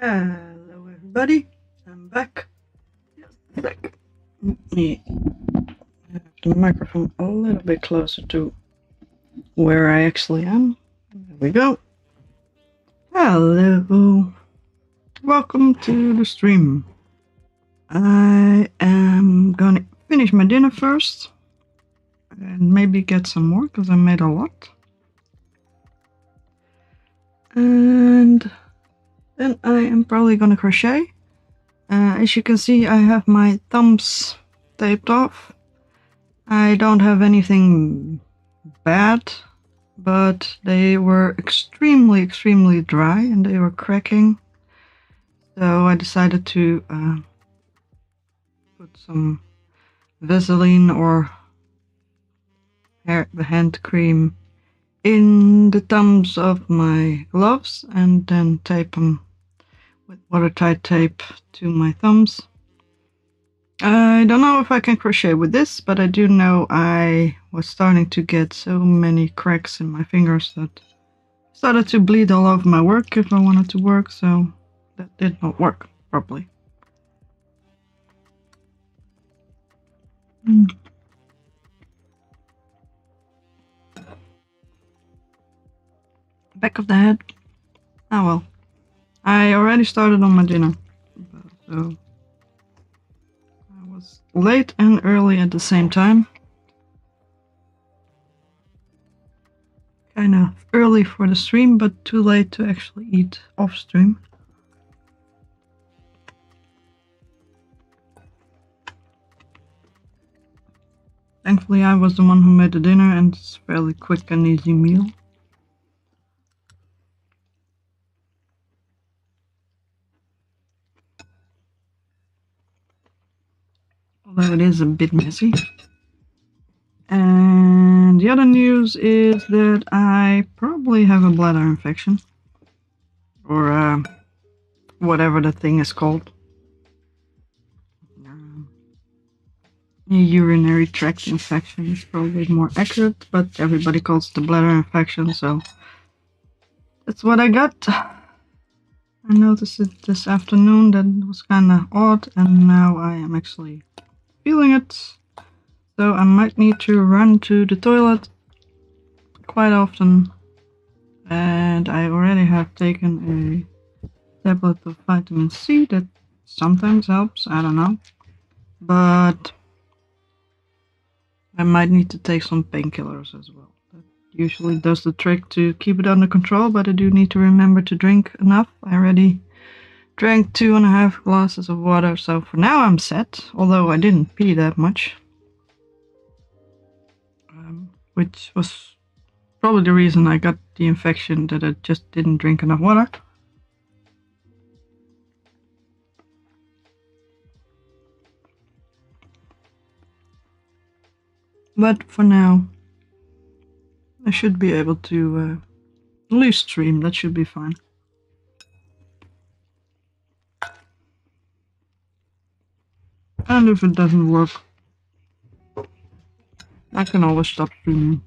Hello everybody, I'm back. Just a sec. Let me have the microphone a little bit closer to where I actually am. There we go. Hello. Welcome to the stream. I am gonna finish my dinner first and maybe get some more because I made a lot. And then I am probably gonna crochet. As you can see, I have my thumbs taped off. I don't have anything bad, but they were extremely dry and they were cracking. So I decided to put some Vaseline or hand cream in the thumbs of my gloves and then tape them with watertight tape to my thumbs. I don't know if I can crochet with this, but I do know I was starting to get so many cracks in my fingers that I started to bleed all over my work if I wanted to work, so that did not work properly. Back of the head. Ah well. I already started on my dinner, so I was late and early at the same time. Kind of early for the stream, but too late to actually eat off stream. Thankfully, I was the one who made the dinner, and it's a fairly quick and easy meal. Although it is a bit messy. And the other news is that I probably have a bladder infection. Or whatever the thing is called. A urinary tract infection is probably more accurate, but everybody calls it a bladder infection, so that's what I got. I noticed it this afternoon, that it was kind of odd, and now I am actually feeling it. So I might need to run to the toilet quite often. And I already have taken a tablet of vitamin C that sometimes helps, I don't know. But I might need to take some painkillers as well. That usually does the trick to keep it under control, but I do need to remember to drink enough. I already drank 2.5 glasses of water, so for now I'm set, although I didn't pee that much. Which was probably the reason I got the infection, that I just didn't drink enough water. But for now, I should be able to at least stream. That should be fine. And if it doesn't work, I can always stop streaming.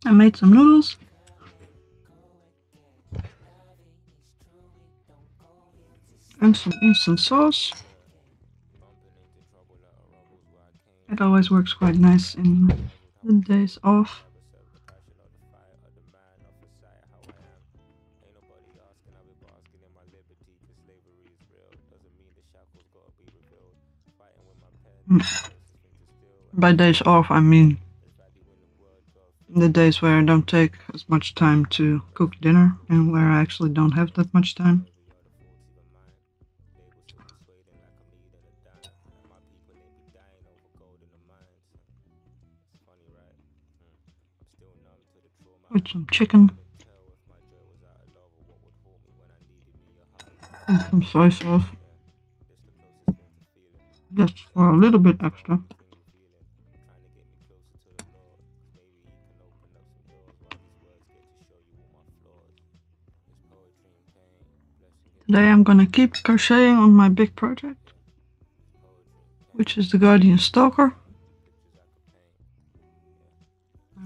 I made some noodles. And some instant sauce. It always works quite nice in the days off. By days off, I mean the days where I don't take as much time to cook dinner and where I actually don't have that much time. With some chicken and some soy sauce, just for a little bit extra. Today I'm gonna keep crocheting on my big project, which is the Guardian Stalker.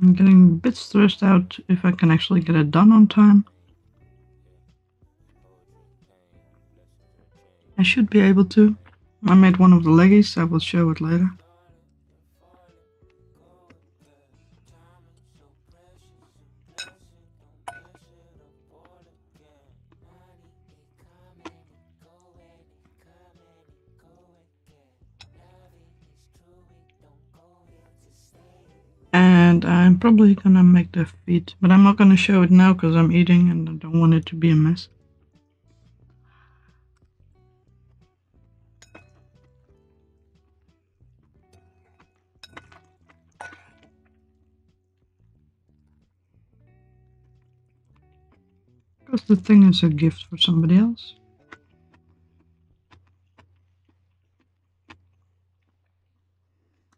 I'm getting a bit stressed out if I can actually get it done on time. I should be able to. I made one of the leggies, I will show it later. And I'm probably gonna make the feet, but I'm not gonna show it now because I'm eating and I don't want it to be a mess. Because the thing is a gift for somebody else.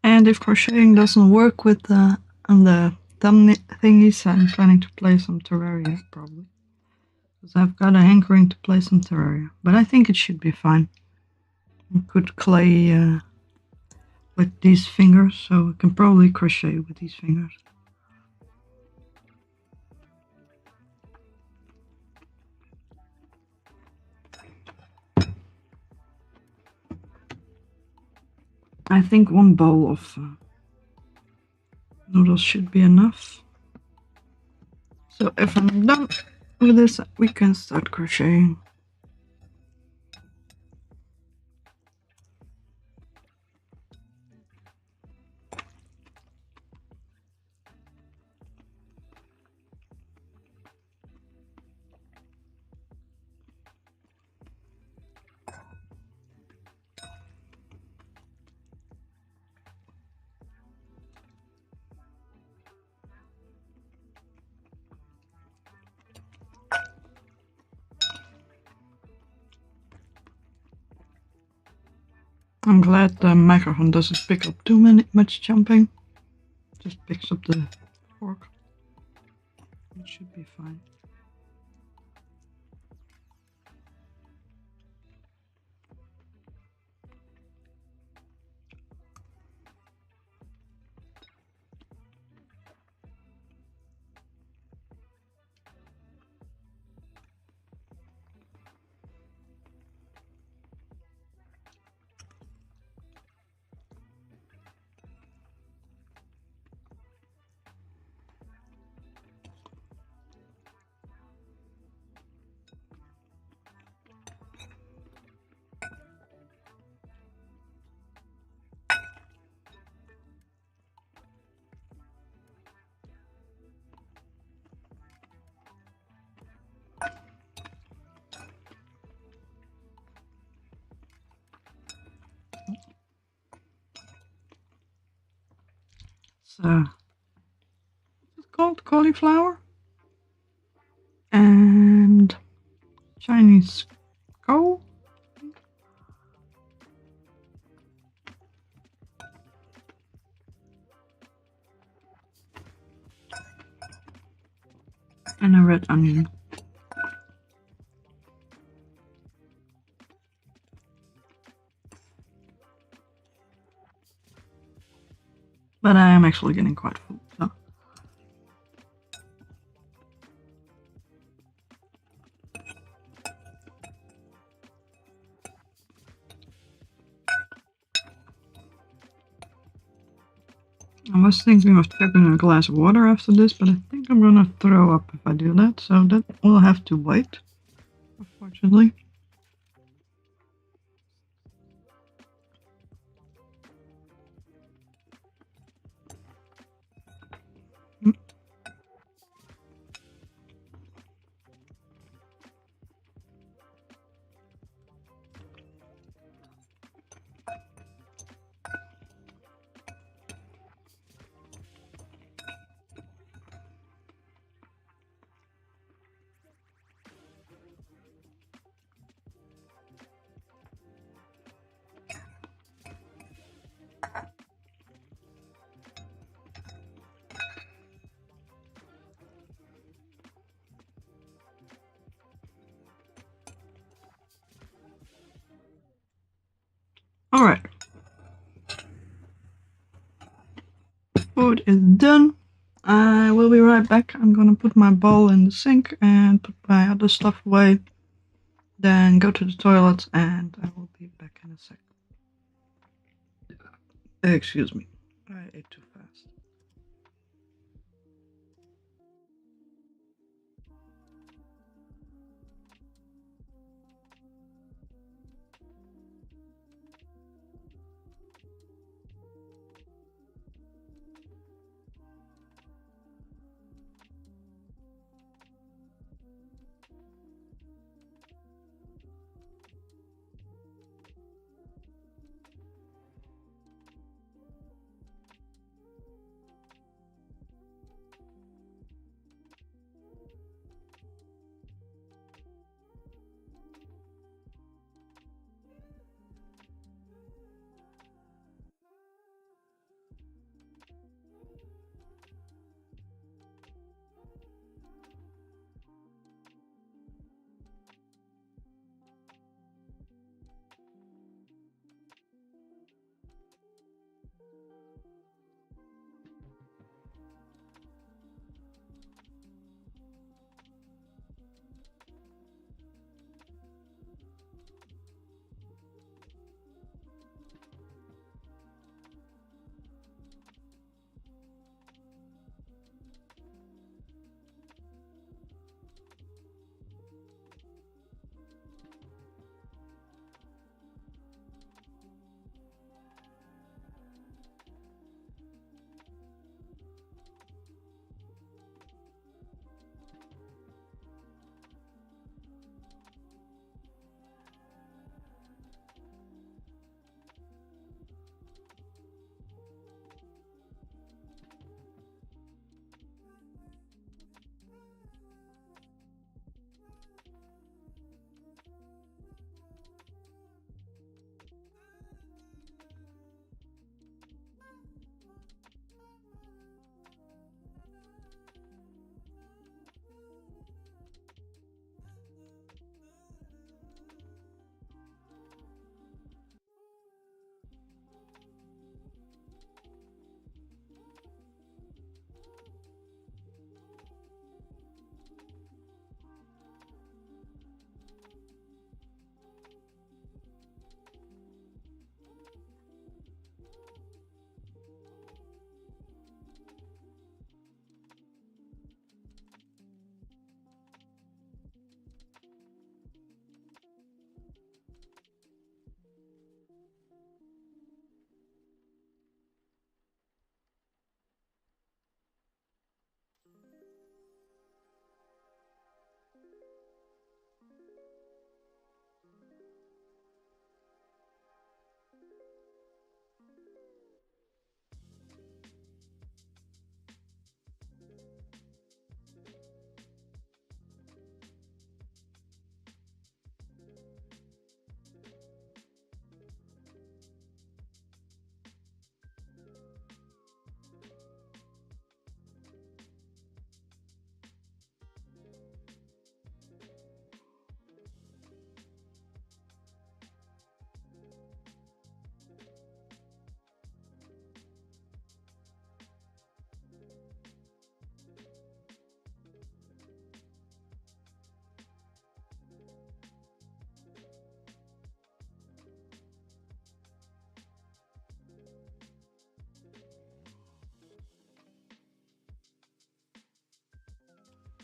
And if crocheting doesn't work with on the thumb thingies, I'm planning to play some Terraria, probably. Because I've got a hankering to play some Terraria. But I think it should be fine. I could clay with these fingers, so I can probably crochet with these fingers. I think one bowl of noodles should be enough. So if I'm done with this, we can start crocheting. I'm glad the microphone doesn't pick up too much jumping. Just picks up the fork. It should be fine. So, what's it called? Cauliflower? And Chinese coal? And a red onion. But I am actually getting quite full, so. I was thinking of taking a glass of water after this, but I think I'm gonna throw up if I do that, so that will have to wait, unfortunately. Alright. Food is done. I will be right back. I'm gonna put my bowl in the sink and put my other stuff away. Then go to the toilet and I will be back in a sec. Excuse me. I ate too fast.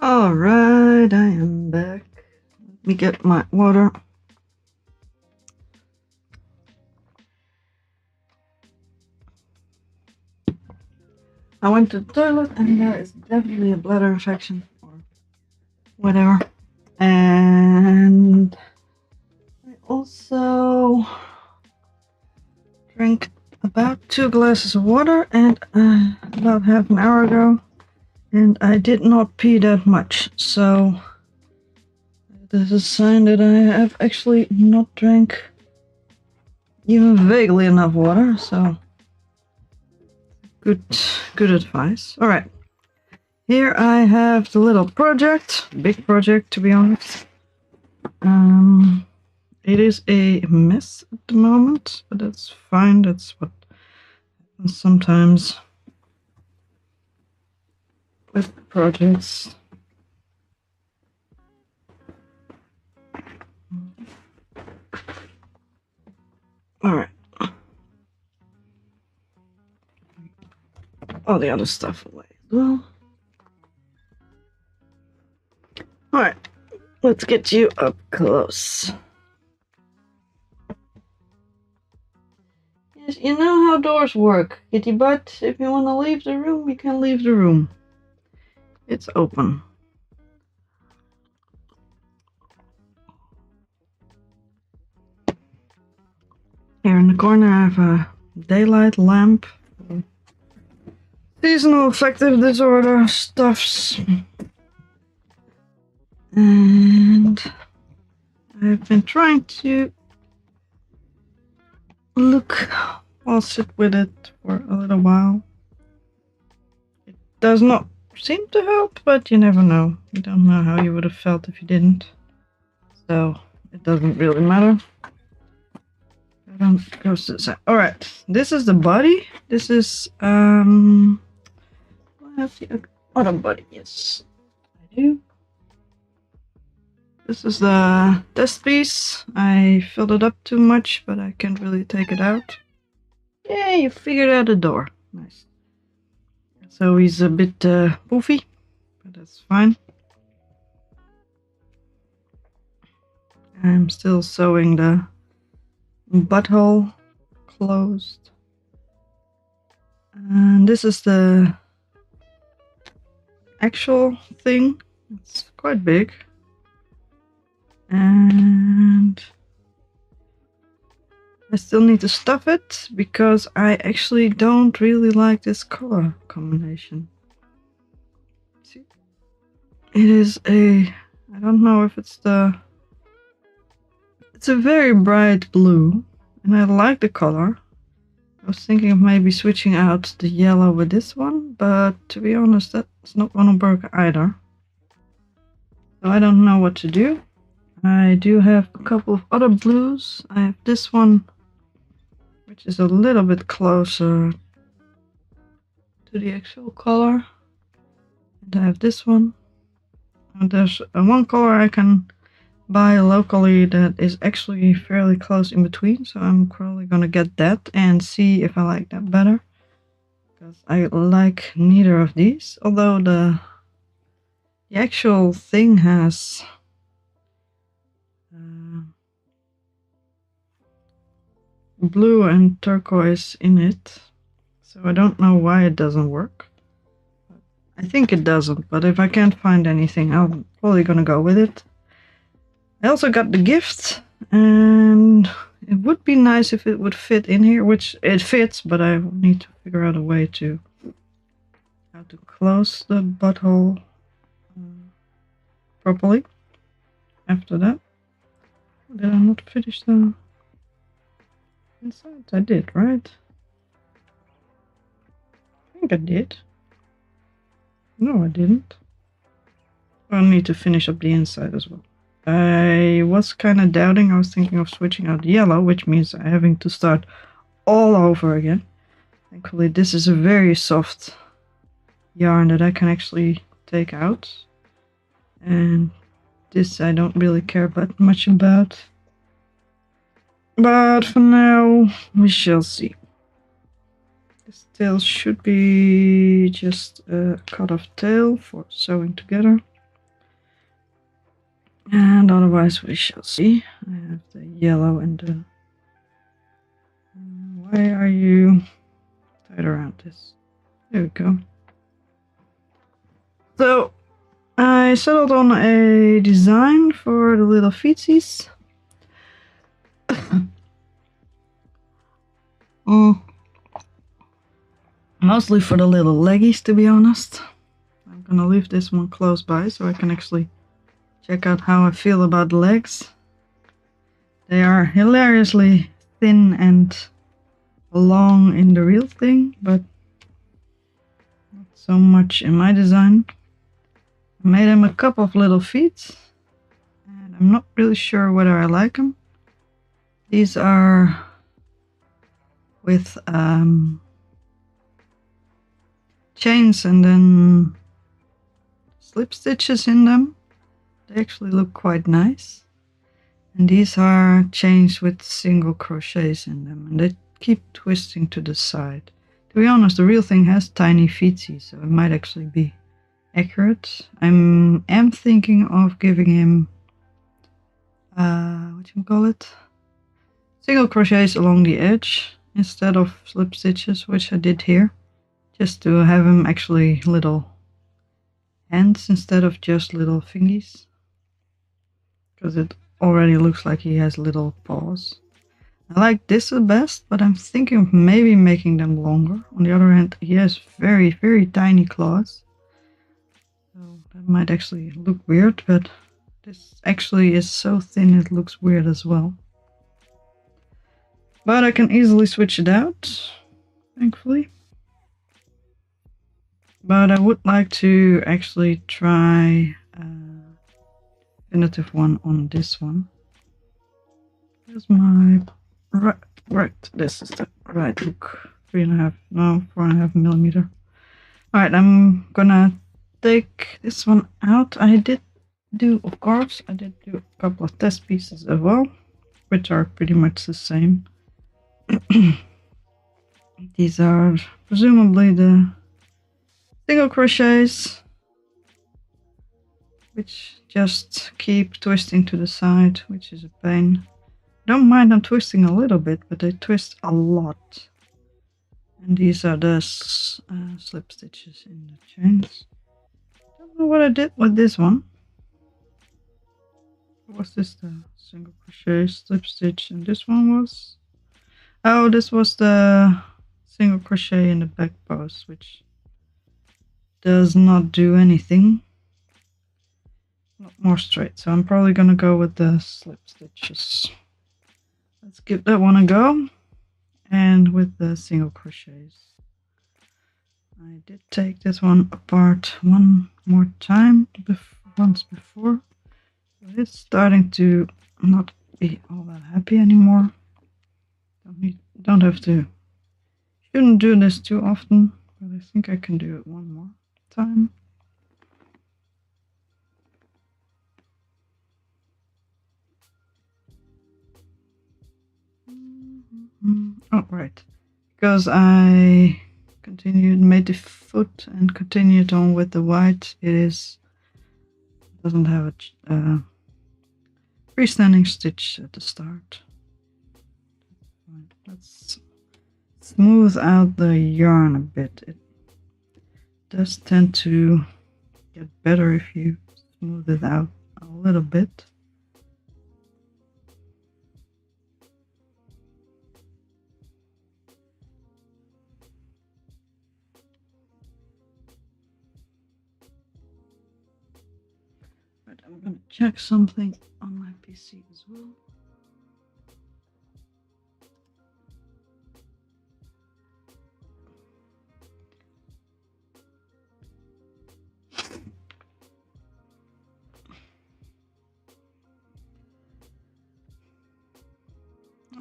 Alright, I am back. Let me get my water. I went to the toilet and there is definitely a bladder infection or whatever. And I also drank about 2 glasses of water and about half an hour ago. And I did not pee that much, so this is a sign that I have actually not drank even vaguely enough water, so good advice. Alright, here I have the little project, big project to be honest. It is a mess at the moment, but that's fine. That's what happens sometimes with projects. All right. All the other stuff away as well. All right. Let's get you up close. Yes, you know how doors work, kitty butt. If you want to leave the room, you can leave the room. It's open. Here in the corner I have a daylight lamp. Seasonal affective disorder stuffs. And I've been trying to I'll sit with it for a little while. It does not seem to help, but you never know. You don't know how you would have felt if you didn't. So it doesn't really matter. I don't go to the side. Alright, this is the body. This is I have the other body, yes. I do. This is the test piece. I filled it up too much, but I can't really take it out. Yeah, you figured out a door. Nice. So he's a bit poofy, but that's fine. I'm still sewing the butthole closed. And this is the actual thing. It's quite big. And I still need to stuff it because I actually don't really like this color combination. See? It is I don't know if it's a very bright blue and I like the color. I was thinking of maybe switching out the yellow with this one, but to be honest, that's not gonna work either. So I don't know what to do. I do have a couple of other blues. I have this one, which is a little bit closer to the actual color. And I have this one. And there's one color I can buy locally that is actually fairly close in between. So I'm probably gonna get that and see if I like that better. Because I like neither of these. Although the actual thing has blue and turquoise in it, so I don't know why it doesn't work. I think it doesn't, but if I can't find anything, I'm probably gonna go with it. I also got the gift, and it would be nice if it would fit in here, which it fits, but I need to figure out a way to how to close the butthole properly. After that, did I not finish the inside? I did, right? I think I did. No, I didn't. I'll need to finish up the inside as well. I was kind of doubting. I was thinking of switching out the yellow, which means I'm having to start all over again. Thankfully, this is a very soft yarn that I can actually take out. And this I don't really care much about. But for now, we shall see. This tail should be just a cut-off tail for sewing together. And otherwise we shall see. I have the yellow and the... Why are you tied around this? There we go. So, I settled on a design for the little feetsies. Mostly for the little leggies, to be honest. I'm gonna leave this one close by so I can actually check out how I feel about the legs. They are hilariously thin and long in the real thing, but not so much in my design. I made them a couple of little feet, and I'm not really sure whether I like them. These are with chains and then slip stitches in them. They actually look quite nice. And these are chains with single crochets in them, and they keep twisting to the side. To be honest, the real thing has tiny feetsies, so it might actually be accurate. I am thinking of giving him single crochets along the edge instead of slip stitches, which I did here, just to have him actually little hands instead of just little fingies, because it already looks like he has little paws. I like this the best, but I'm thinking of maybe making them longer. On the other hand, he has very, very tiny claws, so that might actually look weird, but this actually is so thin it looks weird as well. But I can easily switch it out, thankfully. But I would like to actually try definitive one on this one. Here's my right. This is the right hook. 4.5 millimeter. Alright, I'm gonna take this one out. I did do a couple of test pieces as well, which are pretty much the same. These are presumably the single crochets, which just keep twisting to the side, which is a pain. Don't mind them twisting a little bit, but they twist a lot. And these are the slip stitches in the chains. Don't know what I did with this one. Was this the single crochet slip stitch, and this one was? Oh, this was the single crochet in the back post, which does not do anything. Not more straight, so I'm probably gonna go with the slip stitches. Let's give that one a go. And with the single crochets. I did take this one apart one more time once before. It's starting to not be all that happy anymore. Don't have to. Shouldn't do this too often, but I think I can do it one more time. Oh, right. Because I made the foot and continued on with the white, doesn't have a freestanding stitch at the start. Let's smooth out the yarn a bit. It does tend to get better if you smooth it out a little bit. But I'm gonna check something on my PC as well.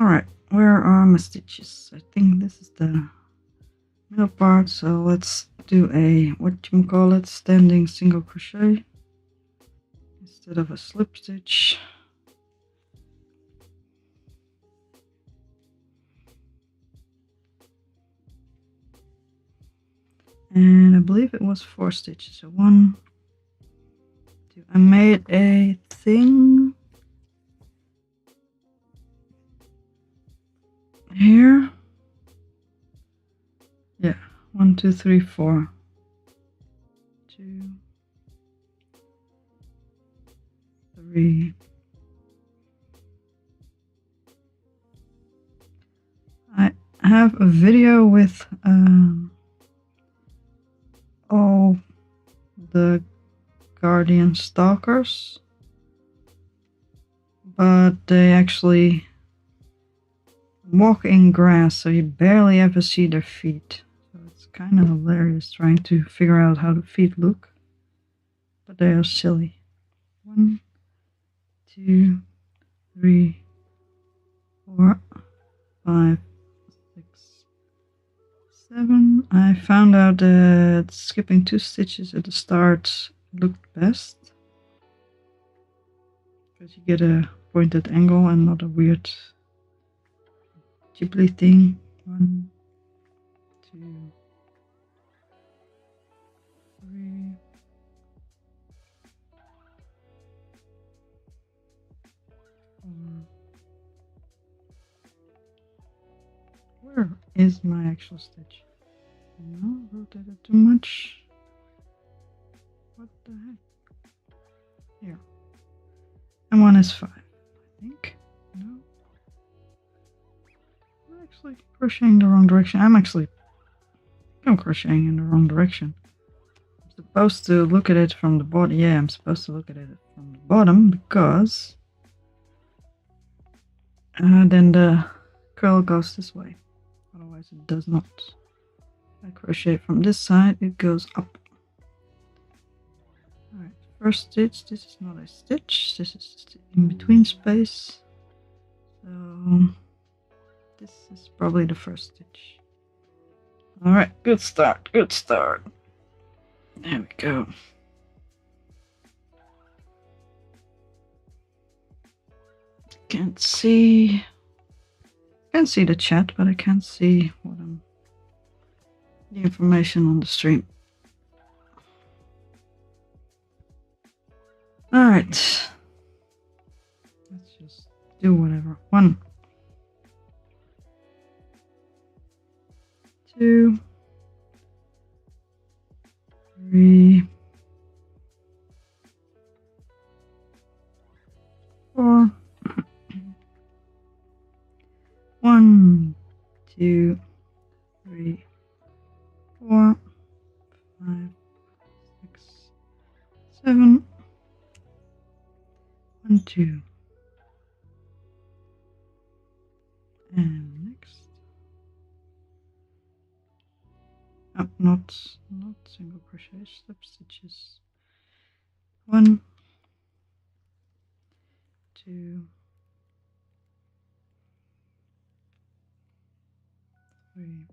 Alright, where are my stitches? I think this is the middle part, so let's do a standing single crochet instead of a slip stitch. And I believe it was 4 stitches, so 1, 2. I made a thing here. Yeah, 1, 2, 3, 4. 2, 3. I have a video with all the guardian stalkers, but they actually walk in grass, so you barely ever see their feet. So it's kind of hilarious trying to figure out how the feet look, but they are silly. 1, 2, 3, 4, 5, 6, 7. I found out that skipping 2 stitches at the start looked best, because you get a pointed angle and not a weird jibbly thing. 1, 2, 3, 4. Where is my actual stitch? No, rotated too much. What the heck? Here. And 1 is 5, I think. No. I'm actually crocheting the wrong direction. I'm crocheting in the wrong direction. I'm supposed to look at it from the bottom. Yeah, I'm supposed to look at it from the bottom, because then the curl goes this way. Otherwise it does not. If I crochet from this side, it goes up. Alright, first stitch. This is not a stitch. This is the in-between space. So this is probably the first stitch. Alright, good start, good start. There we go. Can't see the chat, but I can't see what the information on the stream. Alright. Let's just do whatever. 1, 2, 3, 4. 1, 2, 3, 4, 5, 6, 7. 1, 2. And next. Oh, not single crochet, slip stitches. 1, 2, 3,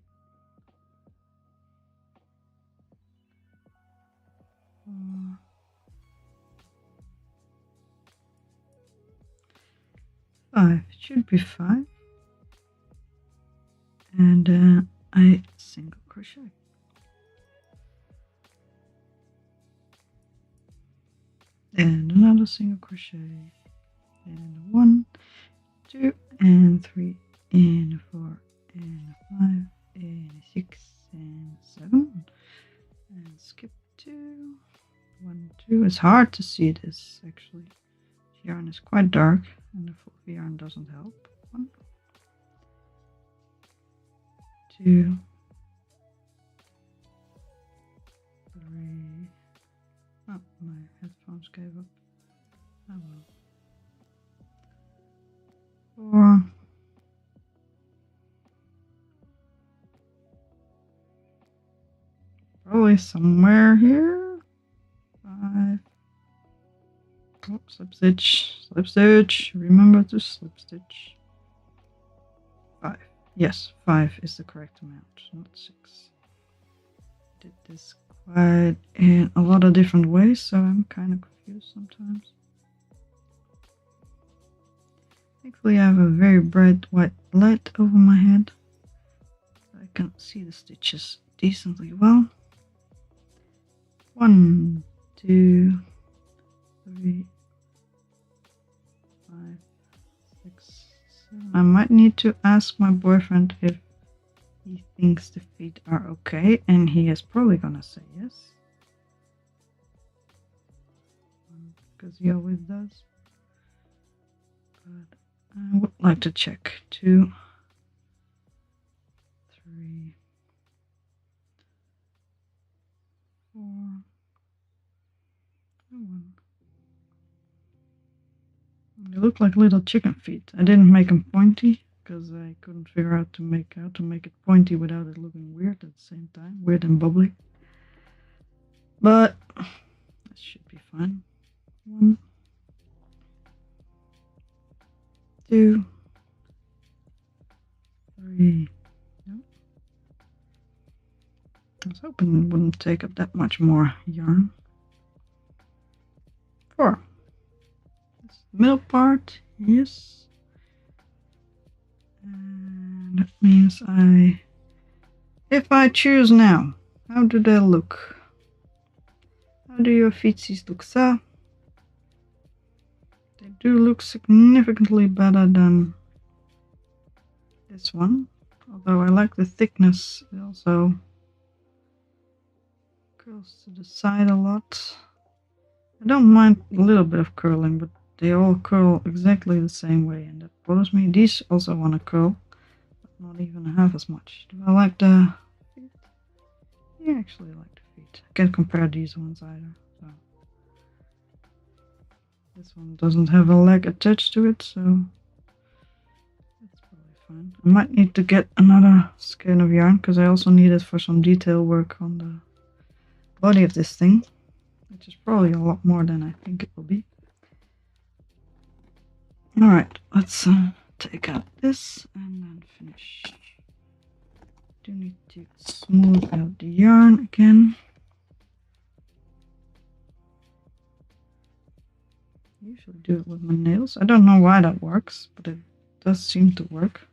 4, 5. It should be 5. And I single crochet. And another single crochet. And 1, 2, and 3, and 4, and 5, and 6, and 7. And skip 2. 1, 2. It's hard to see this actually. The yarn is quite dark, and the full yarn doesn't help. 1, 2, 3. Oh, my headphones gave up. Oh well. 4. 'Probably somewhere here. 5. Oh, slip stitch, slip stitch. Remember to slip stitch. 5. Yes, 5 is the correct amount, not 6. Did this quite in a lot of different ways, so I'm kind of confused sometimes. Thankfully I have a very bright white light over my head, so I can see the stitches decently well. 1, 2, 3, 5, 6, 7. I might need to ask my boyfriend if he thinks the feet are okay, and he is probably gonna say yes, because he always does. But I would like to check. 2, 3, 4, and 1. They look like little chicken feet. I didn't make them pointy because I couldn't figure out how to make it pointy without it looking weird at the same time, weird and bubbly. But that should be fine. 1, 2, 3. No. I was hoping it wouldn't take up that much more yarn. 4. This middle part, yes. And that means if I choose now, how do they look? How do your feetsies look, sir? They do look significantly better than this one. Although I like the thickness, it also curls to the side a lot. I don't mind a little bit of curling, but they all curl exactly the same way, and that bothers me. These also want to curl, but not even half as much. Do I like the feet? Yeah, I actually like the feet. I can't compare these ones either. So. This one doesn't have a leg attached to it, so that's probably fine. I might need to get another skein of yarn, because I also need it for some detail work on the body of this thing, which is probably a lot more than I think it will be. Alright, let's take out this and then finish. Do need to smooth out the yarn again. I usually do it with my nails. I don't know why that works, but it does seem to work.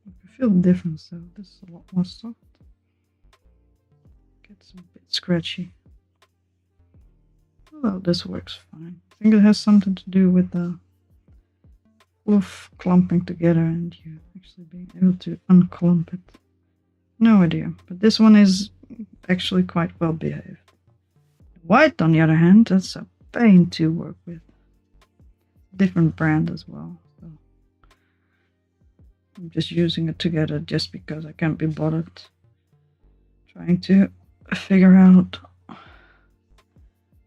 I feel the difference though. This is a lot more soft. Gets a bit scratchy. Although this works fine. I think it has something to do with the fluff clumping together and you actually being able to unclump it. No idea. But this one is actually quite well behaved. White, on the other hand, that's a pain to work with. Different brand as well. So I'm just using it together just because I can't be bothered trying to figure out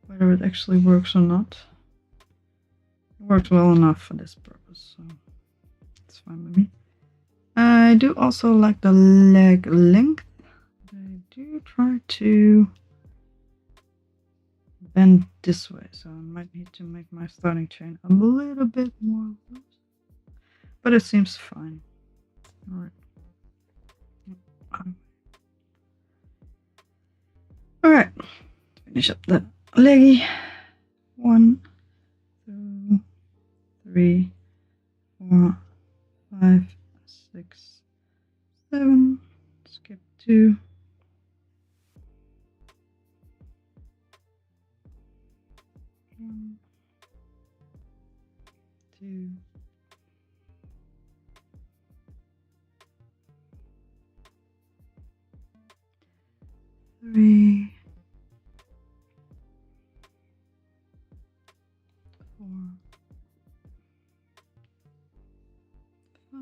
whether it actually works or not. It works well enough for this purpose, so it's fine with me. I do also like the leg length. I do try to bend this way, so I might need to make my starting chain a little bit more loose, but it seems fine. Alright. Alright, finish up the leggy. 1, 2, 3, 4, 5, 6, 7. Skip 2. 1, 2, 3, 4, 5,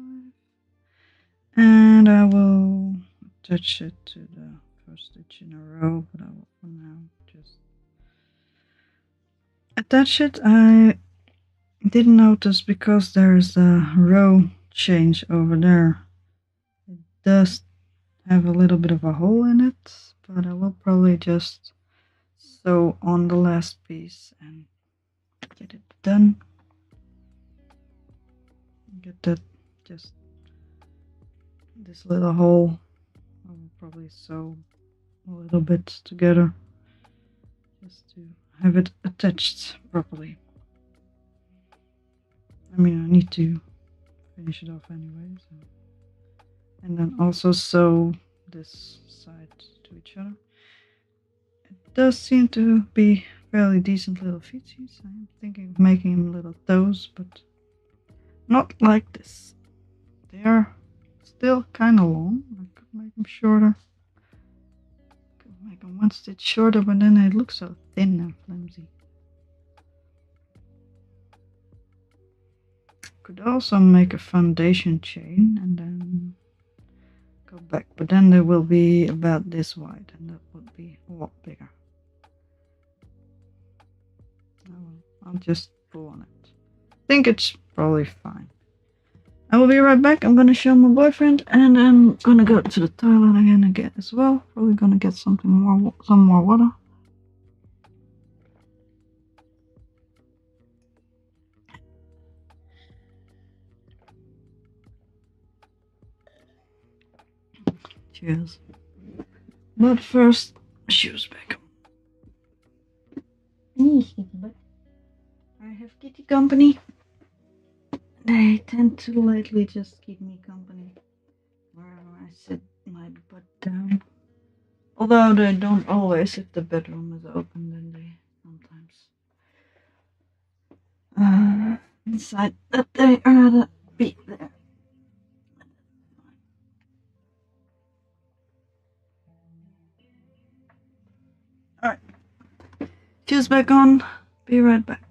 and I will attach it to the first stitch in a row, but I will for now just attach it. I didn't notice because there's a row change over there. It does have a little bit of a hole in it, but I will probably just sew on the last piece and get it done. Get that, just this little hole. I will probably sew a little bit together just to have it attached properly. I mean, I need to finish it off anyway, so. And then also sew this side to each other. It does seem to be fairly decent little feetsies. I'm thinking of making them little toes, but not like this. They are still kind of long. I could make them shorter. Could make them 1 stitch shorter, but then they look so thin and flimsy. Could also make a foundation chain and then go back, but then they will be about this wide and that would be a lot bigger. I'll just pull on it. I think it's probably fine. I will be right back. I'm gonna show my boyfriend, and I'm gonna go to the toilet again and get as well. Probably gonna get some more water. Cheers. But first, shoes back. I have kitty company. They tend to lately just keep me company wherever I sit my butt down. Although they don't always, if the bedroom is open, then they sometimes decide that they rather be there. Alright, shoes back on, be right back.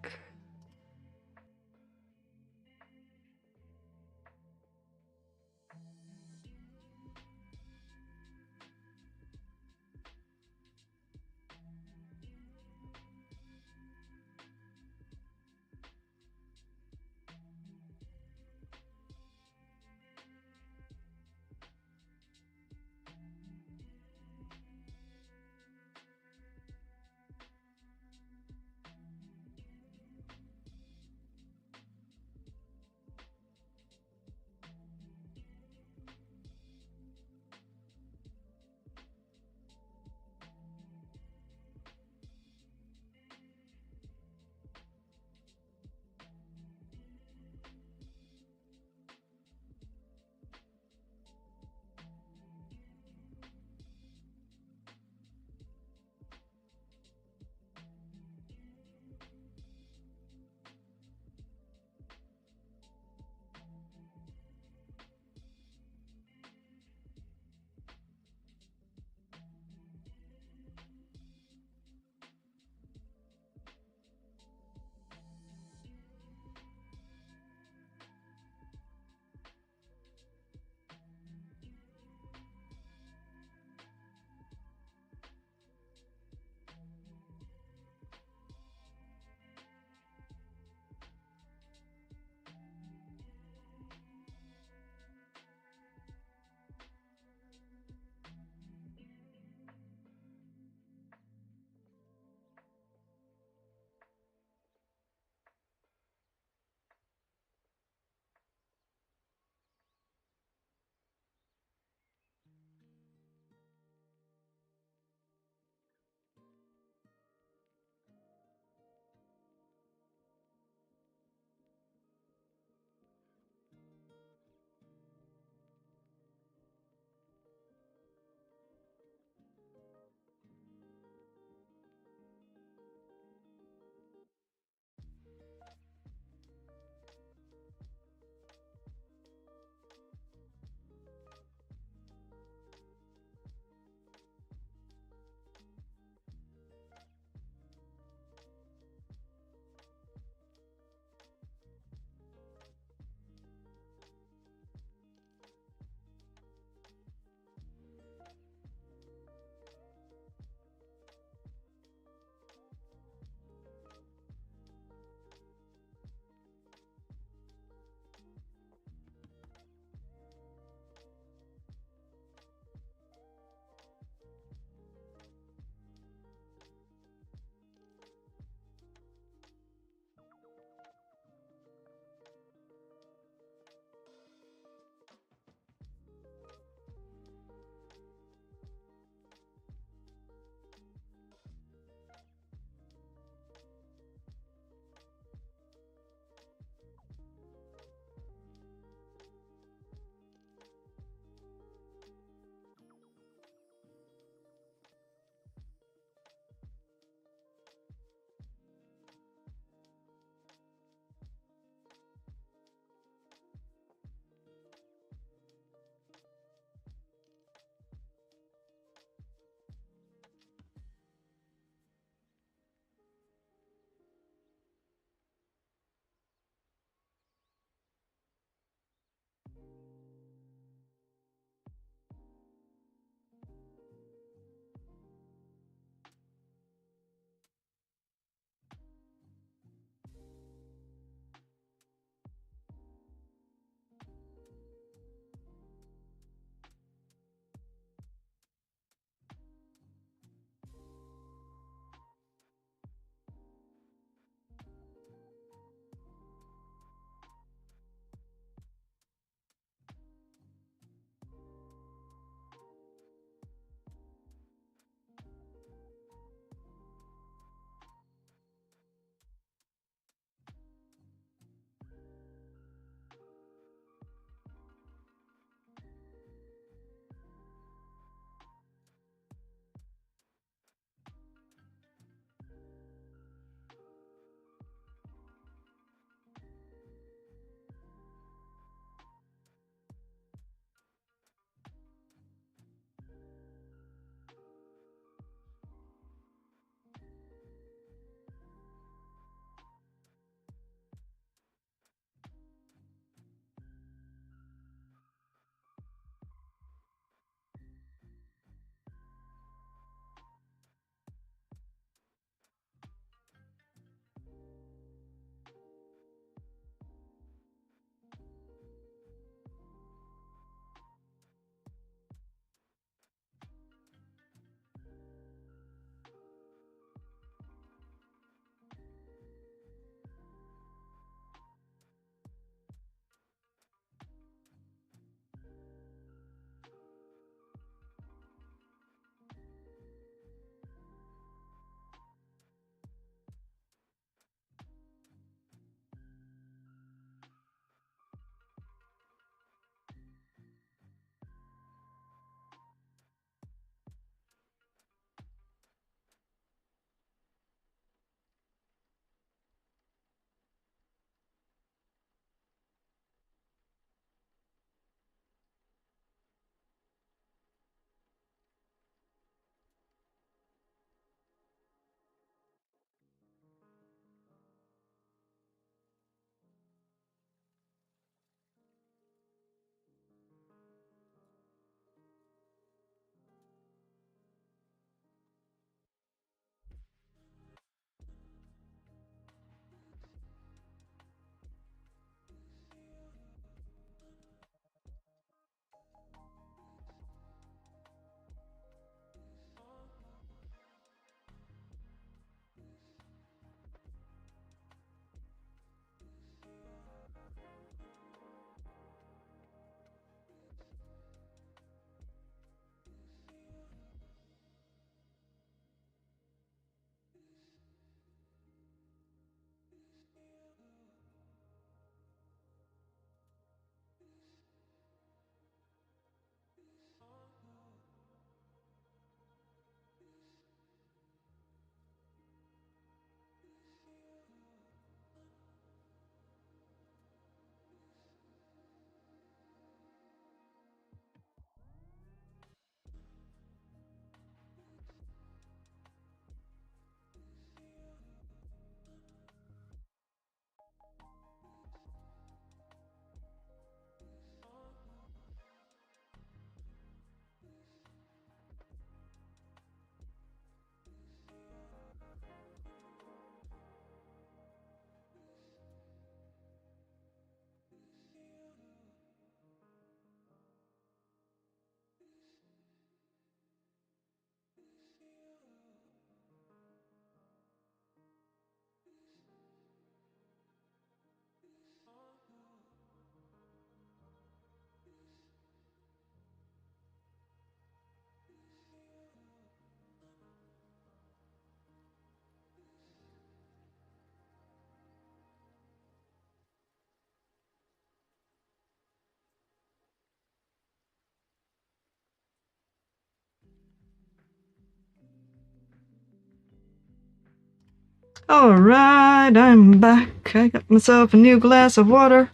Alright, I'm back. I got myself a new glass of water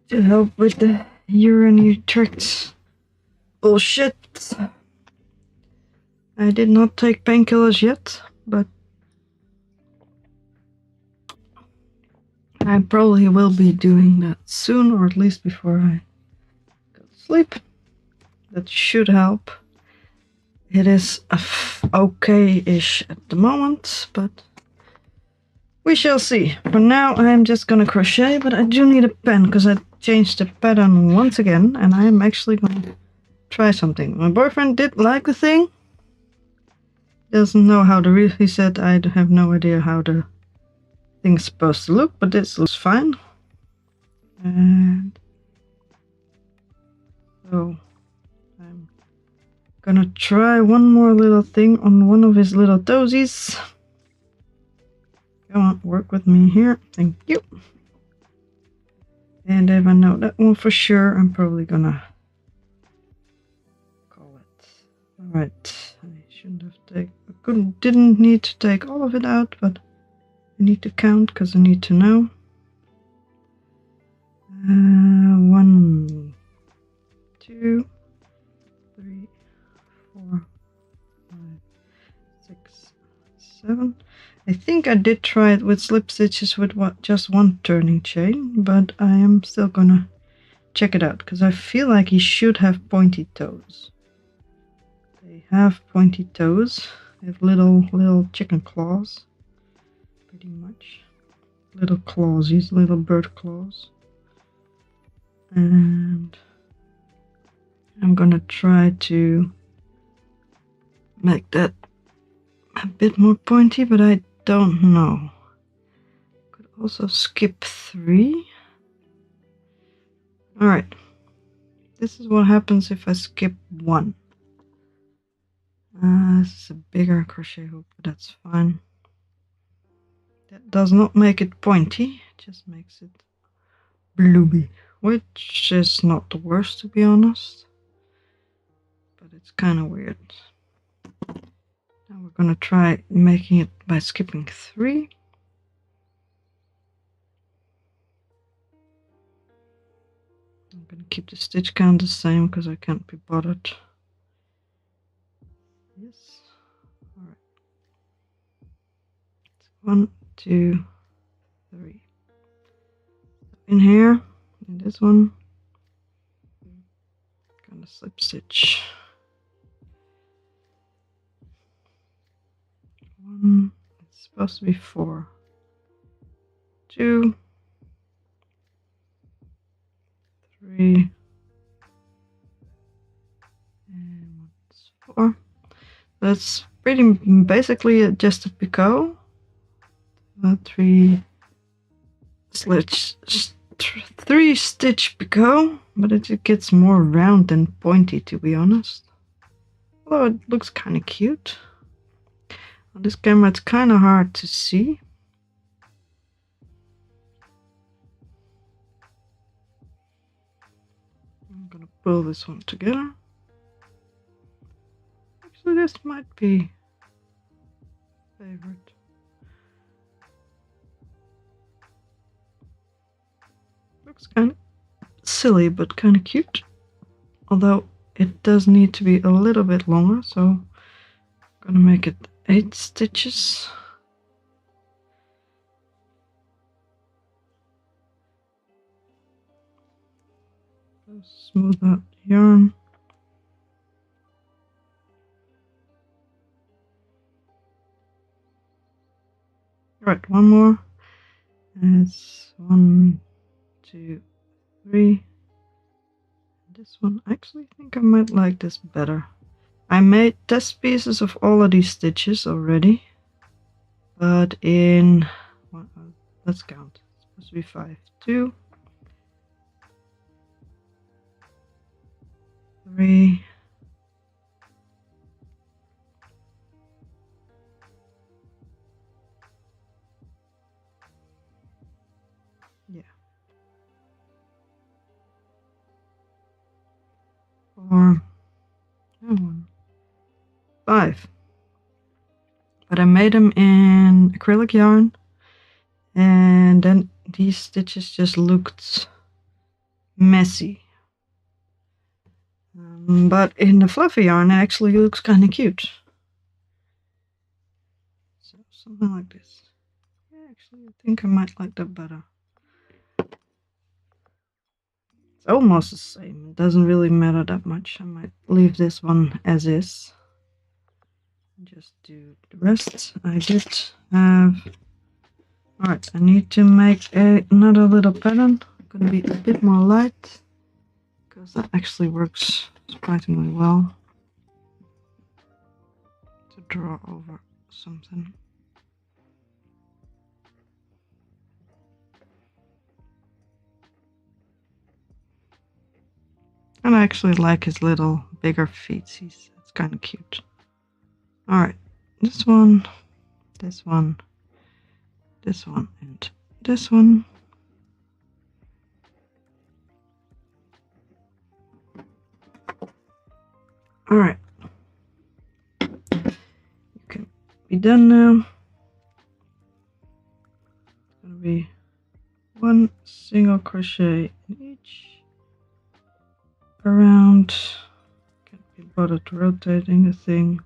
to help with the urinary tract bullshit. I did not take painkillers yet, but I probably will be doing that soon, or at least before I go to sleep. That should help. It is okay-ish at the moment, but we shall see. For now, I'm just gonna crochet, but I do need a pen because I changed the pattern once again, and I am actually gonna try something. My boyfriend did like the thing. Doesn't know how he said I have no idea how the thing's supposed to look, but this looks fine. And so I'm gonna try one more little thing on one of his little toesies. Come on, work with me here. Thank you. And if I know that one for sure, I'm probably gonna call it. Alright, I shouldn't have didn't need to take all of it out, but I need to count because I need to know. 1, 2, 3, 4, 5, 6, 7. I think I did try it with slip stitches with just one turning chain, but I am still gonna check it out because I feel like he should have pointy toes. They have pointy toes. They have little chicken claws, pretty much. Little clawsies, little bird claws. And I'm gonna try to make that a bit more pointy, but I don't know. Could also skip 3. Alright. This is what happens if I skip 1. This is a bigger crochet hoop, but that's fine. That does not make it pointy, it just makes it blooby, which is not the worst to be honest, but it's kind of weird. Now we're gonna try making it by skipping 3. I'm gonna keep the stitch count the same because I can't be bothered. Yes. Alright. 1, 2, 3. In here, in this one, gonna slip stitch. 1. It's supposed to be 4. 2, 3, and 4. That's pretty basically just a picot. 3 stitch picot, but it gets more round than pointy to be honest. Although it looks kind of cute. On this camera it's kind of hard to see. I'm gonna pull this one together. Actually, this might be favorite. Looks kind of silly, but kind of cute. Although it does need to be a little bit longer, so I'm gonna make it 8 stitches. Smooth out the yarn. Right, one more. It's 1, 2, 3. This one, I actually think I might like this better. I made test pieces of all of these stitches already, but in let's count. It's supposed to be 5. 2, 3, yeah, 4, and 1, 5. but I made them in acrylic yarn, and then these stitches just looked messy. But in the fluffy yarn it actually looks kind of cute. So something like this. Yeah, actually I think I might like that better. It's almost the same. It doesn't really matter that much. I might leave this one as is. Just do the rest. I did have... Alright, I need to make another little pattern. Gonna be a bit more light, because that actually works surprisingly well to draw over something. And I actually like his little bigger feet. It's kind of cute. Alright, this one, this one, this one, and this one. Alright. You can be done now. It's gonna be one single crochet in each. Around. Can't be bothered rotating the thing.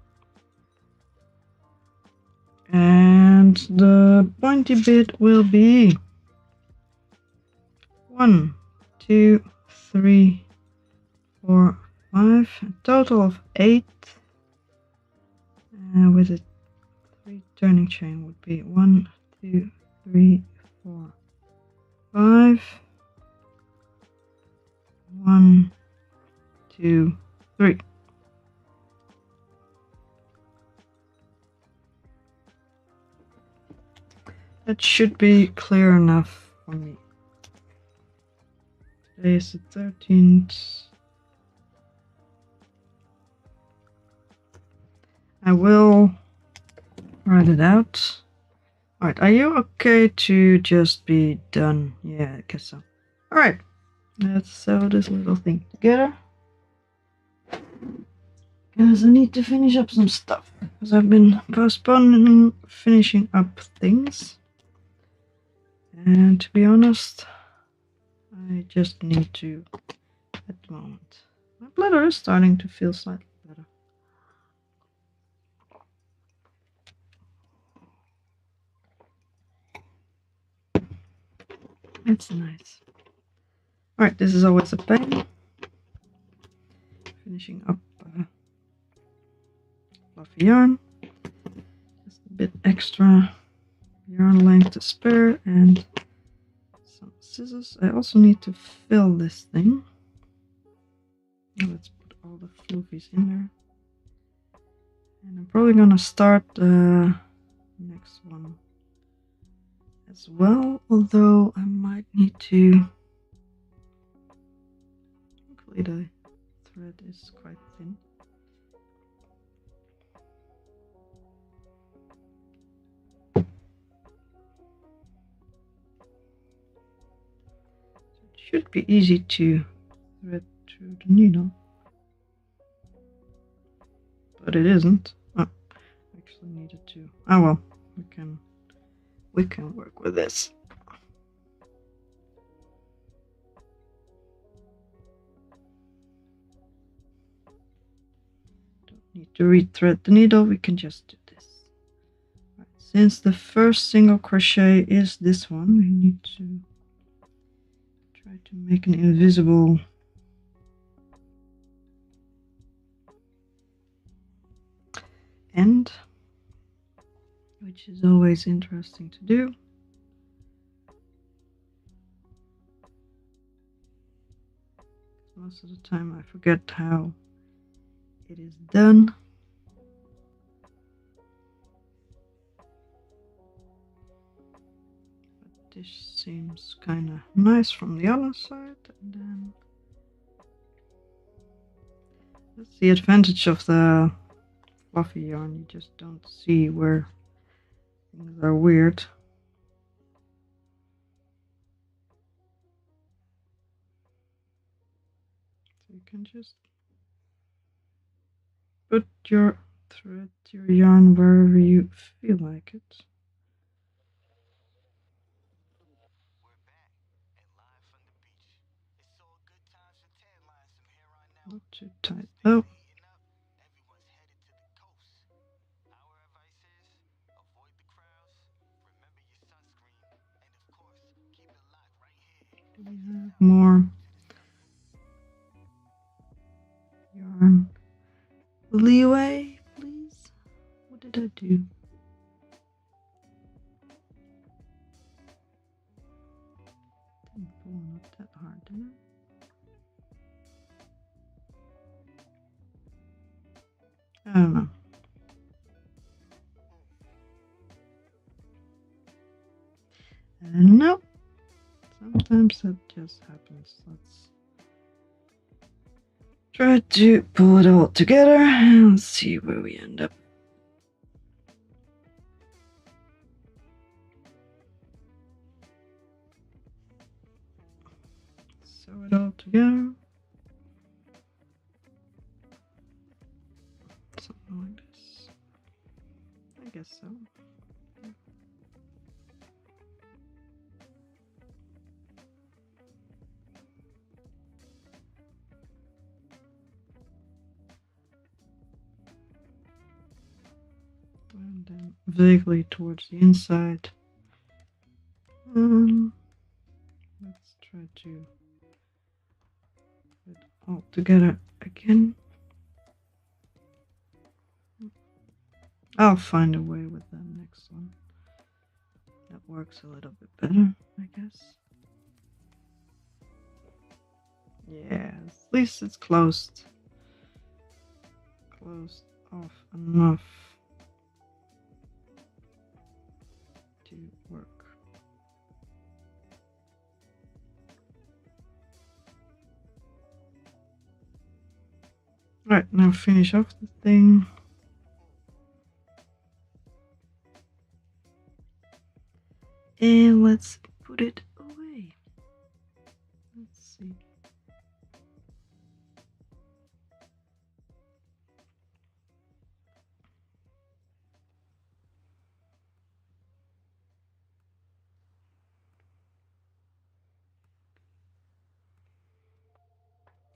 And the pointy bit will be 1, 2, 3, 4, 5, a total of 8. With a 3 turning chain would be 1, 2, 3, 4, 5. 1, 2, 3. That should be clear enough for me. Today is the 13th. I will write it out. Alright, are you okay to just be done? Yeah, I guess so. Alright, let's sew this little thing together. Because I need to finish up some stuff. Because I've been postponing finishing up things. And to be honest, I just need to at the moment. My bladder is starting to feel slightly better. It's nice. Alright, this is always a pain. Finishing up fluffy yarn. Just a bit extra yarn length to spare and some scissors. I also need to fill this thing. Let's put all the floofies in there. And I'm probably gonna start the next one as well, although I might need to... Hopefully the thread is quite thin. It should be easy to thread through the needle, but it isn't. Oh, actually needed to. Oh well, we can work with this. Don't need to rethread the needle, we can just do this. Right, since the first single crochet is this one, we need to try to make an invisible end, which is always interesting to do. Most of the time I forget how it is done. But this seems kind of nice from the other side. And then that's the advantage of the fluffy yarn. You just don't see where things are weird. So you can just put your thread your yarn wherever you feel like it. Not too tight though. Do we have more yarn leeway, please? What did I do? Didn't pull not that hard, did I? I don't know. No. Sometimes that just happens. Let's try to pull it all together and see where we end up. Sew it all together. Something like this. I guess so. And then vaguely towards the inside. Let's try to put it all together again. I'll find a way with the next one. That works a little bit better, I guess. Yeah, at least it's closed. Closed off enough to work. Right, now finish off the thing. And let's put it away. Let's see.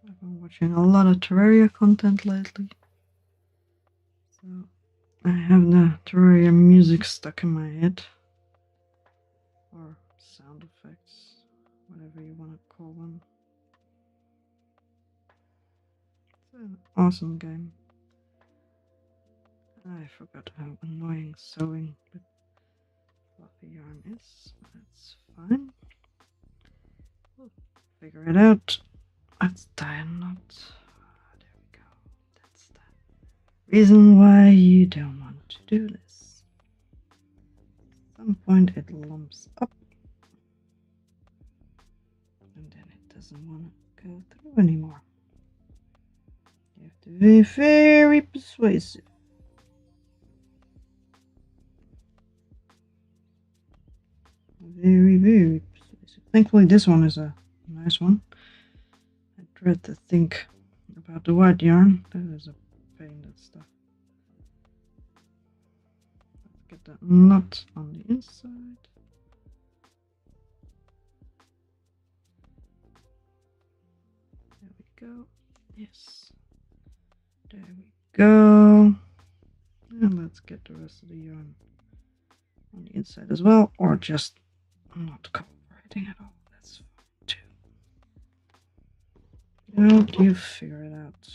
I've been watching a lot of Terraria content lately. So I have the Terraria music stuck in my head. Or sound effects, whatever you want to call them. It's an awesome game. I forgot how annoying sewing with fluffy yarn is. That's fine. We'll figure it out. Let's tie a knot. There we go. That's the reason why you don't want to do this. At some point it lumps up. And then it doesn't want to go through anymore. You have to be very persuasive. Very, very persuasive. Thankfully this one is a nice one. I dread to think about the white yarn. That is a pain, that stuff. Let's get that knot on the inside. There we go. Yes. There we go. And let's get the rest of the yarn on the inside as well, or just not cooperating at all. That's fine too. Well, you figure it out.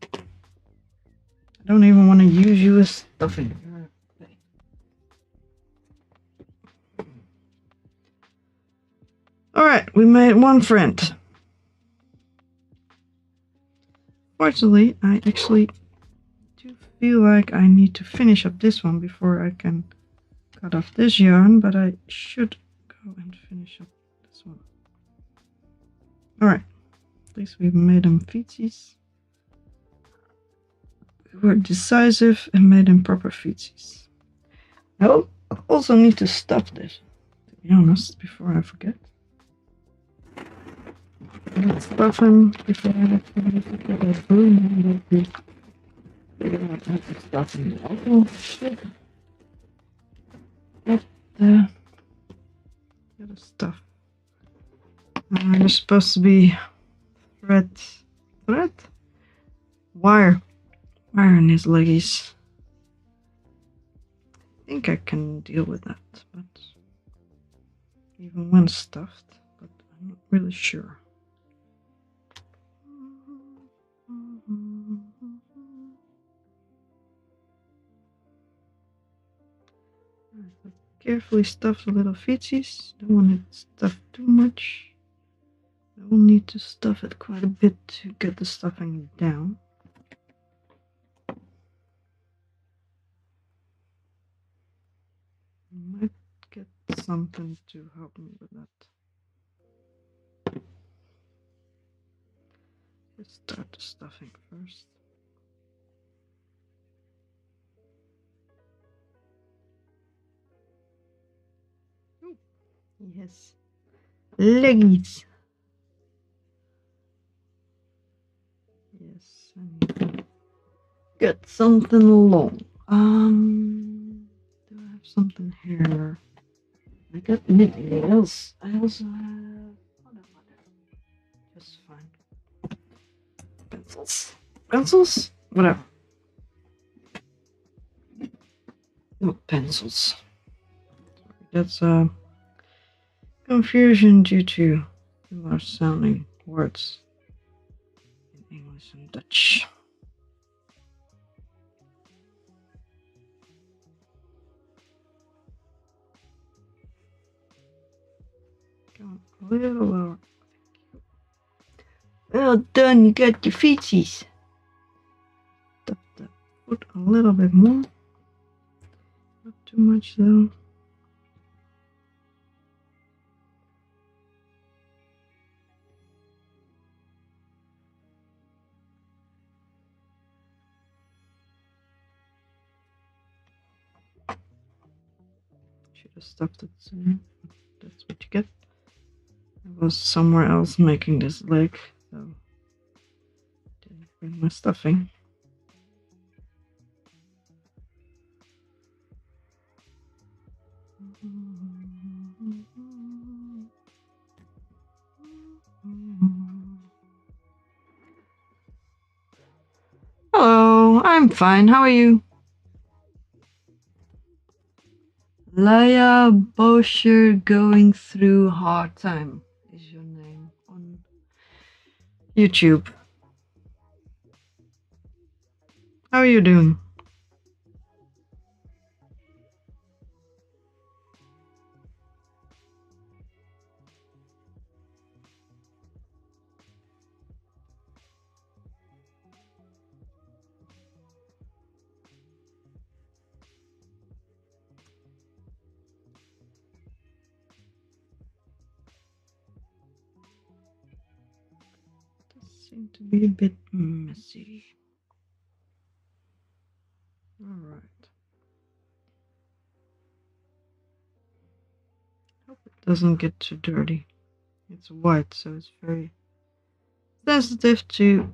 I don't even want to use you as stuffing. Alright, we made one friend. Fortunately, I actually do feel like I need to finish up this one before I can cut off this yarn, but I should go and finish up this one. Alright, at least we've made them feetsies. We were decisive and made them proper feetsies. I also need to stuff this, to be honest, before I forget. Let's stuff him before I forget that broom. have the stuff in the other shit. Get the other stuff. There's supposed to be thread, wire in his leggies. I think I can deal with that, but even when stuffed, but I'm not really sure. Carefully stuff the little feetsies. Don't want it stuffed too much. I will need to stuff it quite a bit to get the stuffing down. I might get something to help me with that. Let's start the stuffing first. Ooh, yes, leggies. Yes, I need to get something long. Do I have something here? I got nails. I also have just fine. Pencils? Whatever. Not pencils. That's confusion due to similar sounding words in English and Dutch. Come a little lower. Well done, you got your feetsies. Stuff the foot a little bit more. Not too much though. Should have stuffed it sooner. That's what you get. I was somewhere else making this leg, so didn't bring my stuffing. Hello, I'm fine. How are you? Laya Bosher going through hard time is your name on YouTube. How are you doing? Seem to be a bit messy. Alright. Hope it doesn't get too dirty. It's white, so it's very sensitive to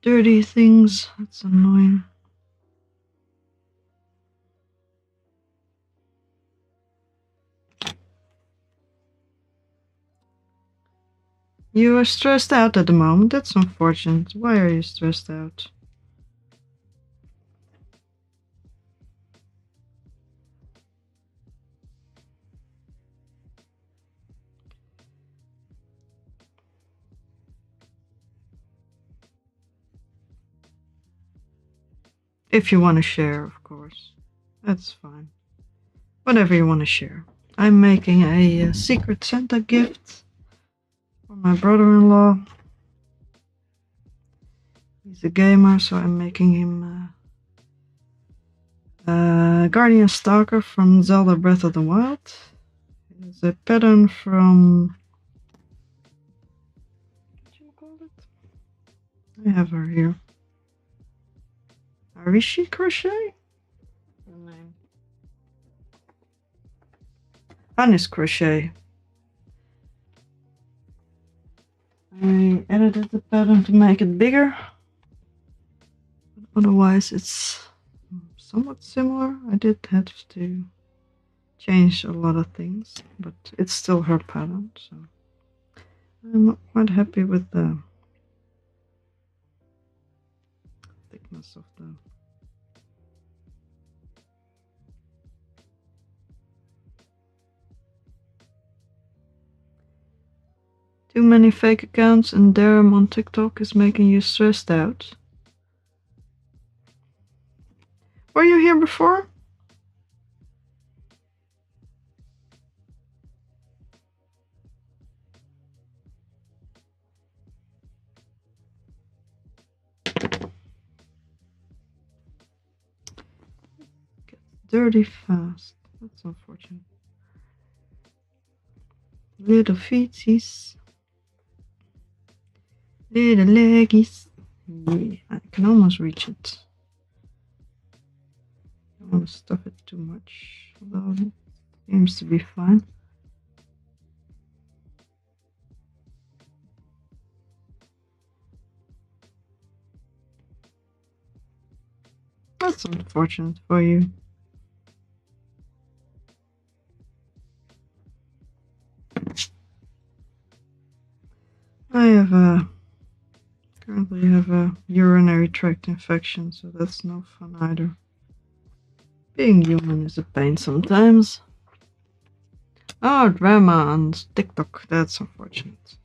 dirty things. That's annoying. You are stressed out at the moment. That's unfortunate. Why are you stressed out? If you want to share, of course. That's fine. Whatever you want to share. I'm making a Secret Santa gift for my brother-in-law. He's a gamer, so I'm making him Guardian Stalker from Zelda Breath of the Wild. It's a pattern from... what do you call it? I have her here. Arishi Crochet? Her name. Anis Crochet. I edited the pattern to make it bigger. Otherwise, it's somewhat similar. I did have to change a lot of things, but it's still her pattern, so I'm quite happy with the thickness of the. Too many fake accounts and Darum on TikTok is making you stressed out. Were you here before? Gets dirty fast. That's unfortunate. Little feetsies. Little leggies. Yeah, I can almost reach it. I don't want to stuff it too much, although it seems to be fine. That's unfortunate for you. Currently have a urinary tract infection, so that's no fun either. Being human is a pain sometimes. Oh, drama on TikTok, that's unfortunate.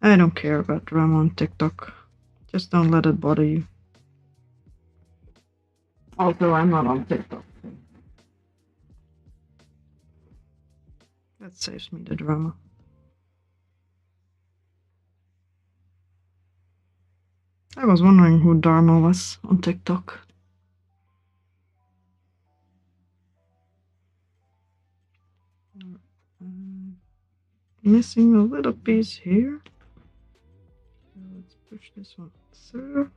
I don't care about drama on TikTok. Just don't let it bother you. Also, I'm not on TikTok. That saves me the drama. I was wondering who Dharma was on TikTok. Missing a little piece here. So let's push this one through.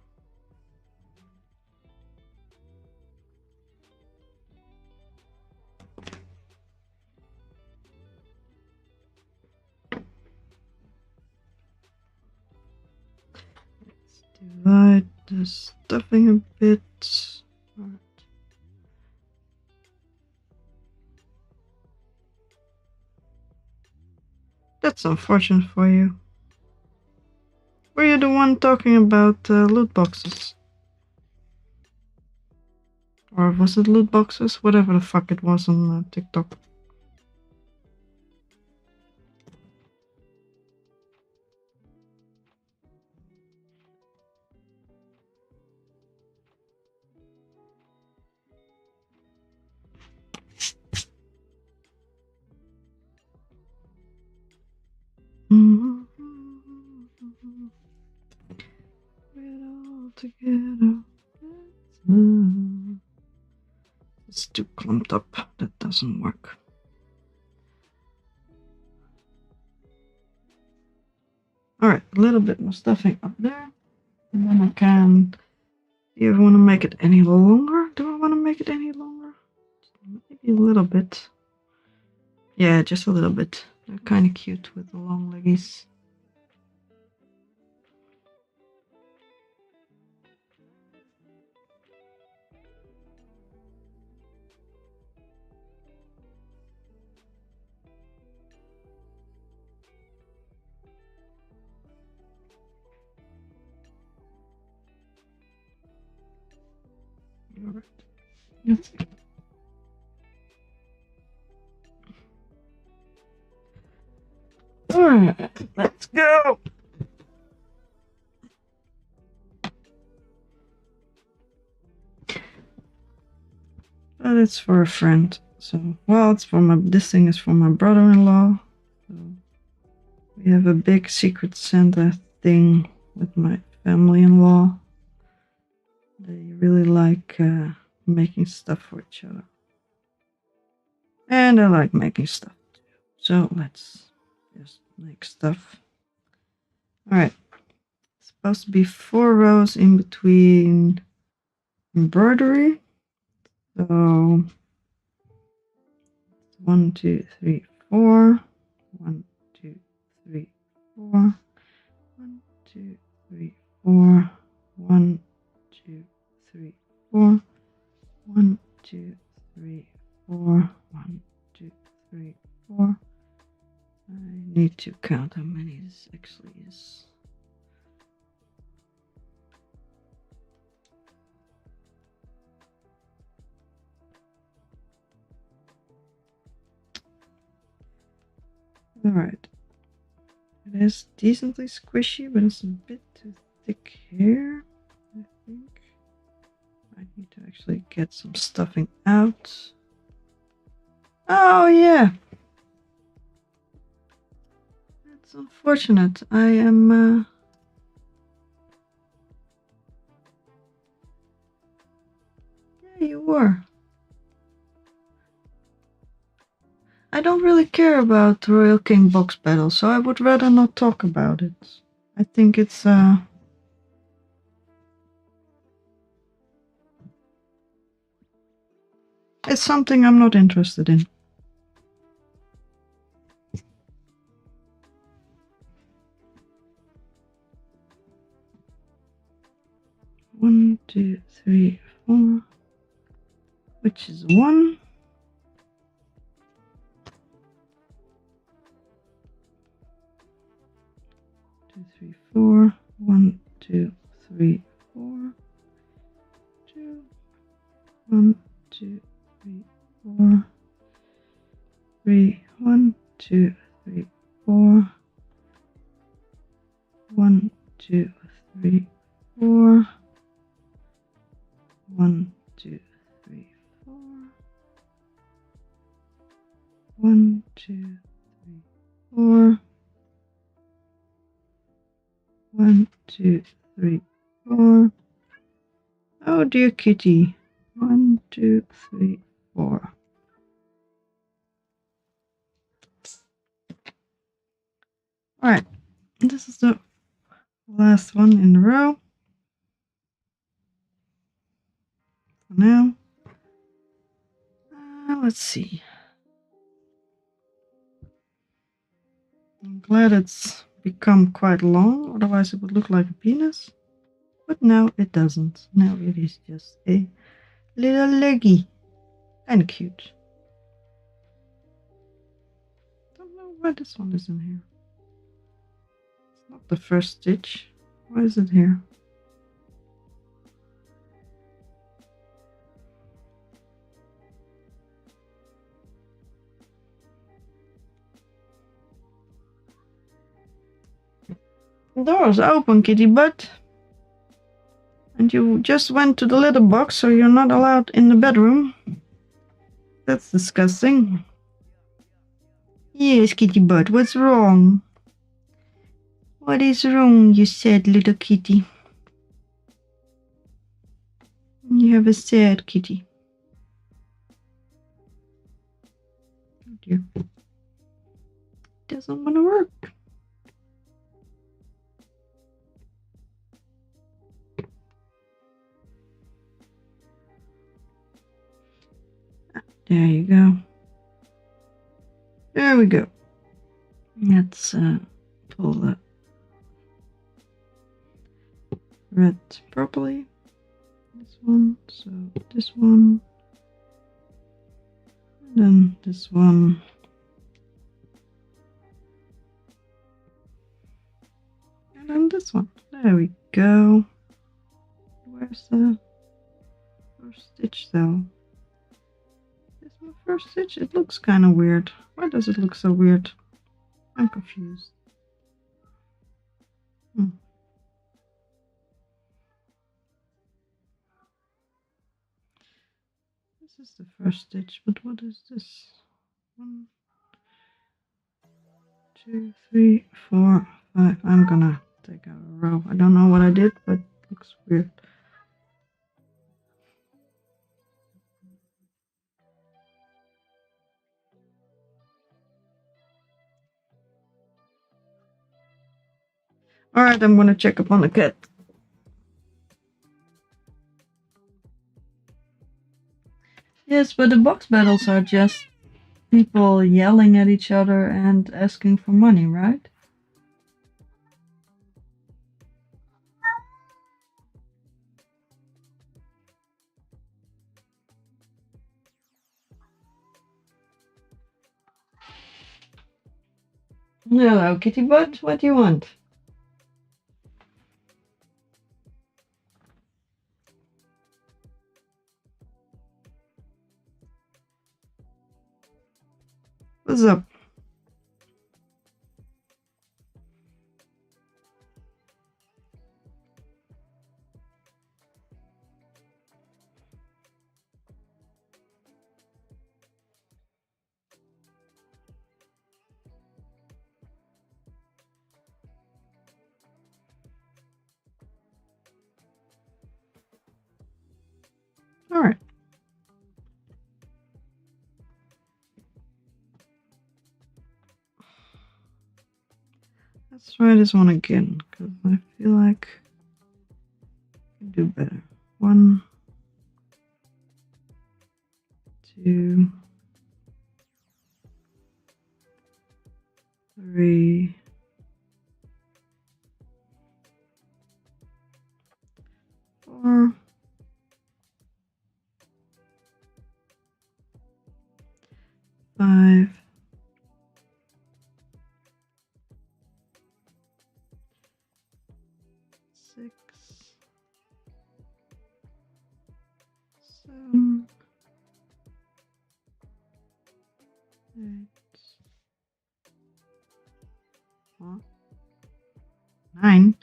Let's divide the stuffing a bit. Alright. That's unfortunate for you. Were you the one talking about loot boxes? Or was it loot boxes? Whatever the fuck it was on TikTok. We're all together. It's too clumped up. That doesn't work. Alright, a little bit more stuffing up there. And then I can. Do you want to make it any longer? Do I want to make it any longer? Maybe a little bit. Yeah, just a little bit. They're kind of cute with the long leggies. Alright. Yes. Alright, let's go! But it's for a friend. So, well, it's for this thing is for my brother-in-law. So we have a big Secret Santa thing with my family-in-law. They really like making stuff for each other. And I like making stuff too. So let's just make stuff. Alright. It's supposed to be 4 rows in between embroidery. So 1, 2, 3, 4. 1, 2, 3, 4. 1, 2, 3, 4. 1, 2, 3, 4. 1, 2, 3, 4. 1, 2, 3, 4. I need to count how many this actually is. Alright. It is decently squishy, but it's a bit too thick here, I think. I need to actually get some stuffing out. Oh yeah! That's unfortunate. I am... Yeah, you were. I don't really care about Royal King box battle, so I would rather not talk about it. I think it's something I'm not interested in. One, 2, 3, 4, which is 1. 2, 3, 4. 1, 2, 3, 4. 2. 1, 2, 3, 4. 3. 1, 2, 3, 4. 1, 2, 3, 4. 1, 2, 3, 4. 1, 2, 3, 4. 1, 2, 3, 4. Oh dear kitty. 1, 2, 3, 4. Alright, this is the last one in a row. For now. Let's see. I'm glad it's become quite long, otherwise it would look like a penis. But now it doesn't. Now it is just a little leggy. And cute. Don't know why this one is in here. It's not the first stitch. Why is it here? The door is open, kitty butt. And you just went to the litter box, so you're not allowed in the bedroom. That's disgusting. Yes, kitty butt, what's wrong? What is wrong, you sad little kitty? You have a sad kitty. Oh dear. Doesn't want to work. There you go. There we go. Let's pull the thread properly. This one, so this one, and then this one. And then this one. There we go. Where's the first stitch though? Is my first stitch? It looks kind of weird. Why does it look so weird? I'm confused. This is the first stitch, but what is this? 1, 2, 3, 4, 5. I'm gonna take out a row. I don't know what I did, but it looks weird. Alright, I'm gonna check up on the cat. Yes, but the box battles are just people yelling at each other and asking for money, right? Hello, kitty butt. What do you want? What's up? All right. Let's try this one again, because I feel like I can do better. 1, 2, 3, 4, 5, 6, 7, 8, 9.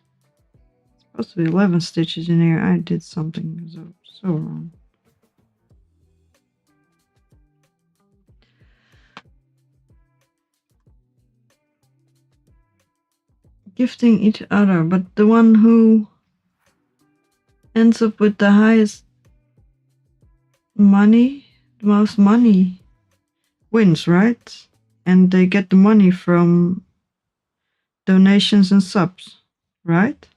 It's supposed to be 11 stitches in here. I did something so wrong. Gifting each other, but the one who ends up with the highest money, the most money, wins, right? And they get the money from donations and subs, right?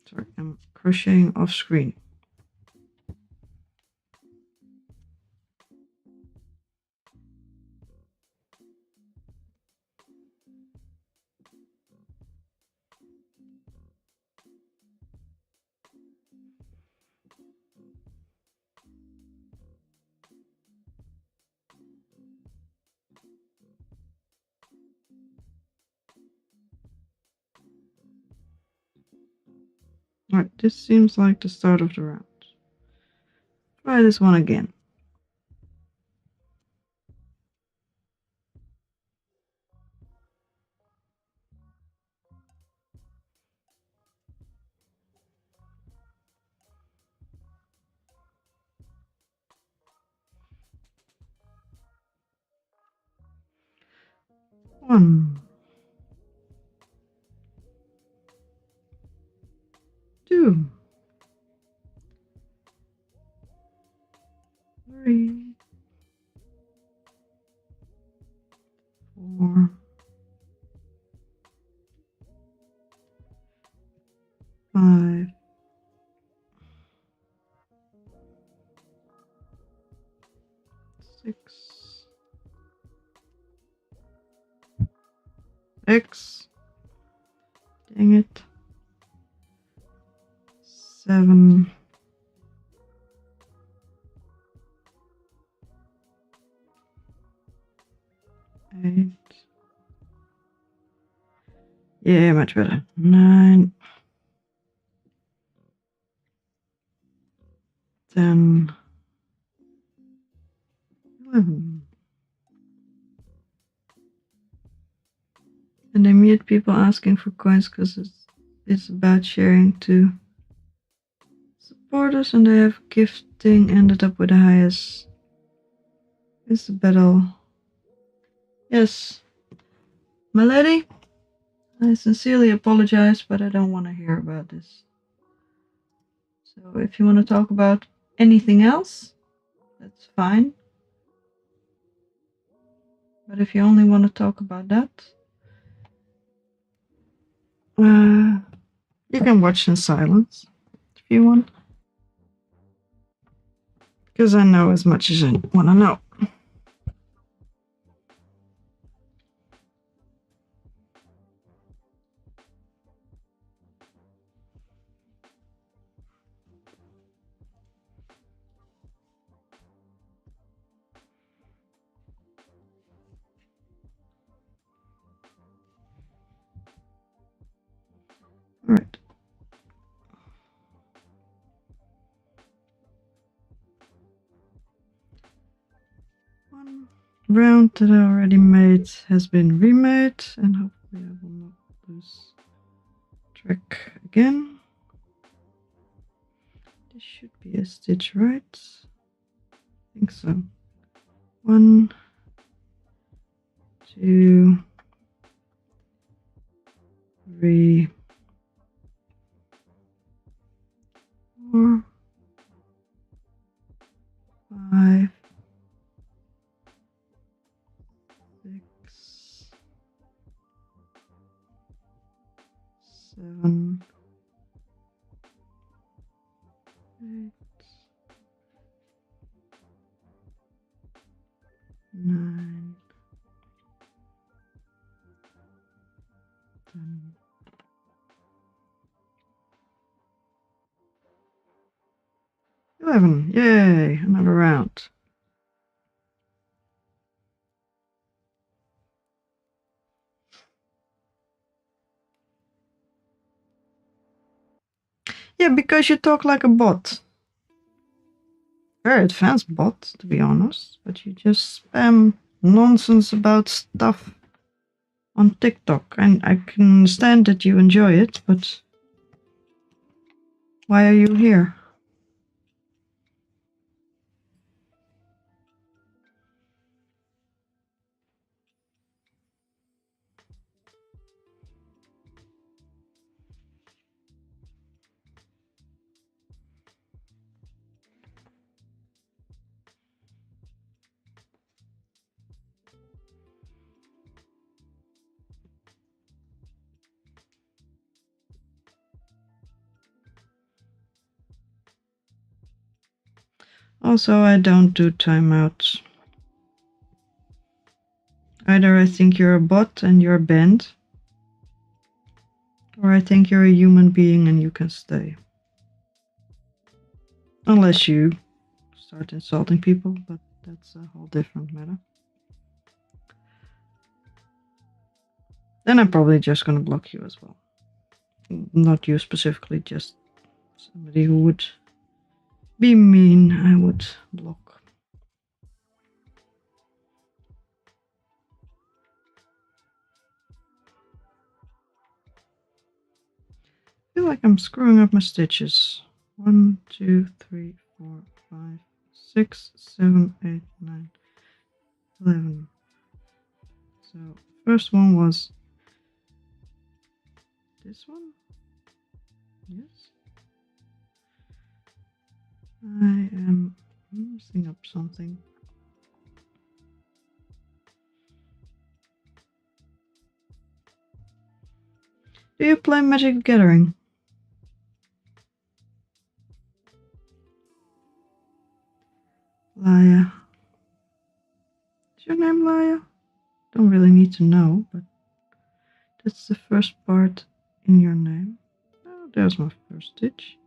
Sorry, I'm crocheting off screen. Alright, this seems like the start of the round. Try this one again. One, 2, 3, 4, 5, 6, X. Dang it. 7, 8. Yeah, much better. 9, 10, 11. And I mute people asking for coins because it's about sharing to supporters, and I have gifting ended up with the highest. It's a battle. Yes, my lady, I sincerely apologize, but I don't want to hear about this. So if you want to talk about anything else, that's fine. But if you only want to talk about that, you can watch in silence if you want. Because I know as much as I want to know. round that I already made has been remade, and hopefully I will not lose track again. This should be a stitch, right? I think so. 1, 2, 3, 4, 5, 6, 7, 8, 9, 10. 11. Yay! Another round. Yeah, because you talk like a bot. Very advanced bot, to be honest. But you just spam nonsense about stuff on TikTok. And I can understand that you enjoy it, but why are you here? Also, I don't do timeouts. Either I think you're a bot and you're banned, or I think you're a human being and you can stay. Unless you start insulting people, but that's a whole different matter. Then I'm probably just gonna block you as well. Not you specifically, just somebody who would be mean, I would block. I feel like I'm screwing up my stitches. 1, 2, 3, 4, 5, 6, 7, 8, 9, 11. So first one was this one. Yes. I am messing up something. Do you play Magic the Gathering? Laya. Is your name Laya? Don't really need to know, but that's the first part in your name. Oh, there's my first stitch.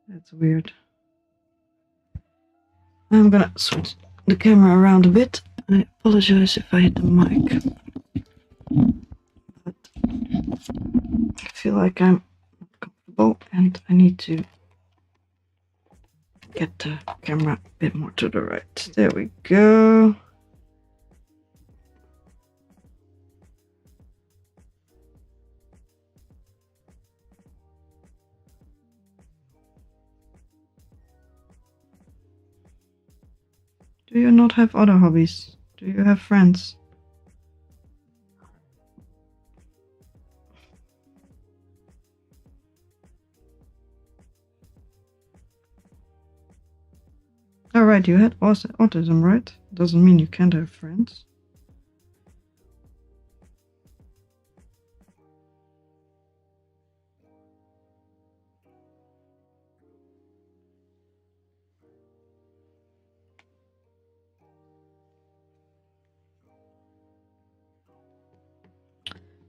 That's weird. I'm gonna switch the camera around a bit. I apologize if I hit the mic. But I feel like I'm not comfortable and I need to get the camera a bit more to the right. There we go. Do you not have other hobbies? Do you have friends? Oh, right, you had autism, right? Doesn't mean you can't have friends.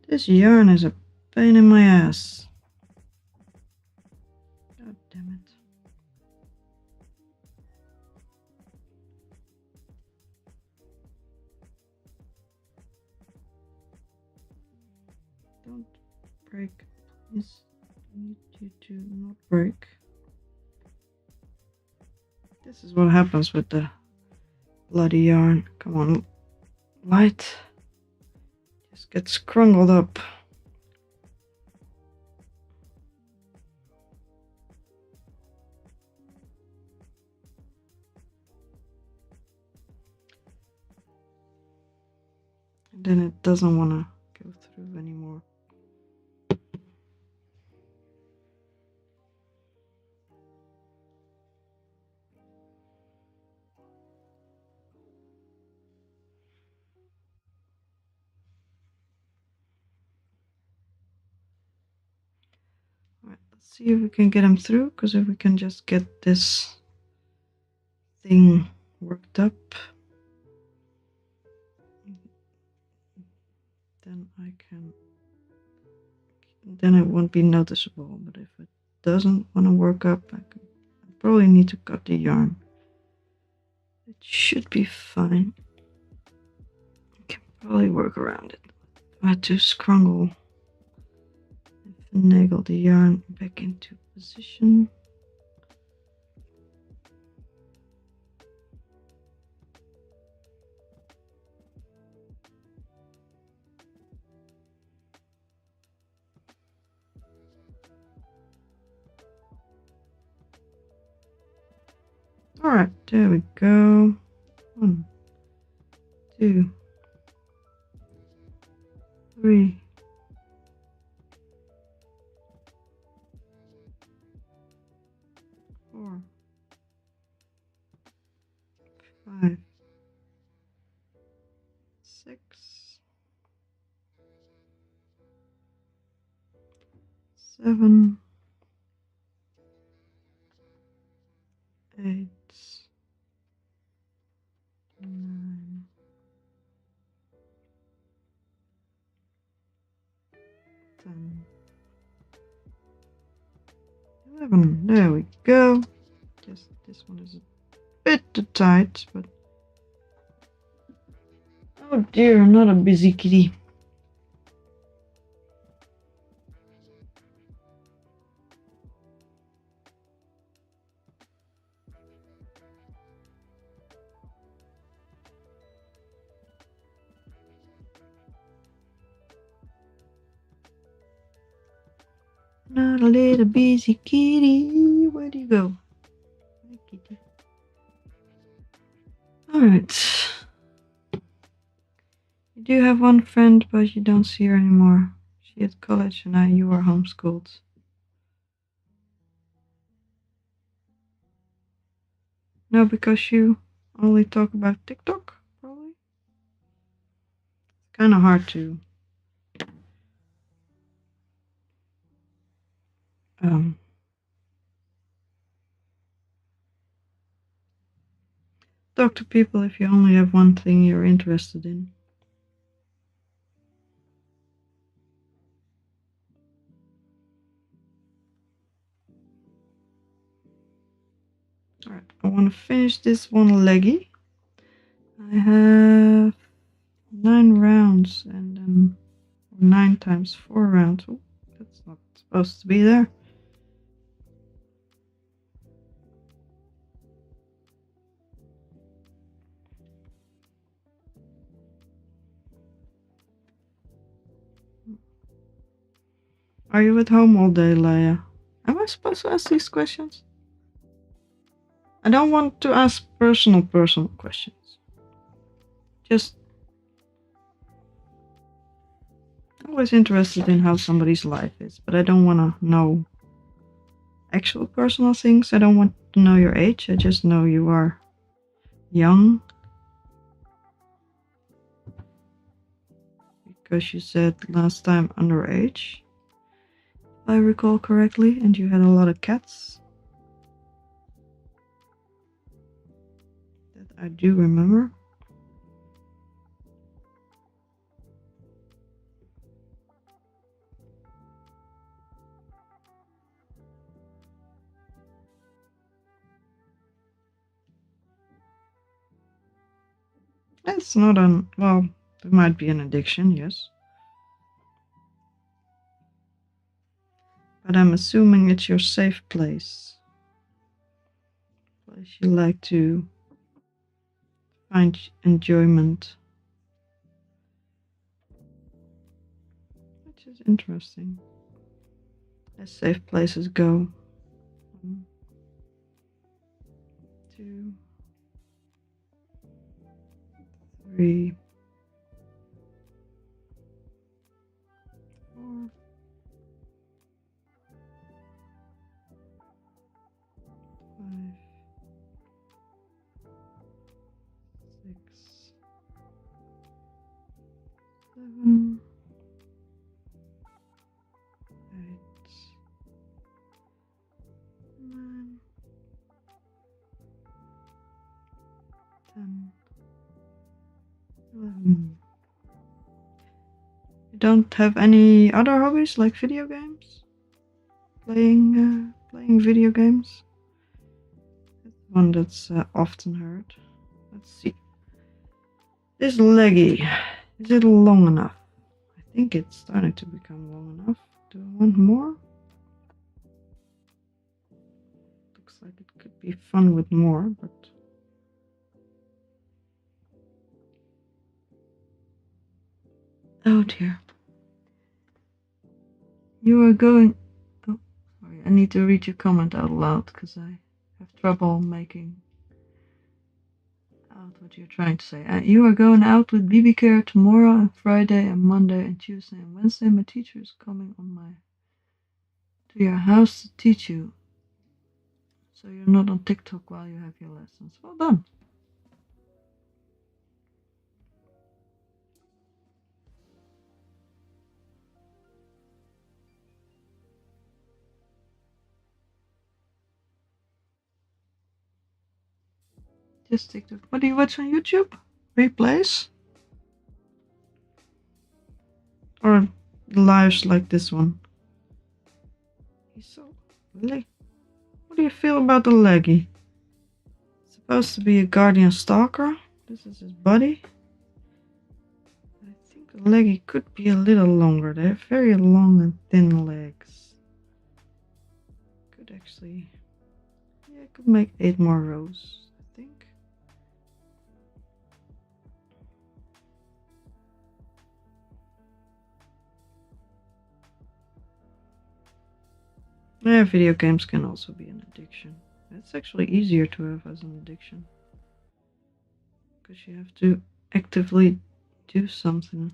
This yarn is a pain in my ass. God damn it. Don't break, please. I need you to not break. This is what happens with the bloody yarn. Come on, light. Just gets crumbled up. And then it doesn't want to go through anymore. Alright, let's see if we can get them through, because if we can just get this thing worked up, then I can, then it won't be noticeable. But if it doesn't want to work up, I probably need to cut the yarn. It should be fine. I can probably work around it. I had to scrungle and finagle the yarn back into position. Alright, there we go. 1, 2, 3. 4, 5, 6, 7, 8, 9, 10, 11. There we go. Just this one is a bit too tight, but oh dear, not a busy kitty. Not a little busy kitty. Where do you go? Hi, kitty. Alright. You do have one friend, but you don't see her anymore. She at college and you are homeschooled. No, because you only talk about TikTok, probably. It's kind of hard to talk to people if you only have one thing you're interested in. Alright, I want to finish this one leggy. I have 9 rounds and then 9 times 4 rounds. Oh, that's not supposed to be there. Are you at home all day, Leia? Am I supposed to ask these questions? I don't want to ask personal questions. Just always interested in how somebody's life is, but I don't want to know actual personal things. I don't want to know your age. I just know you are young. Because you said last time underage, if I recall correctly, and you had a lot of cats. That I do remember. It's not an, well, it might be an addiction, yes. But I'm assuming it's your safe place. Place you like to find enjoyment. Which is interesting. As safe places go. 1, 2, 3, 4, 5, 6, 7, 8, 9, 10, 11. You don't have any other hobbies like video games? Playing video games? That's one that's often heard. Let's see. This leggy, is it long enough? I think it's starting to become long enough. Do I want more? Looks like it could be fun with more, but... Oh dear. You are going... Oh, sorry, I need to read your comment out loud because I have trouble making out what you're trying to say. You are going out with BB Care tomorrow and Friday and Monday and Tuesday and Wednesday. My teacher is coming to your house to teach you. So you're not on TikTok while you have your lessons. Well done. Just TikTok. What do you watch on YouTube? Replays? Or lives like this one? He's so leg. What do you feel about the leggy? It's supposed to be a guardian stalker. This is his body. I think the leggy could be a little longer. They have very long and thin legs. Could actually... Yeah, I could make 8 more rows, I think. Yeah, video games can also be an addiction. It's actually easier to have as an addiction. Because you have to actively do something.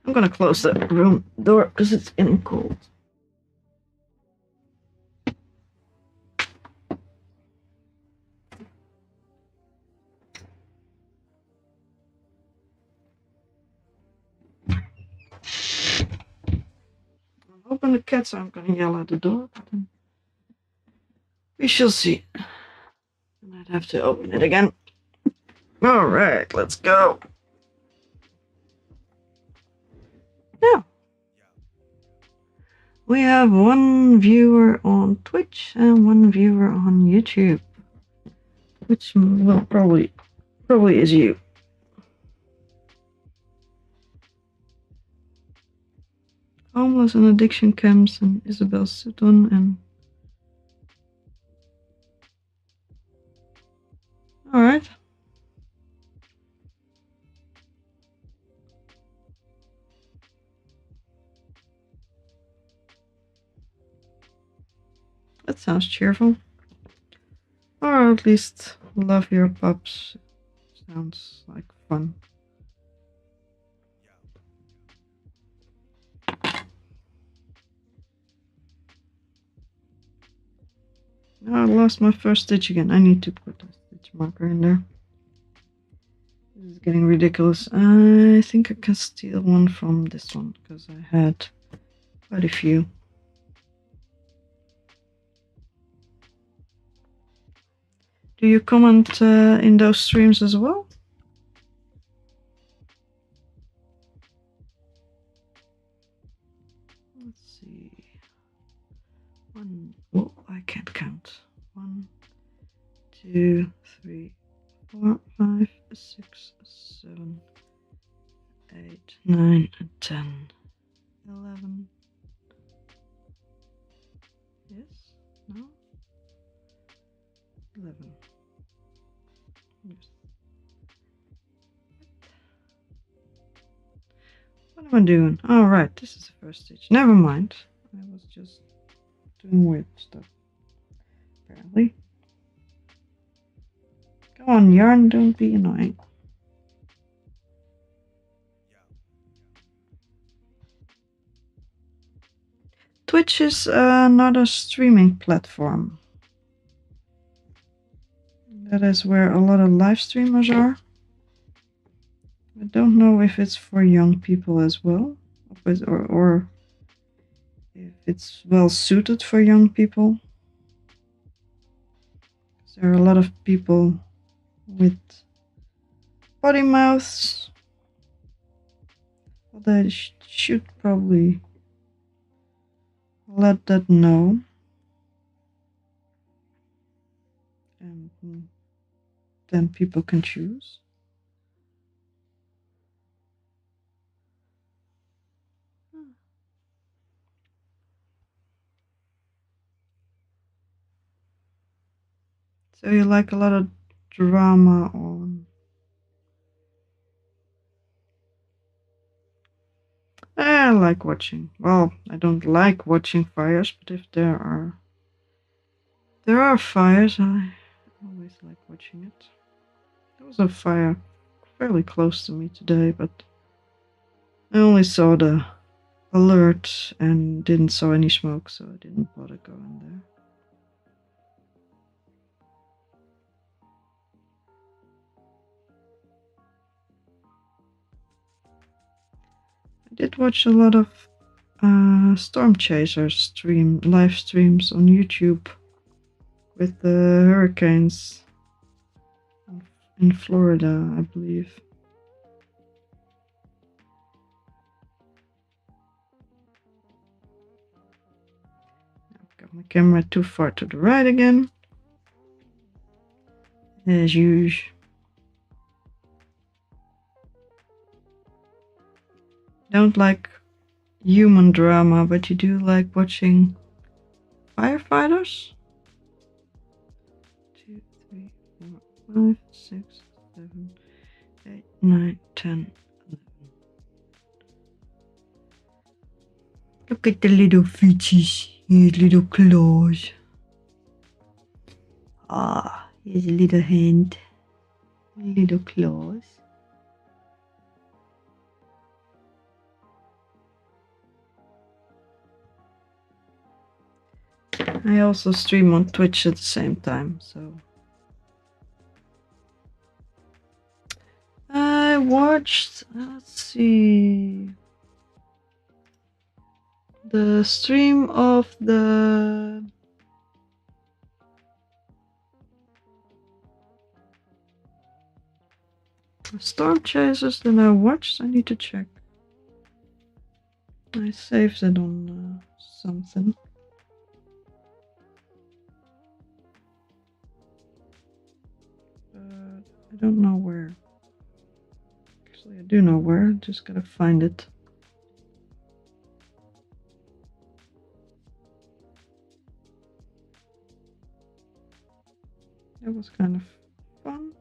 I'm gonna close the room door because it's getting cold. I'm hoping the cats aren't gonna yell at the door, but then we shall see. And I'd have to open it again. Alright, let's go. Yeah. We have 1 viewer on Twitch and 1 viewer on YouTube. Which will probably is you. Homeless and addiction camps and Isabel Sutton and... Alright. That sounds cheerful. Or at least love your pups. Sounds like fun. Oh, I lost my first stitch again. I need to put a stitch marker in there. This is getting ridiculous. I think I can steal one from this one because I had quite a few. Do you comment in those streams as well? Let's see. 1. Oh, I can't count. 1, 2, 3, 4, 5, 6, 7, 8, 9, 10, 11. Yes? No? 11. Yes. What am I doing? Oh, right, this is the first stitch. Never mind. I was just doing weird stuff, apparently. Come on, yarn, don't be annoying. Twitch is not a streaming platform. That is where a lot of live streamers are. I don't know if it's for young people as well, or if it's well suited for young people. There are a lot of people with potty mouths. Well, they should probably let that know. And then people can choose. So you like a lot of drama on... I like watching. Well, I don't like watching fires, but if there are fires, I always like watching it. There was a fire fairly close to me today, but I only saw the alert and didn't saw any smoke, so I didn't bother going there. I did watch a lot of Storm Chasers live streams on YouTube with the hurricanes in Florida, I believe. I've got my camera too far to the right again, as usual. Don't like human drama, but you do like watching firefighters? 2, 3, 4, 5, 6, 7, 8, 9, 10, 11. Look at the little feeties, his little claws. Ah, here's a little hand, little claws. I also stream on Twitch at the same time, so I watched, let's see, the stream of the Storm Chasers that I watched. I need to check. I saved it on something. I don't know where. Actually, I do know where. Just gotta find it. That was kind of fun.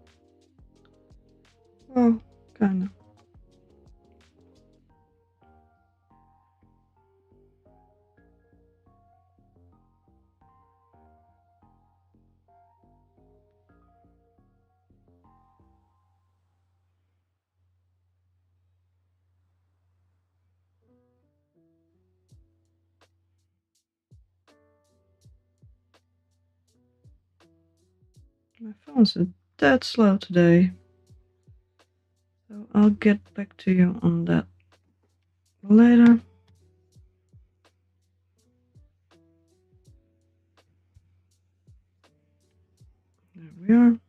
Well, kind of. My phone's a tad slow today. So I'll get back to you on that later. There we are.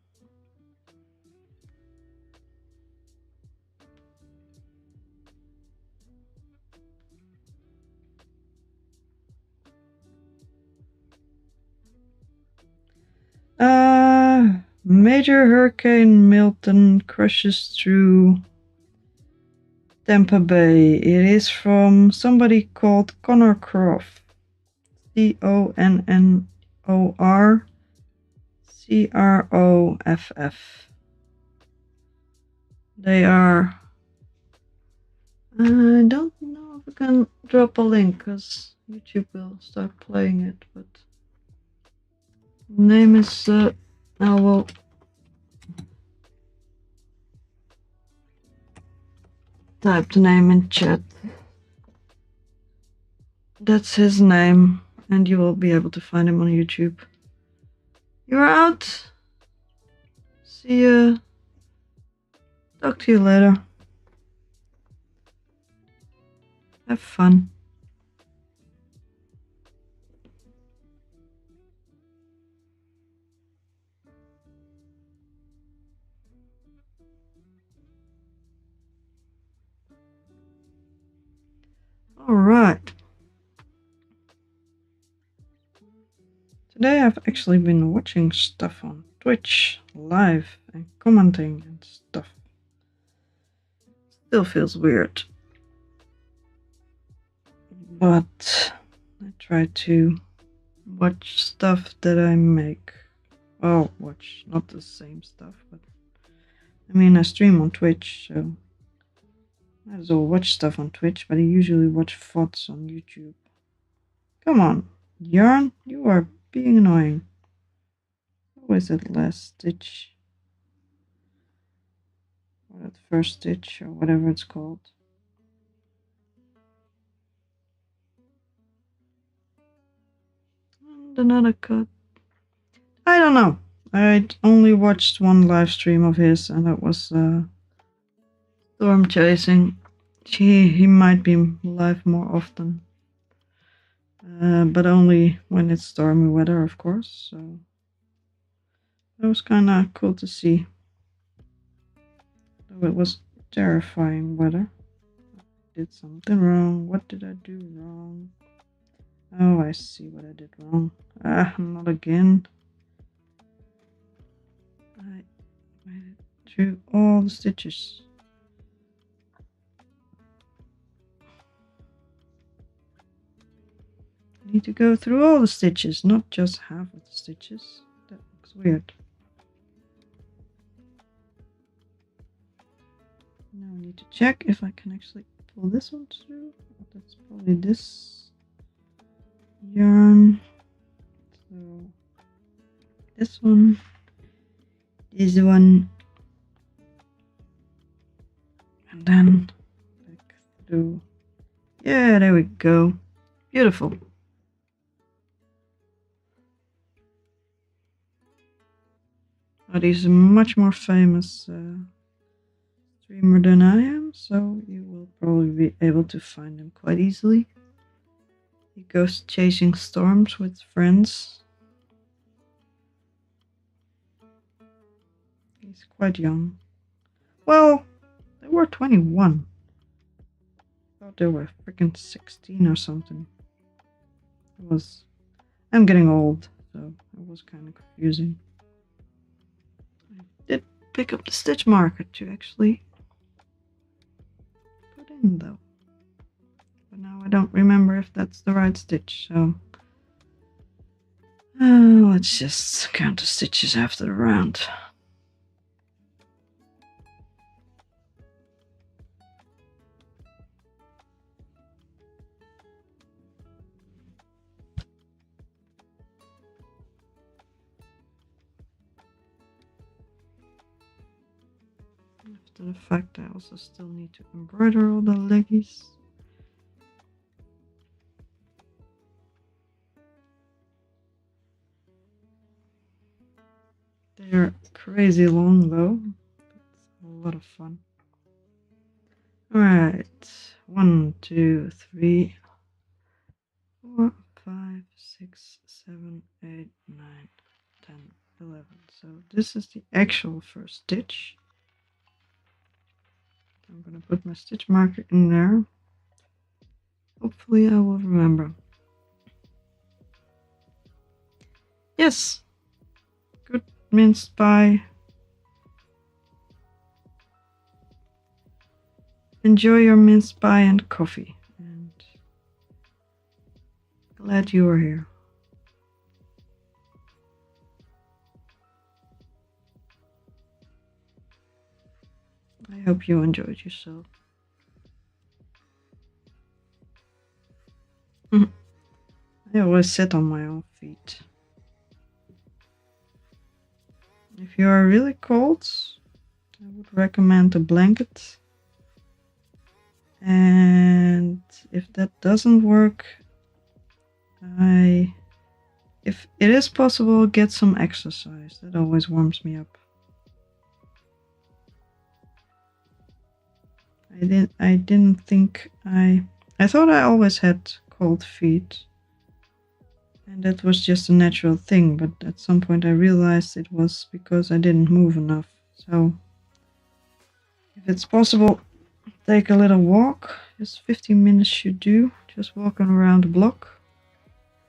Major Hurricane Milton crashes through Tampa Bay. It is from somebody called Connor Croft. CONNOR CROFF. They are I don't know if I can drop a link because YouTube will start playing it, but name is I will type the name in chat. That's his name, and you will be able to find him on YouTube. You're out. See ya. Talk to you later. Have fun. Alright. Today I've actually been watching stuff on Twitch live and commenting and stuff. Still feels weird. But I try to watch stuff that I make. Well, watch, not the same stuff, but I mean, I stream on Twitch, so I might as well watch stuff on Twitch, but I usually watch VODs on YouTube. Come on, Yarn, you are being annoying. Always that last stitch. Or that first stitch, or whatever it's called. And another cut. I don't know. I only watched one live stream of his, and that was storm chasing. He might be live more often. But only when it's stormy weather, of course. So that was kind of cool to see. Though it was terrifying weather. I did something wrong. What did I do wrong? Oh, I see what I did wrong. Not again. I made it through all the stitches. I need to go through all the stitches, not just half of the stitches. That looks weird. Now I need to check if I can actually pull this one through. That's probably this yarn. So this one, and then back through. Yeah, there we go. Beautiful. But he's a much more famous streamer than I am, so you will probably be able to find him quite easily. He goes chasing storms with friends. He's quite young. Well, they were 21. I thought they were freaking 16 or something. I'm getting old, so it was kind of confusing. I did pick up the stitch marker to actually put in though. But now I don't remember if that's the right stitch, so let's just count the stitches after the round. After the fact, I also still need to embroider all the leggies. They're crazy long though. It's a lot of fun. Alright, 1, 2, 3, 4, 5, 6, 7, 8, 9, 10, 11. So this is the actual first stitch. I'm gonna put my stitch marker in there. Hopefully I will remember. Yes! Good minced pie. Enjoy your minced pie and coffee. And glad you are here. I hope you enjoyed yourself. I always sit on my own feet. If you are really cold, I would recommend a blanket. And if that doesn't work, if it is possible, get some exercise. That always warms me up. I didn't think I thought I always had cold feet. And that was just a natural thing, but at some point I realized it was because I didn't move enough. So if it's possible, take a little walk. Just 15 minutes should do. Just walking around the block.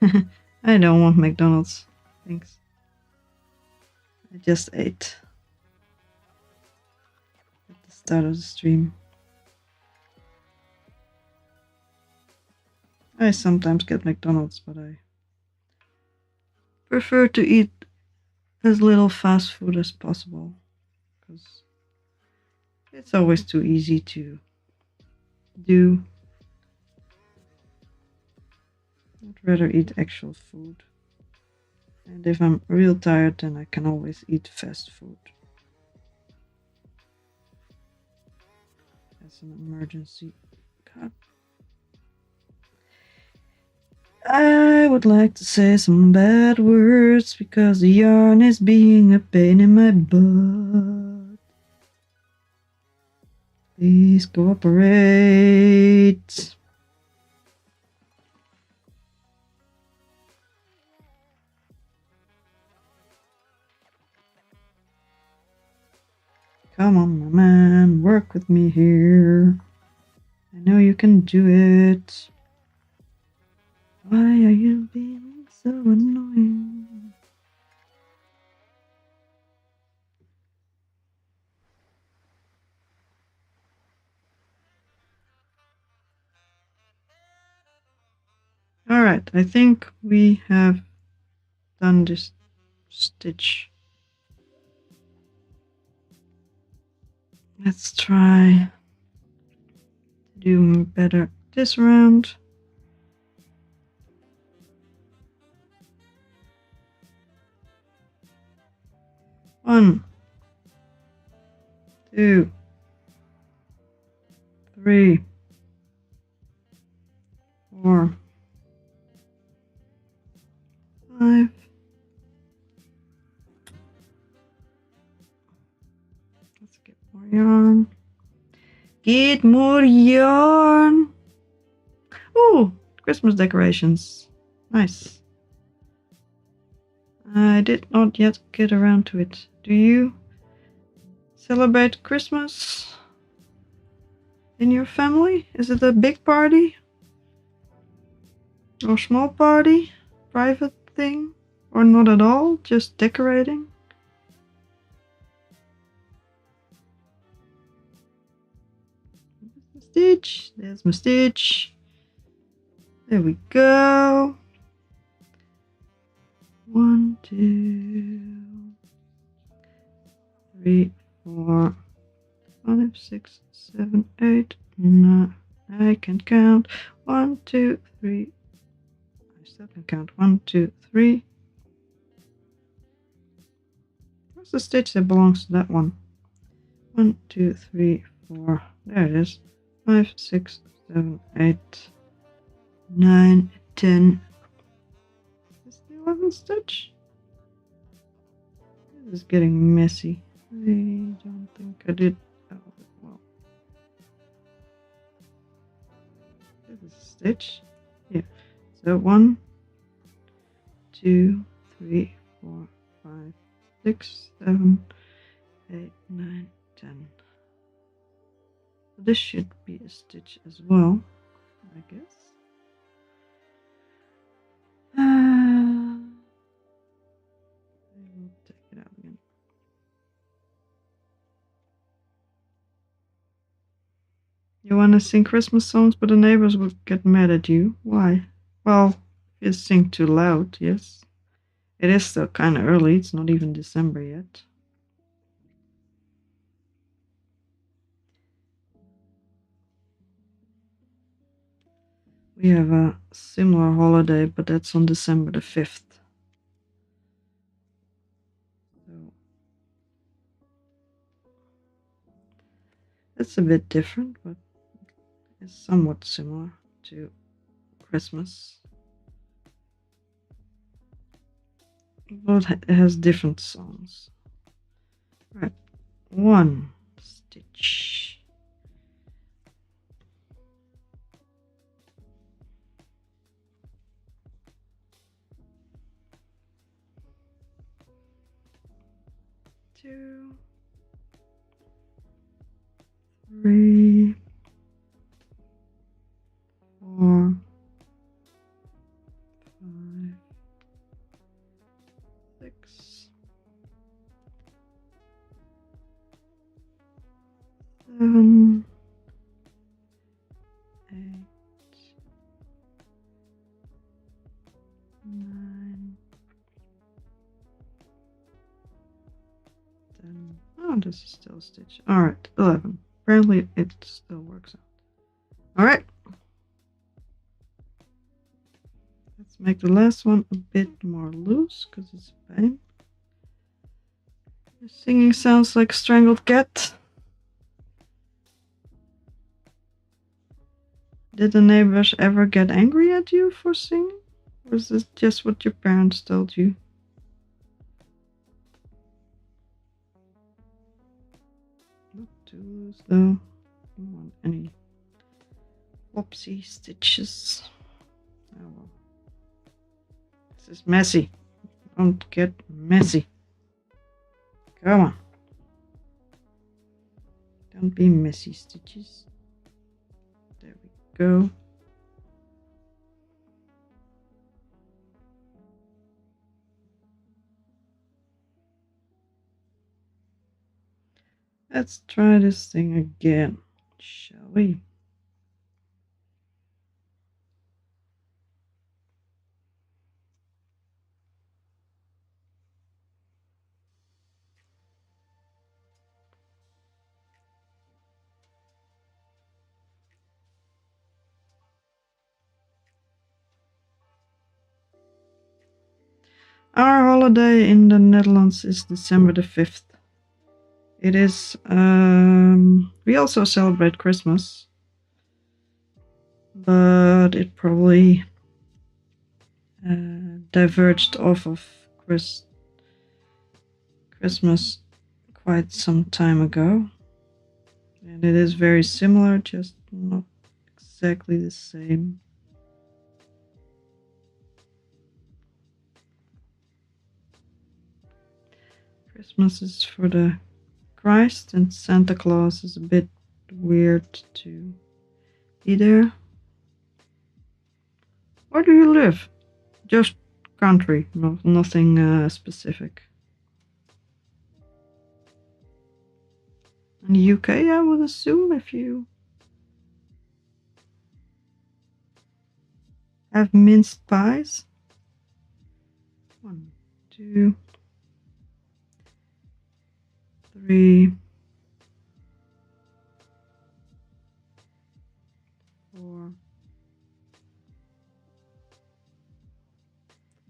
I don't want McDonald's. Thanks. I just ate at the start of the stream. I sometimes get McDonald's, but I prefer to eat as little fast food as possible, because it's always too easy to do. I'd rather eat actual food. And if I'm real tired, then I can always eat fast food. As an emergency. God. I would like to say some bad words because the yarn is being a pain in my butt. Please cooperate. Come on, my man, work with me here. I know you can do it. Why are you being so annoying? Alright, I think we have done this stitch. Let's try to do better this round. One, 2, 3, 4, 5. Let's get more yarn. Get more yarn. Ooh, Christmas decorations. Nice. I did not yet get around to it. Do you celebrate Christmas in your family? Is it a big party? Or small party? Private thing? Or not at all? Just decorating? Stitch. There's my stitch. There we go. 1, 2, 3, 4, 5, 6, 7, 8, 9. I can count. 1, 2, 3. I still can count. 1, 2, 3. Where's the stitch that belongs to that one? 1, 2, 3, 4. There it is. 5, 6, 7, 8, 9, 10. Is the 11th stitch? This is getting messy. I don't think I did that well. This is a stitch. Yeah. So 1, 2, 3, 4, 5, 6, 7, 8, 9, 10. This should be a stitch as well, I guess. I will take it out again. You want to sing Christmas songs, but the neighbors would get mad at you. Why? Well, if you sing too loud, yes. It is still kind of early. It's not even December yet. We have a similar holiday, but that's on December the 5th. So it's a bit different, but it's somewhat similar to Christmas. But it has different songs. Right, 1 stitch. 2, 3, 4, 5, 6, 7, 8, 9, 10. Oh, this is still a stitch. Alright, 11. Apparently it still works out. Alright. Let's make the last one a bit more loose because it's a pain. Your singing sounds like a strangled cat. Did the neighbors ever get angry at you for singing? Or is this just what your parents told you? Not too loose though. Don't want any whoopsie stitches. Oh well. This is messy. Don't get messy. Come on. Don't be messy, stitches. There we go. Let's try this thing again, shall we? Our holiday in the Netherlands is December the 5th. It is, we also celebrate Christmas, but it probably diverged off of Christmas quite some time ago. And it is very similar, just not exactly the same. Christmas is for the Christ, and Santa Claus is a bit weird to be there. Where do you live? Just country, nothing specific. In the UK, I would assume, if you have minced pies. 1, 2, 3, 4,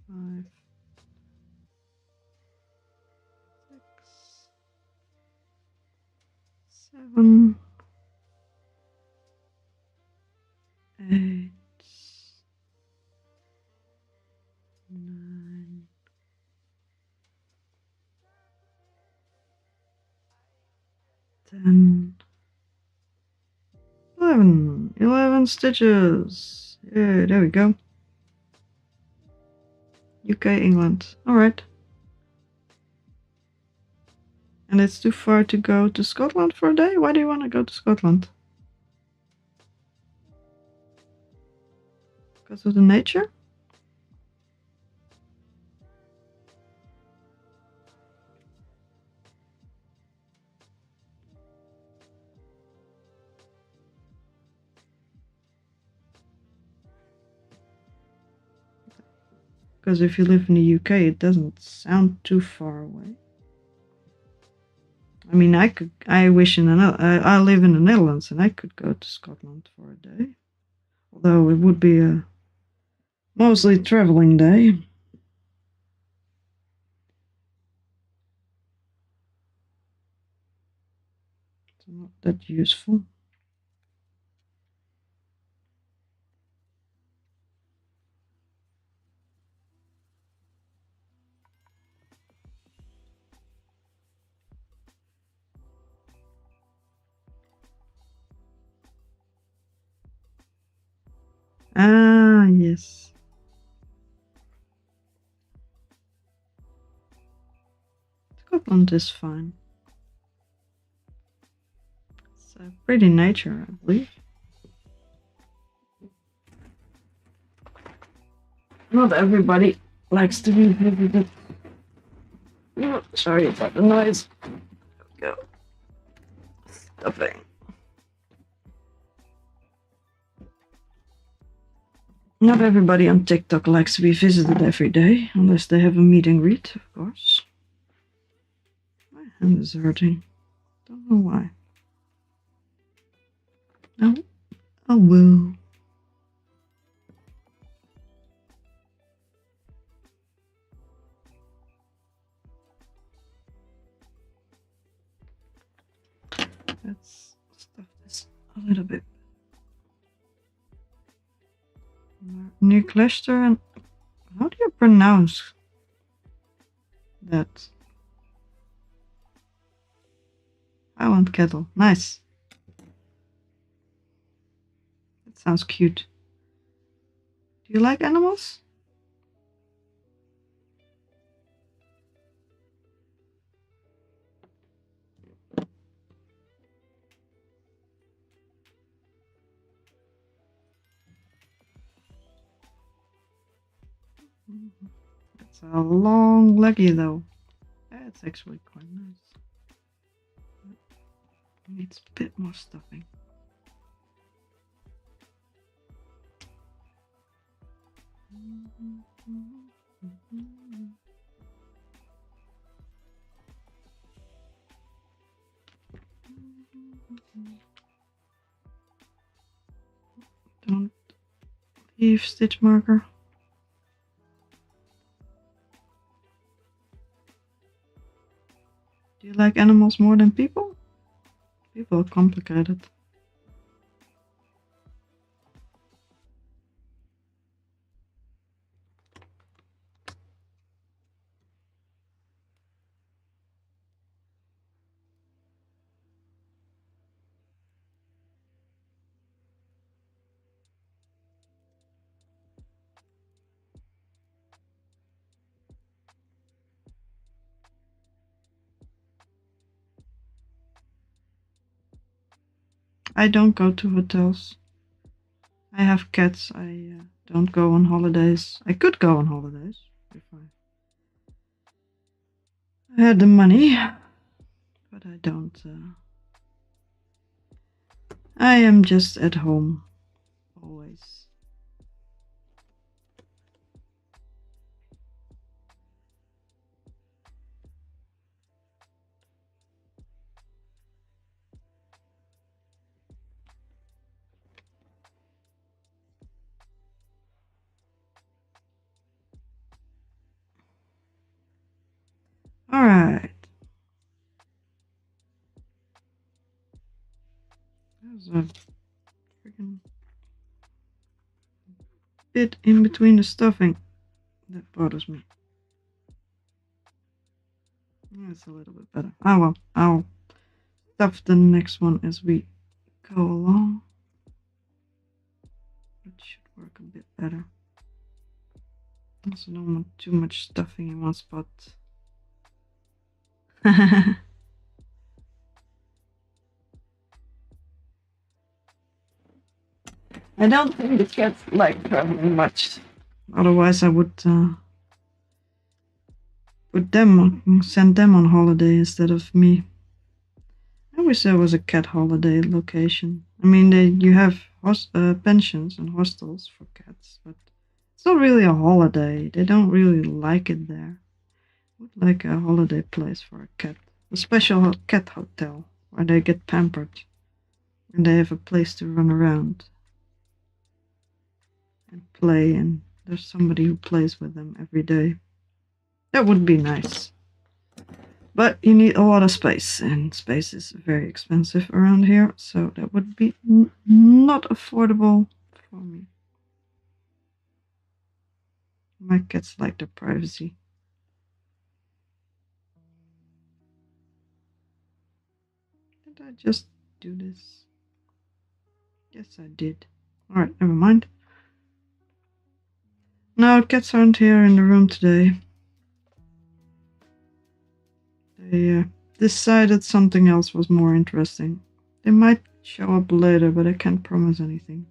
5, 6, 7, 8, 9, 10, 11. 11 stitches. Yeah, there we go. UK, England. Alright. And it's too far to go to Scotland for a day? Why do you want to go to Scotland? Because of the nature? Because if you live in the UK, it doesn't sound too far away. I mean, I live in the Netherlands, and I could go to Scotland for a day. Although it would be a mostly traveling day. So not that useful. Ah, yes. Scotland is fine. It's pretty nature, I believe. Not everybody likes to be visited. Oh, sorry about the noise. There we go. Stuffing. Not everybody on TikTok likes to be visited every day, unless they have a meet and greet, of course. My hand is hurting. Don't know why. Oh, oh well. Let's stuff this a little bit. New cluster and how do you pronounce that? Highland kettle. Nice. That sounds cute. Do you like animals? It's a long leggy though. It's actually quite nice. Needs a bit more stuffing. Don't leave stitch marker. Do you like animals more than people? People are complicated. I don't go to hotels. I have cats. I don't go on holidays. I could go on holidays if I had the money, but I don't. I am just at home always. All right. There's a freaking bit in between the stuffing that bothers me. That's a little bit better. Oh well, I'll stuff the next one as we go along. It should work a bit better. Also don't want too much stuffing in one spot. I don't think the cats like traveling much. Otherwise I would send them on holiday instead of me. I wish there was a cat holiday location. I mean, you have pensions and hostels for cats, but it's not really a holiday. They don't really like it there. I would like a holiday place for a cat. A special cat hotel where they get pampered and they have a place to run around. and play, and there's somebody who plays with them every day. That would be nice. But you need a lot of space, and space is very expensive around here, so that would be not affordable for me. My cats like their privacy. Did I just do this? Yes, I did. Alright, never mind. No, cats aren't here in the room today. They decided something else was more interesting. They might show up later, but I can't promise anything.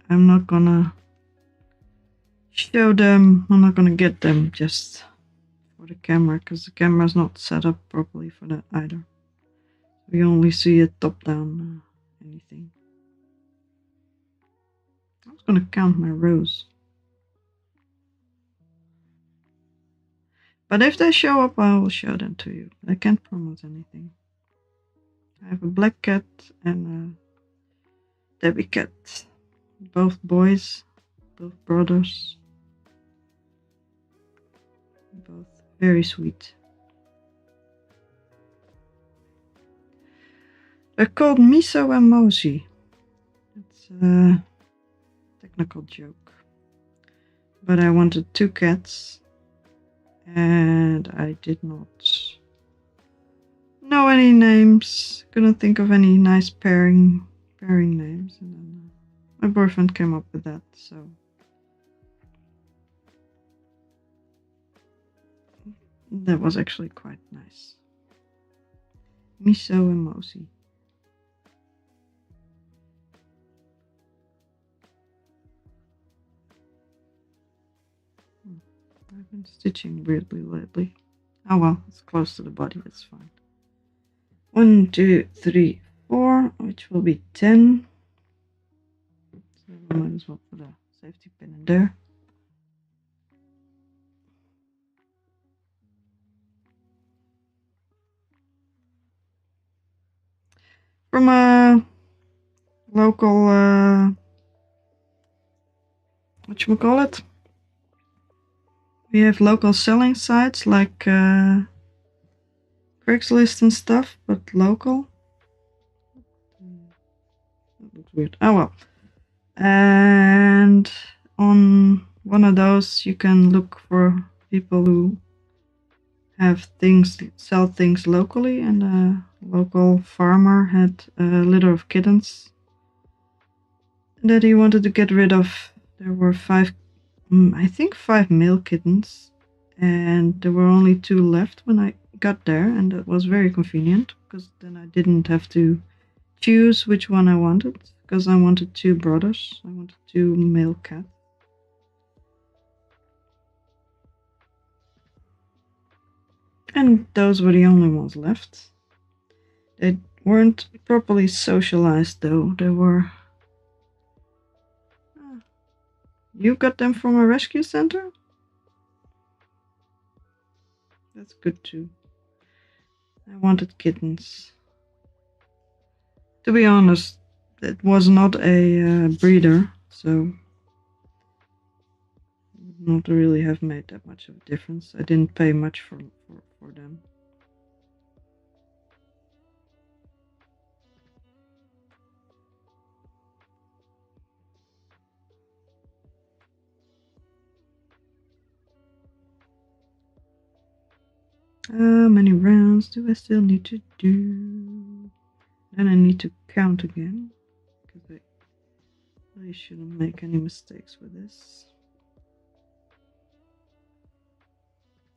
I'm not gonna show them. I'm not gonna get them just for the camera, because the camera's not set up properly for that either. We only see a top-down anything. I was gonna count my rows. But if they show up, I will show them to you. I can't promise anything. I have a black cat and a tabby cat. Both boys, both brothers. Both very sweet. They're called Miso and Mosi. It's a technical joke. But I wanted 2 cats. And I did not know any names. Couldn't think of any nice pairing names. And then my boyfriend came up with that, so that was actually quite nice. Miso and Mosi. I've been stitching weirdly lately. Oh well, it's close to the body, it's fine. 1, 2, 3, 4, which will be 10. So I might as well put a safety pin in there. From a local, whatchamacallit? We have local selling sites like Craigslist and stuff, but local. That looks weird. Oh well. And on one of those you can look for people who have things, sell things locally, and a local farmer had a litter of kittens that he wanted to get rid of. There were 5, I think 5 male kittens, and there were only 2 left when I got there, and that was very convenient because then I didn't have to choose which one I wanted, because I wanted 2 brothers. I wanted 2 male cats. And those were the only ones left. They weren't properly socialized though. They were... You got them from a rescue center? That's good too. I wanted kittens. To be honest, it was not a breeder, so it would not really have made that much of a difference. I didn't pay much for them. How many rounds do I still need to do? Then I need to count again, because I really shouldn't make any mistakes with this.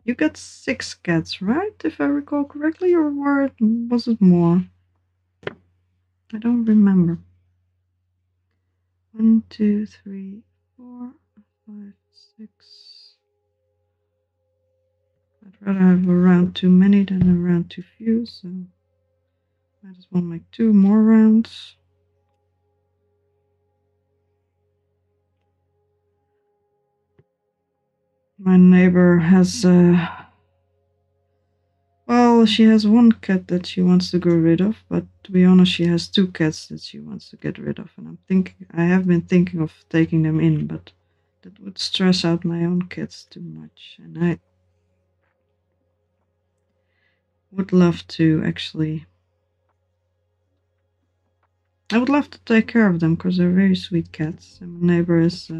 You got 6 cats, right? If I recall correctly, or was it more? I don't remember. 1, 2, 3, 4, 5, 6. I'd rather have around too many than around too few, so might as well make 2 more rounds. My neighbor has, well, she has one cat that she wants to get rid of, but to be honest, she has two cats that she wants to get rid of. And I have been thinking of taking them in, but that would stress out my own cats too much. And I would love to actually, I would love to take care of them because they're very sweet cats. And my neighbor has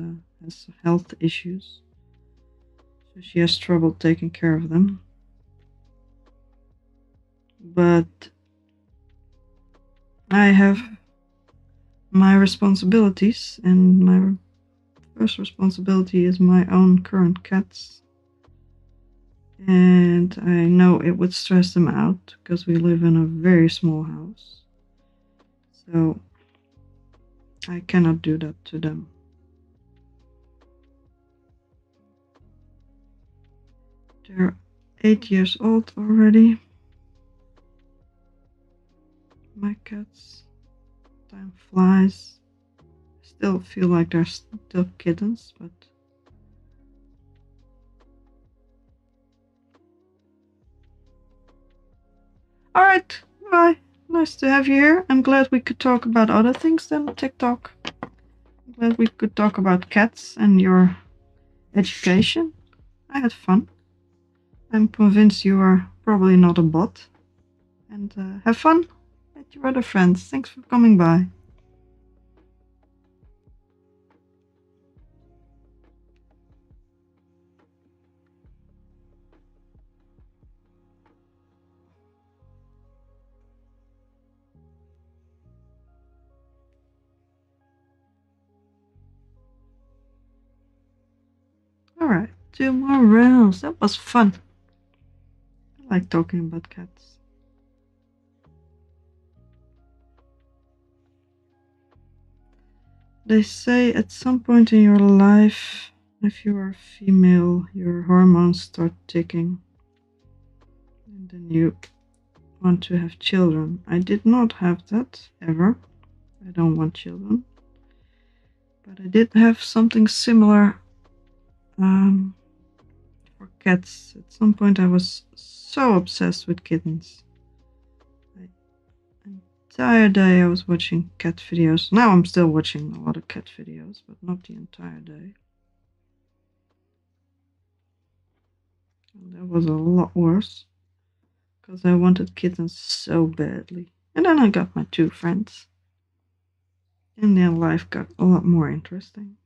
health issues, so she has trouble taking care of them. But I have my responsibilities, and my first responsibility is my own current cats. And I know it would stress them out because we live in a very small house. So I cannot do that to them. They're 8 years old already. My cats. Time flies. I still feel like they're still kittens, but alright, bye. Nice to have you here. I'm glad we could talk about other things than TikTok. I'm glad we could talk about cats and your education. I had fun. I'm convinced you are probably not a bot. And have fun with your other friends. Thanks for coming by. Alright, 2 more rounds. That was fun. I like talking about cats. They say at some point in your life, if you are female, your hormones start ticking. And then you want to have children. I did not have that ever. I don't want children. But I did have something similar for cats. At some point I was so obsessed with kittens. The entire day I was watching cat videos. Now I'm still watching a lot of cat videos, but not the entire day. And that was a lot worse, because I wanted kittens so badly. And then I got my 2 friends. And then life got a lot more interesting.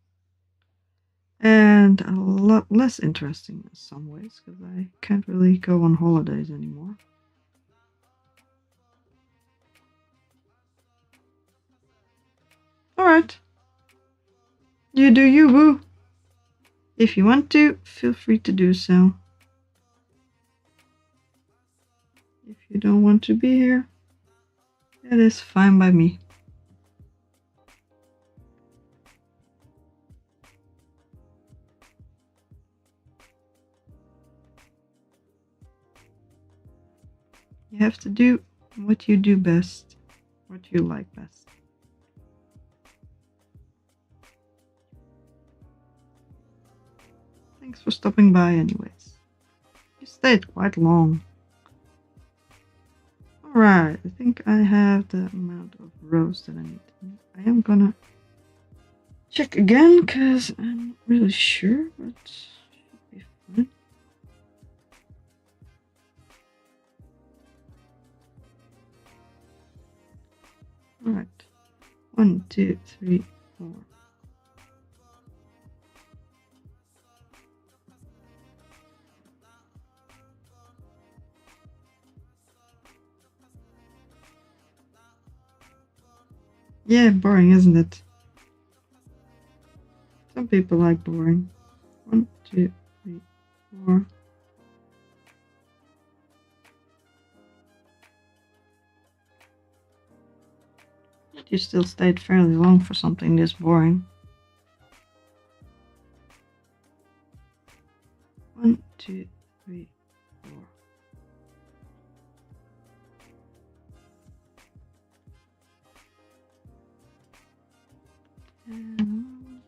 And a lot less interesting in some ways, because I can't really go on holidays anymore. Alright. You do you, boo. If you want to, feel free to do so. If you don't want to be here, that is fine by me. You have to do what you do best, what you like best. Thanks for stopping by anyways. You stayed quite long. Alright, I think I have the amount of rows that I need. I am gonna check again, because I'm not really sure, but should be fine. Alright. 1, 2, 3, 4. Yeah, boring, isn't it? Some people like boring. 1, 2, 3, 4. But you still stayed fairly long for something this boring. 1, 2, 3, 4. And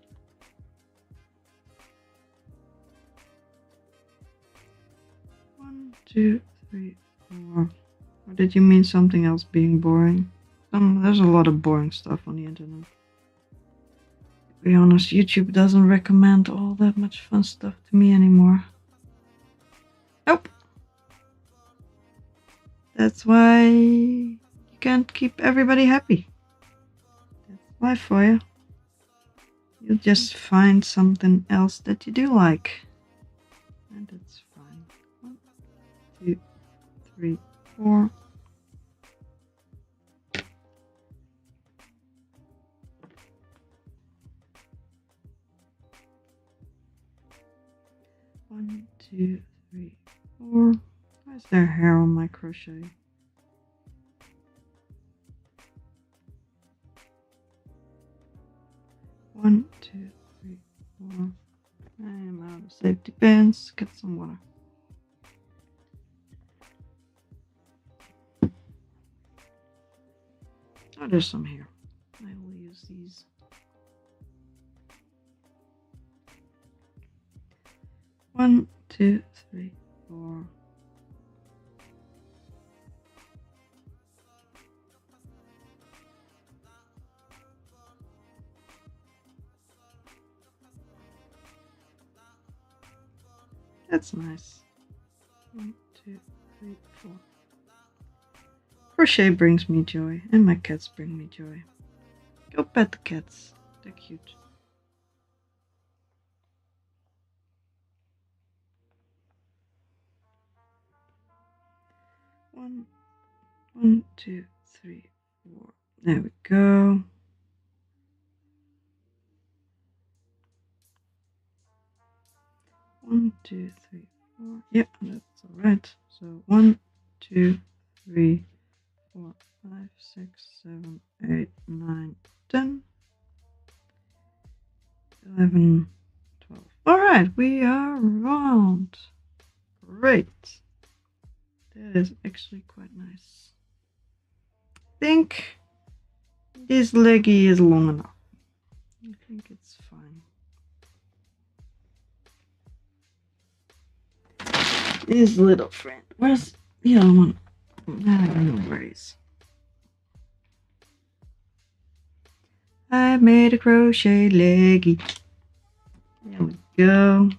2, 3, 4. Or did you mean something else being boring? There's a lot of boring stuff on the internet. To be honest, YouTube doesn't recommend all that much fun stuff to me anymore. Nope. That's why you can't keep everybody happy. That's life for you. You'll just find something else that you do like. And that's fine. 1, 2, 3, 4. One, 2, 3, 4. Why is there hair on my crochet? One, 2, 3, 4. I am out of safety pins. Get some water. Oh, there's some here. I will use these. One, 2, 3, 4. That's nice. 1, 2, 3, 4. Crochet brings me joy, and my cats bring me joy. Go pet the cats. They're cute. One, 2, 3, 4. There we go. One, 2, 3, 4. Yep, that's all right. So 1, 2, 3, 4, 5, 6, 7, 8, 9, 10, 11, 12. All right, we are round. Great. That is actually quite nice. I think this leggy is long enough. I think it's fine. This little friend. Where's the other one? I don't know where he is. I made a crochet leggy. There we go.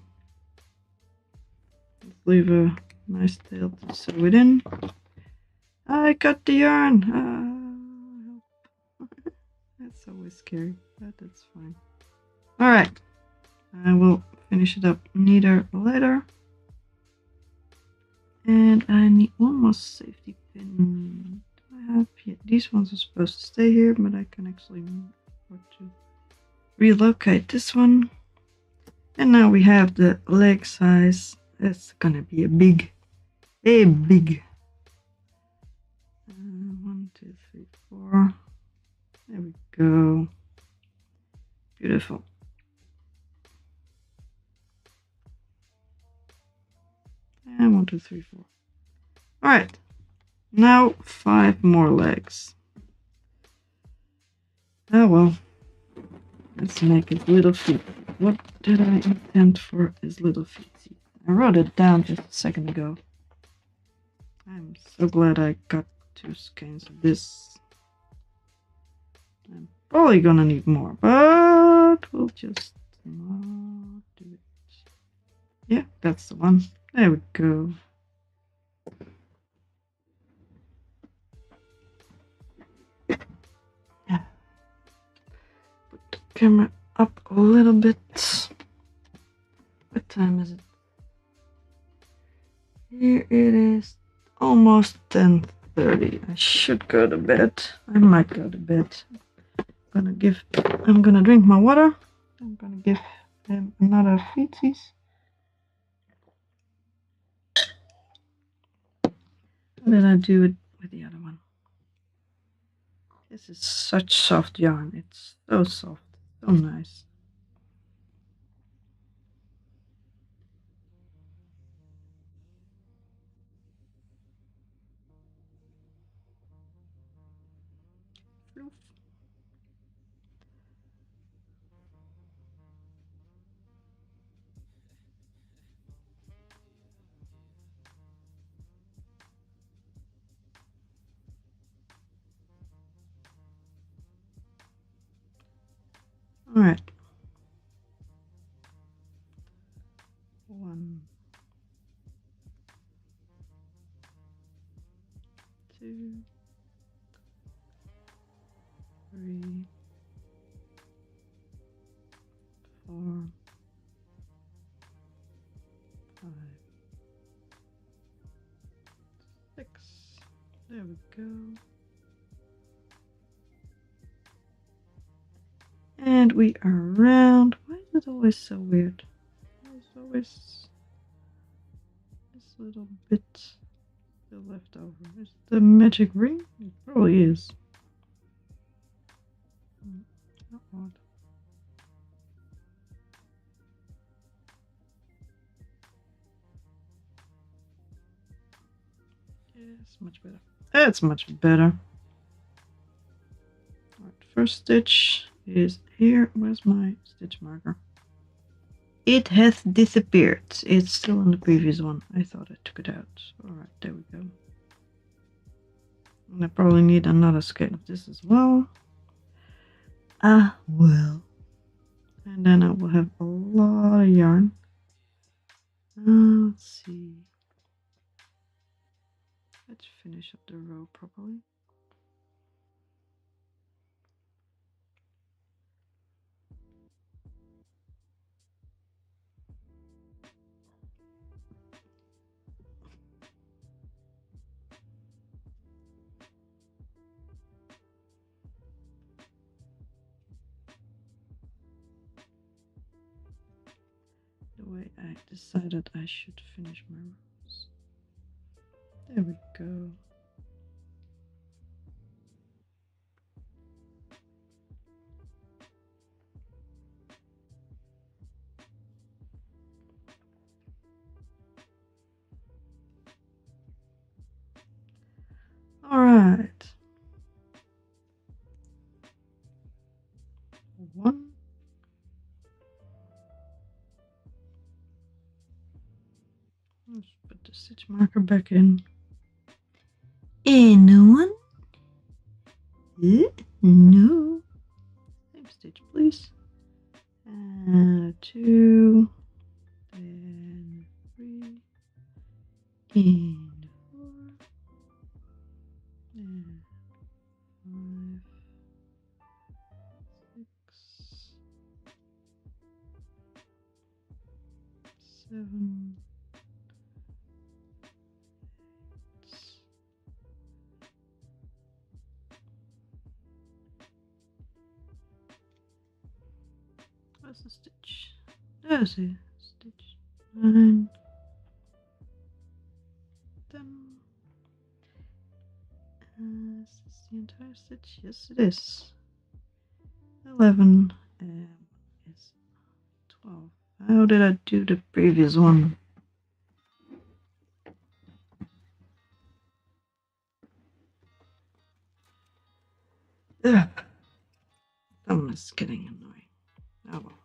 Let's leave a nice tail to sew it in. I cut the yarn. That's always scary, but that's fine. Alright. I will finish it up neater later. And I need one more safety pin. I have here. These ones are supposed to stay here, but I can actually afford to relocate this one. And now we have the leg size. It's gonna be a big. 1, 2, 3, 4. There we go. Beautiful. And 1, 2, 3, 4. All right. Now 5 more legs. Oh well. Let's make his little feet. What did I intend for his little feet? I wrote it down just a second ago. I'm so glad I got 2 skeins of this. I'm probably gonna need more, but we'll just not do it. Yeah, that's the one. There we go. Put the camera up a little bit. What time is it? Here it is almost 10:30. I should go to bed. I might go to bed. I'm gonna drink my water. I'm gonna give him another feces. And then I do it with the other one. This is such soft yarn. It's so soft, so nice. All right. 1, 2, 3, 4, 5, 6. There we go. And we are around. Why is it always so weird? There's always this little bit still left over. Is it the magic ring? It probably is. How odd. Yes, much better. That's much better. Alright, first stitch is here. Where's my stitch marker? It has disappeared. It's still on the previous one. I thought I took it out. Alright, there we go. And I probably need another scale of this as well. Well. And then I will have a lot of yarn. Let's see. Let's finish up the row properly. The way I decided I should finish my rows. There we go. All right. 1. Let's put the stitch marker back in. And 1. No. Same stitch, please. And 2. Then 3. And 4. And 5. 6. 7. 8. Where's the stitch? There's a stitch. 9. 10. Is this the entire stitch? Yes, it is. 11. It's 12. How did I do the previous one? Ugh. That is getting annoying. Oh well.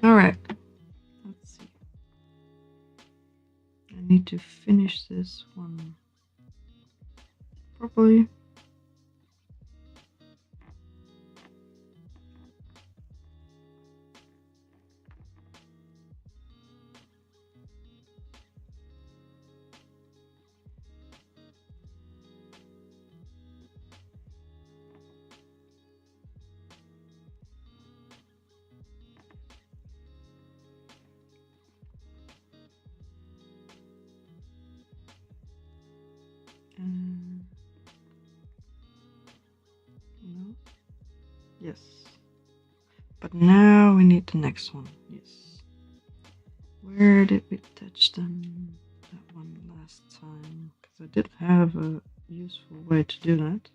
Alright. Let's see. I need to finish this one properly. No. Yes. But now we need the next one. Yes. Where did we touch them? That one last time. Because I did have a useful way to do that.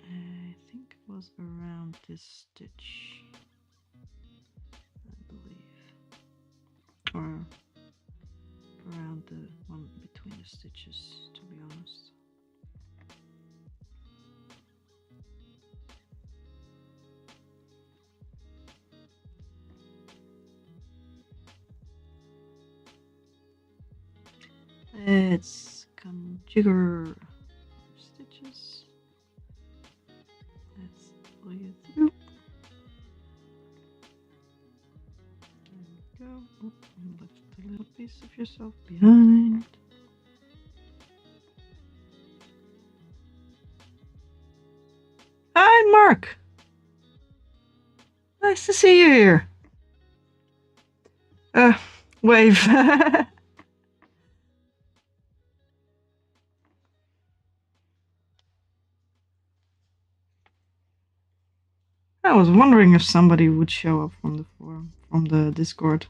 I think it was around this stitch. I believe. Or around the one between the stitches, to be honest. Let's configure stitches. Let's pull you through. There we go. Oh, and left a little piece of yourself behind. Hi, Mark. Nice to see you here. Wave. I was wondering if somebody would show up from the forum, from the Discord.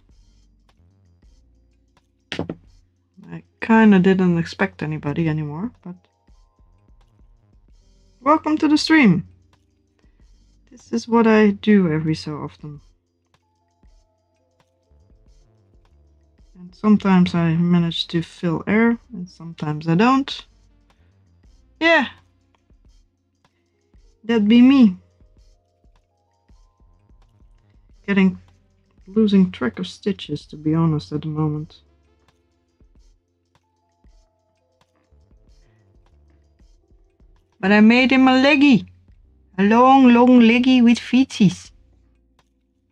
I kinda didn't expect anybody anymore, but welcome to the stream. This is what I do every so often. And sometimes I manage to fill air, and sometimes I don't. Yeah, that'd be me. Losing track of stitches, to be honest, at the moment. But I made him a leggy. A long leggy with feetsies.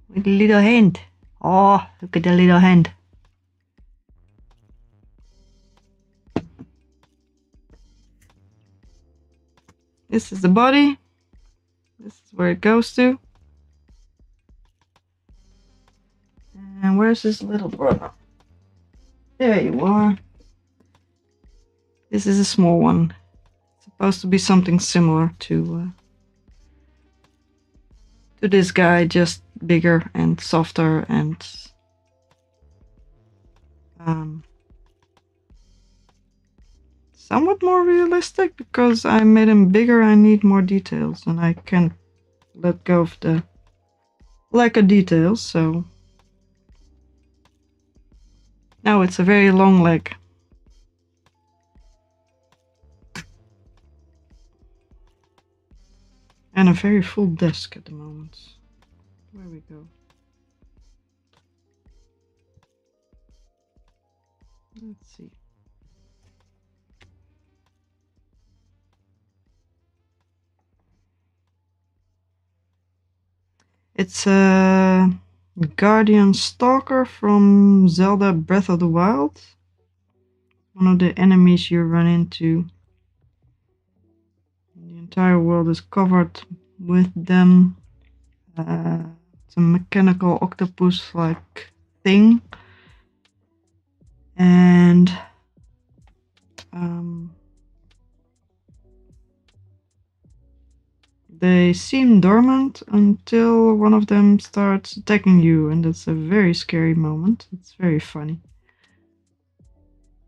With a little hand. Oh, look at the little hand. This is the body. This is where it goes to. And where's his little brother? There you are. This is a small one. It's supposed to be something similar to this guy, just bigger and softer and somewhat more realistic, because I made him bigger. I need more details, and I can't let go of the lack of details, so now it's a very long leg. And a very full desk at the moment. Where we go. Let's see. It's a Guardian Stalker from Zelda Breath of the Wild. One of the enemies you run into. The entire world is covered with them. It's a mechanical octopus-like thing. And they seem dormant until one of them starts attacking you, and that's a very scary moment. It's very funny.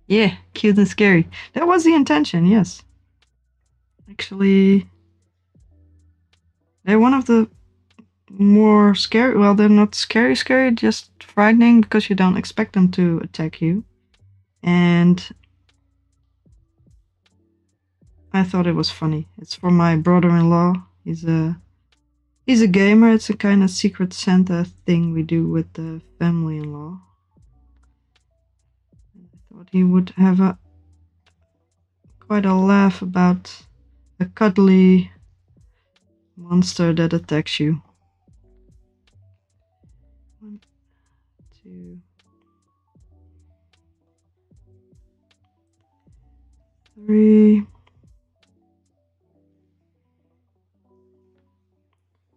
Yeah, cute and scary. That was the intention, yes. Actually, they're one of the more scary. Well, they're not scary, just frightening, because you don't expect them to attack you. And I thought it was funny. It's for my brother-in-law. He's a gamer. It's a kind of secret Santa thing we do with the family-in-law. I thought he would have quite a laugh about a cuddly monster that attacks you. 1, 2, 3,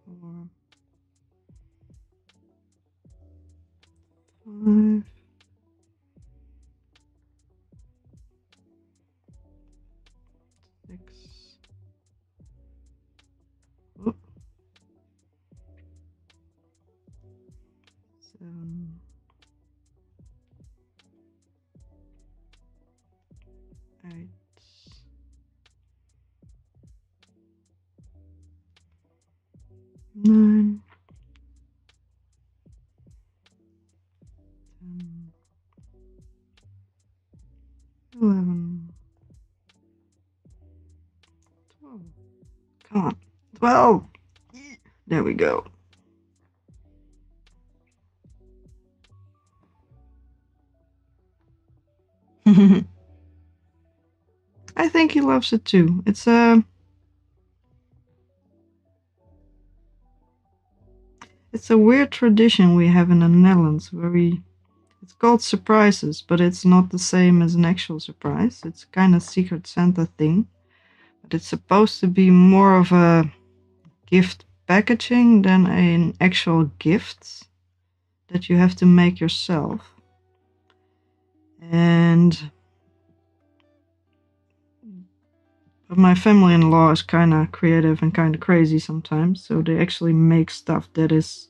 4, 5, 6. Oh. 7, 8, 9, 10, 11, 12. Come on, 12. There we go. I think he loves it too. It's a weird tradition we have in the Netherlands where it's called surprises, but it's not the same as an actual surprise. It's kind of secret Santa thing, but it's supposed to be more of a gift packaging than an actual gift that you have to make yourself. But my family-in-law is kind of creative and kind of crazy sometimes, so they actually make stuff that is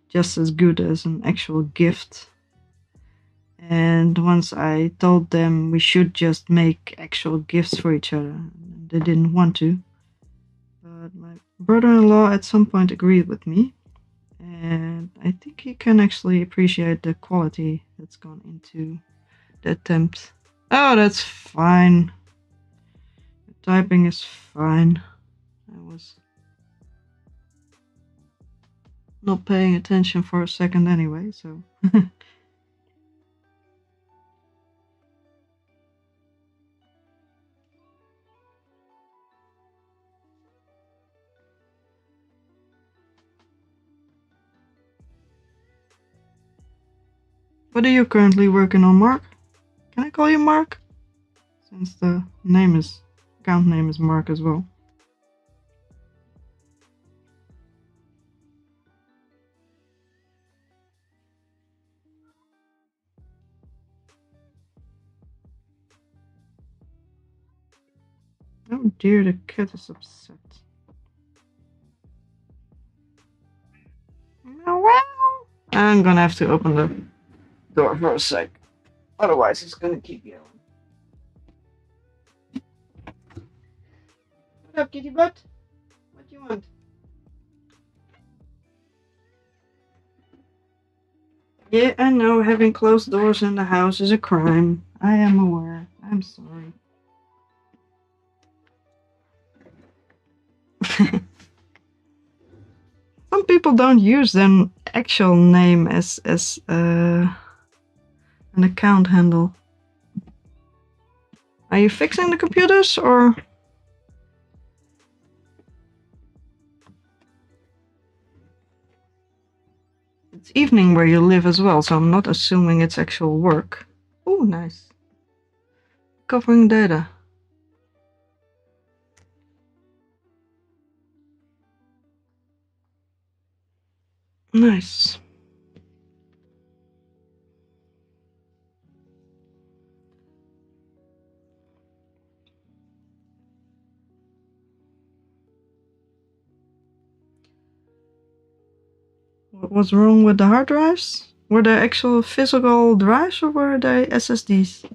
just as good as an actual gift. And once I told them we should just make actual gifts for each other, they didn't want to. But my brother-in-law at some point agreed with me, and I think he can actually appreciate the quality that's gone into the attempt. Oh, that's fine. The typing is fine. I was not paying attention for a second anyway, so. What are you currently working on, Mark? Can I call you Mark? Since the account name is Mark as well. Oh dear, the cat is upset. I'm gonna have to open the door for a sec. Otherwise, it's gonna keep yelling. What up, kitty butt? What do you want? Yeah, I know having closed doors in the house is a crime. I am aware. I'm sorry. Some people don't use their actual name as an account handle. Are you fixing the computers or? It's evening where you live as well, so I'm not assuming it's actual work. Oh, nice. Covering data. Nice. What was wrong with the hard drives? Were they actual physical drives or were they SSDs?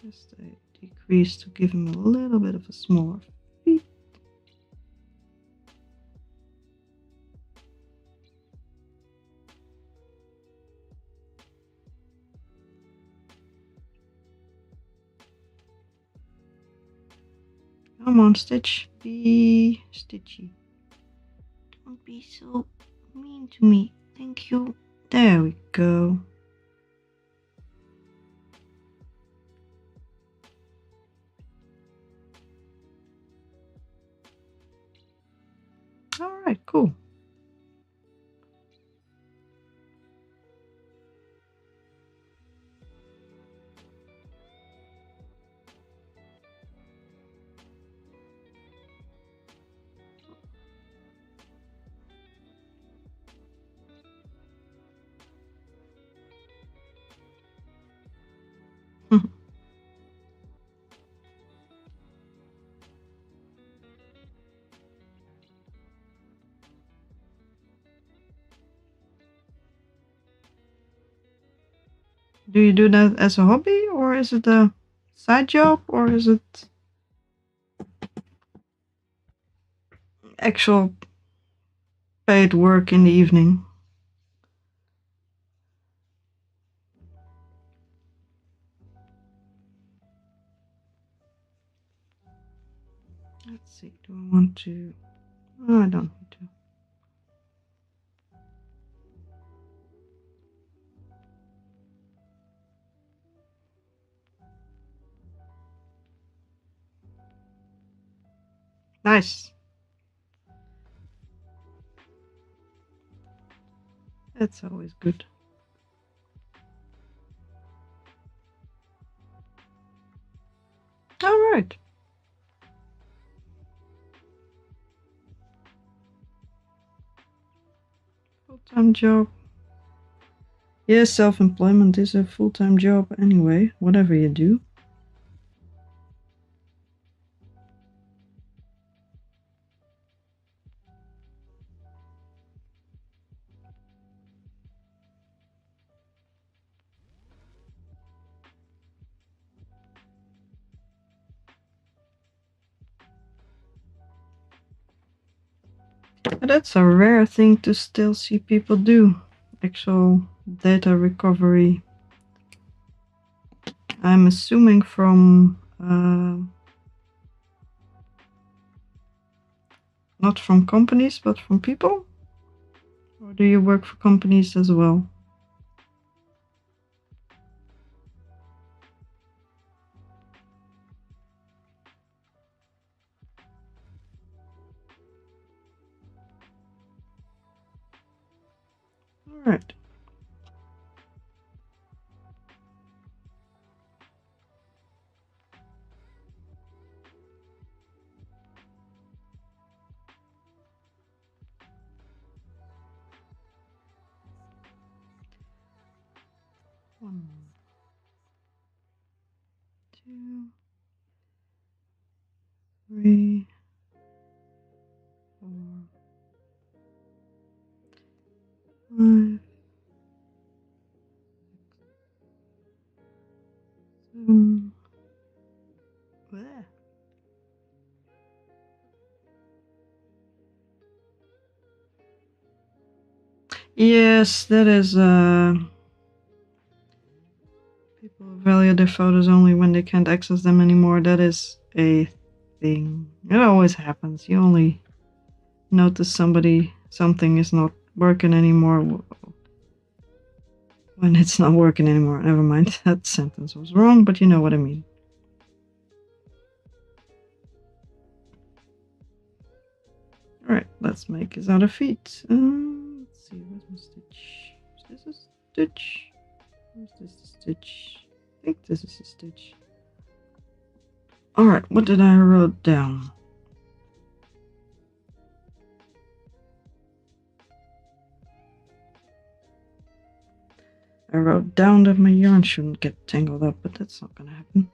Just a decrease to give him a little bit of a smaller feet. Come on, Stitch. Be Stitchy. Don't be so mean to me. Thank you. There we go. Alright, cool. Do you do that as a hobby or is it a side job or is it actual paid work in the evening? Let's see, do I want to? Oh, I don't need to. Nice. That's always good. All right. Full-time job. Yes, self-employment is a full-time job anyway, whatever you do. But that's a rare thing to still see people do. Actual data recovery. I'm assuming from not from companies, but from people? Or do you work for companies as well? Alright. One, two, three, four, five, 7. Bleh. Yes, that is people value their photos only when they can't access them anymore. That is a thing. It always happens. You only notice something is not working anymore when it's not working anymore. Never mind, that sentence was wrong, but you know what I mean. Alright, let's make his other feet. Let's see, where's my stitch? Is this a stitch? Where's this stitch? I think this is a stitch. Alright, what did I wrote down? I wrote down that my yarn shouldn't get tangled up, but that's not gonna happen.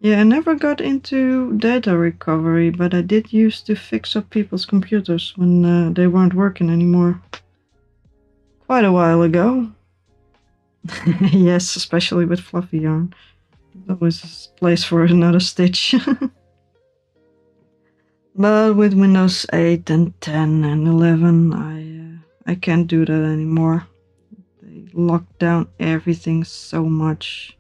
Yeah, I never got into data recovery, but I did used to fix up people's computers when they weren't working anymore. Quite a while ago. Yes, especially with fluffy yarn. There's always a place for another stitch. But with Windows 8 and 10 and 11, I can't do that anymore. They lock down everything so much.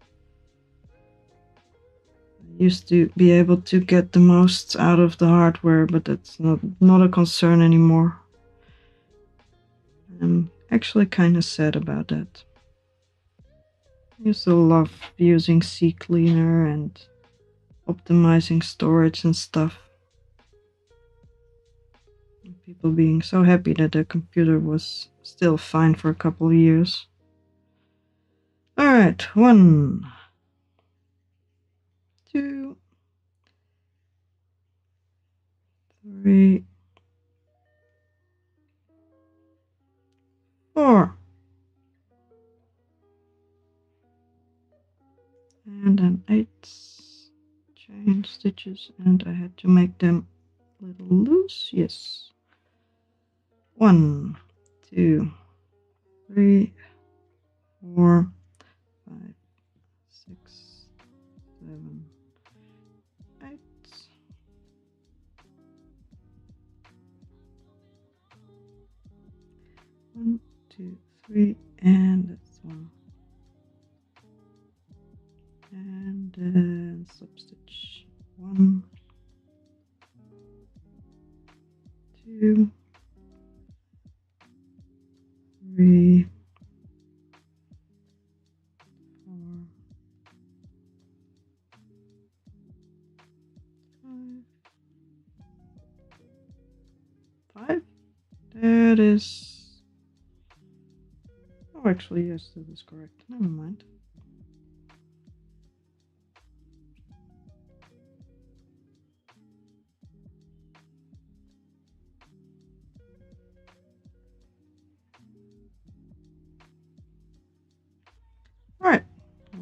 I used to be able to get the most out of the hardware, but that's not a concern anymore. I'm actually kind of sad about that. I used to love using CCleaner and optimizing storage and stuff. And people being so happy that their computer was still fine for a couple of years. Alright, 1, 2, 3, 4. And then 8 chain stitches, and I had to make them a little loose. Yes. 1, 2, 3, 4, 5, 6, 7, 8. 3, and that's 1. And then substitch 1, 2, 3, 4, 5. 5? That is... Oh, actually, yes, that is correct. Never mind. Alright.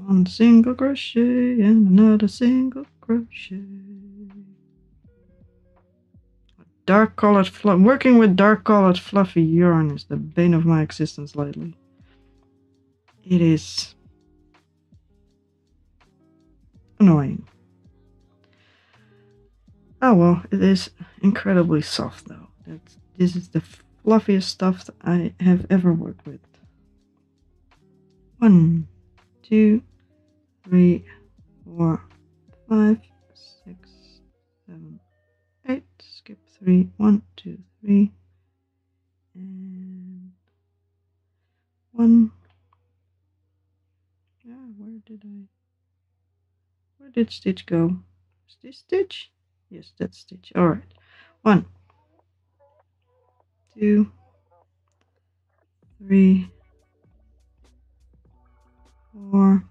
1 single crochet and another single crochet. Dark colored fluff. Working with dark colored fluffy yarn is the bane of my existence lately. It is annoying. Oh well, it is incredibly soft though. This is the fluffiest stuff that I have ever worked with. 1, 2, 3, 4, 5, 6, 7, 8. Skip 3. 1, 2, 3. And 1. Yeah, where did stitch go? Is this stitch? Yes, that's stitch. Alright. 1, 2, 3, 4,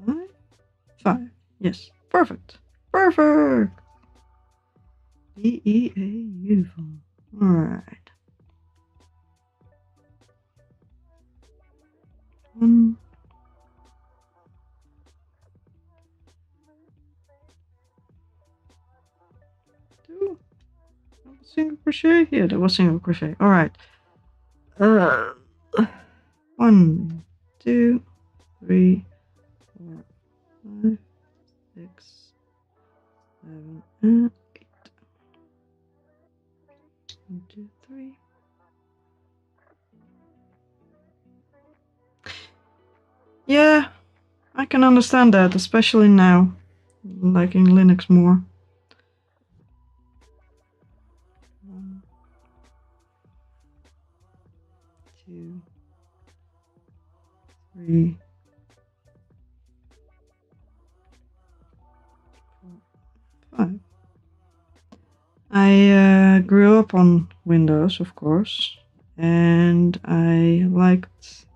5. 5. Yes. Perfect. Perfect. Beautiful. Alright. 1, 2. Single crochet? Yeah, that was single crochet. Alright. 1, 2, 3, 4, 5, 6, 7, and 8. 1, 2, 3. Yeah, I can understand that, especially now, liking Linux more. 1, 2, 3, 4, 5. I grew up on Windows, of course, and I liked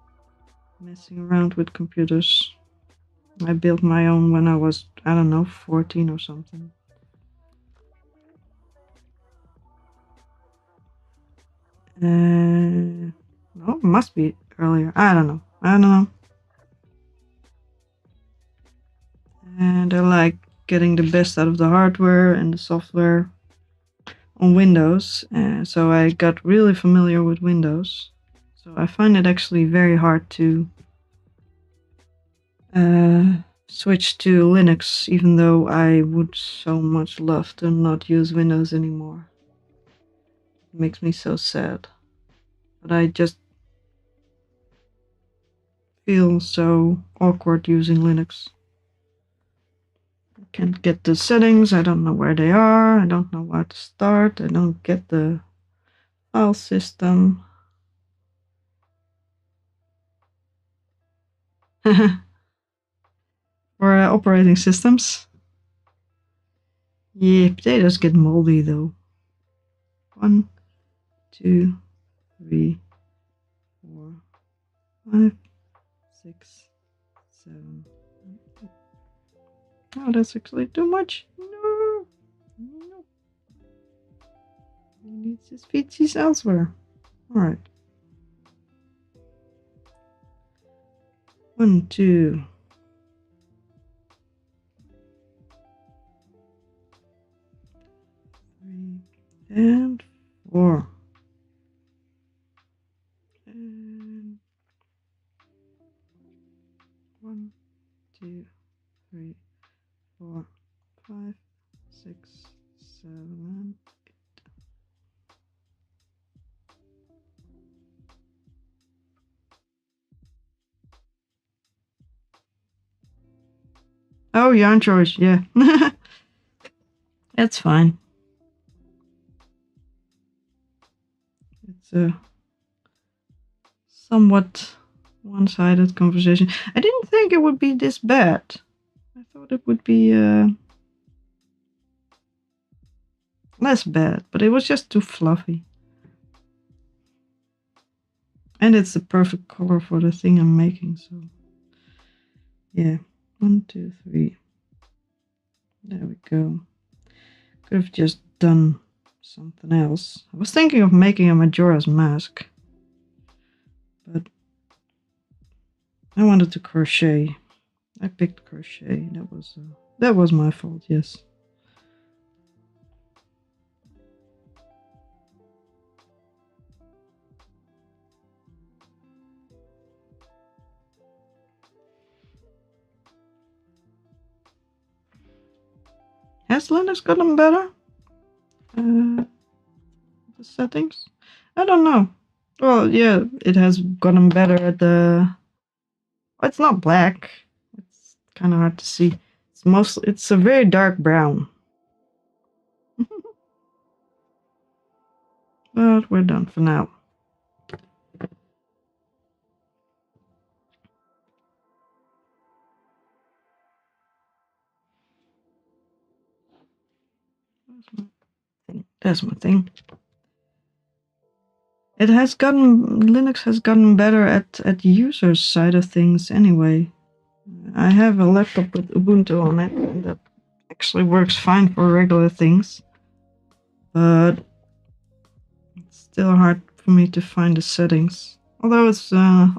messing around with computers. I built my own when I was, I don't know, 14 or something. No, it must be earlier. I don't know. And I like getting the best out of the hardware and the software on Windows. So I got really familiar with Windows. So I find it actually very hard to switch to Linux, even though I would so much love to not use Windows anymore. It makes me so sad. But I just feel so awkward using Linux. I can't get the settings, I don't know where they are, I don't know where to start, I don't get the file system. For operating systems. Yeah, potatoes get moldy though. 1, 2, 3, 4, 5, 6, 7. Oh, that's actually too much. No. He needs his feetsies elsewhere. Alright. 1, 2. 3 and 4. And 1, 2, 3, 4, 5, 6, 7, Oh, yarn choice, yeah. That's fine. It's a somewhat one-sided conversation. I didn't think it would be this bad. I thought it would be less bad, but it was just too fluffy. And it's the perfect color for the thing I'm making, so yeah. 1, 2, 3. There we go. Could have just done something else. I was thinking of making a Majora's Mask, but I wanted to crochet. I picked crochet. That was my fault. Yes. Has Linux gotten better? The settings? I don't know. Well, yeah, it has gotten better at the. It's not black. It's kind of hard to see. It's a very dark brown. But we're done for now. That's my thing. Linux has gotten better at users side of things anyway. I have a laptop with Ubuntu on it, and that actually works fine for regular things. But it's still hard for me to find the settings. Although it's a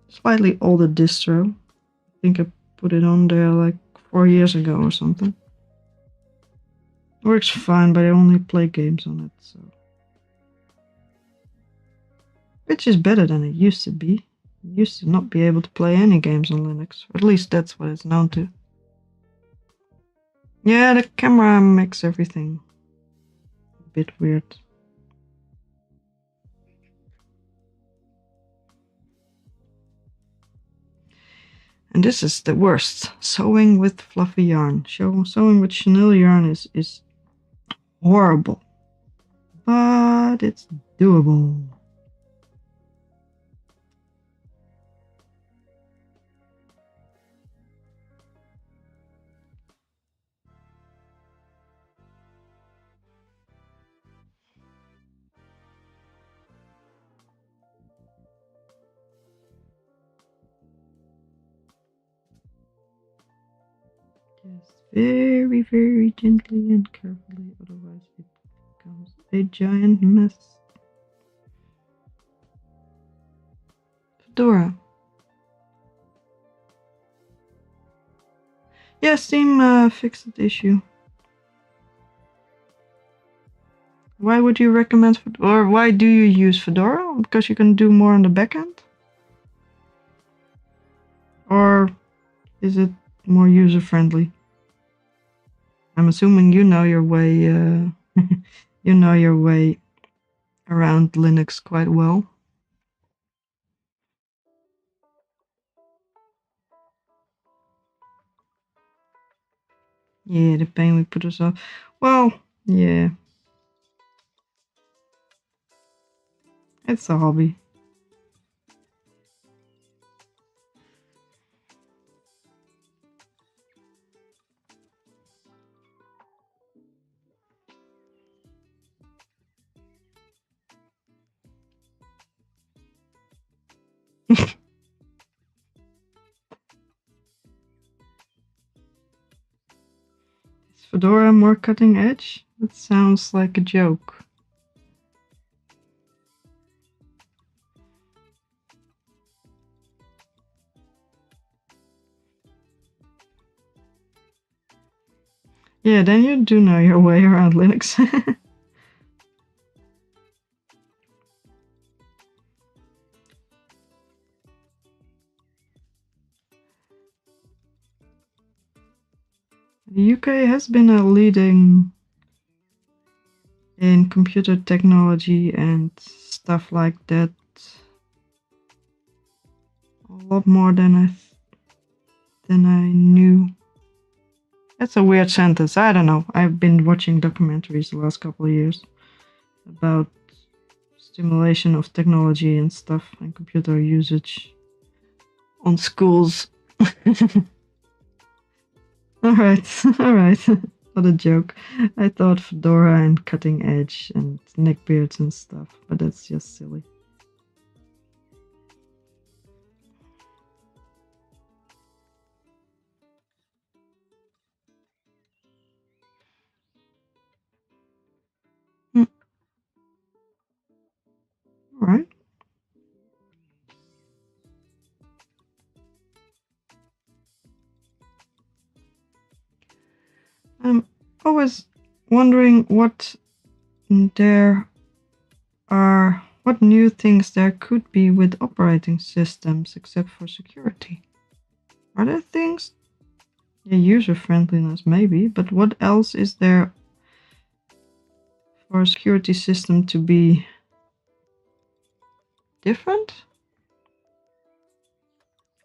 slightly older distro. I think I put it on there like 4 years ago or something. It works fine, but I only play games on it, so. Which is better than it used to be. I used to not be able to play any games on Linux. Or at least that's what it's known to. Yeah, the camera makes everything a bit weird. And this is the worst. Sewing with fluffy yarn. Sewing with chenille yarn is horrible. But it's doable. Just very, very gently and carefully, otherwise it becomes a giant mess. Fedora. Yeah, Steam fixed the issue. Why would you recommend Fedora? Or why do you use Fedora? Because you can do more on the back end? Or is it more user-friendly? I'm assuming you know your way. You know your way around Linux quite well. Yeah, the pain we put ourselves. Well, yeah, it's a hobby. Is Fedora more cutting edge? That sounds like a joke. Yeah, then you do know your way around Linux. The UK has been a leading in computer technology and stuff like that. A lot more than I knew. That's a weird sentence. I don't know. I've been watching documentaries the last couple of years about stimulation of technology and stuff and computer usage on schools. All right, all right. Not a joke. I thought fedora and cutting edge and neckbeards and stuff, but that's just silly. Hmm. All right. I'm always wondering there what new things there could be with operating systems except for security. Are there things? Yeah, user friendliness maybe, but what else is there for a security system to be different?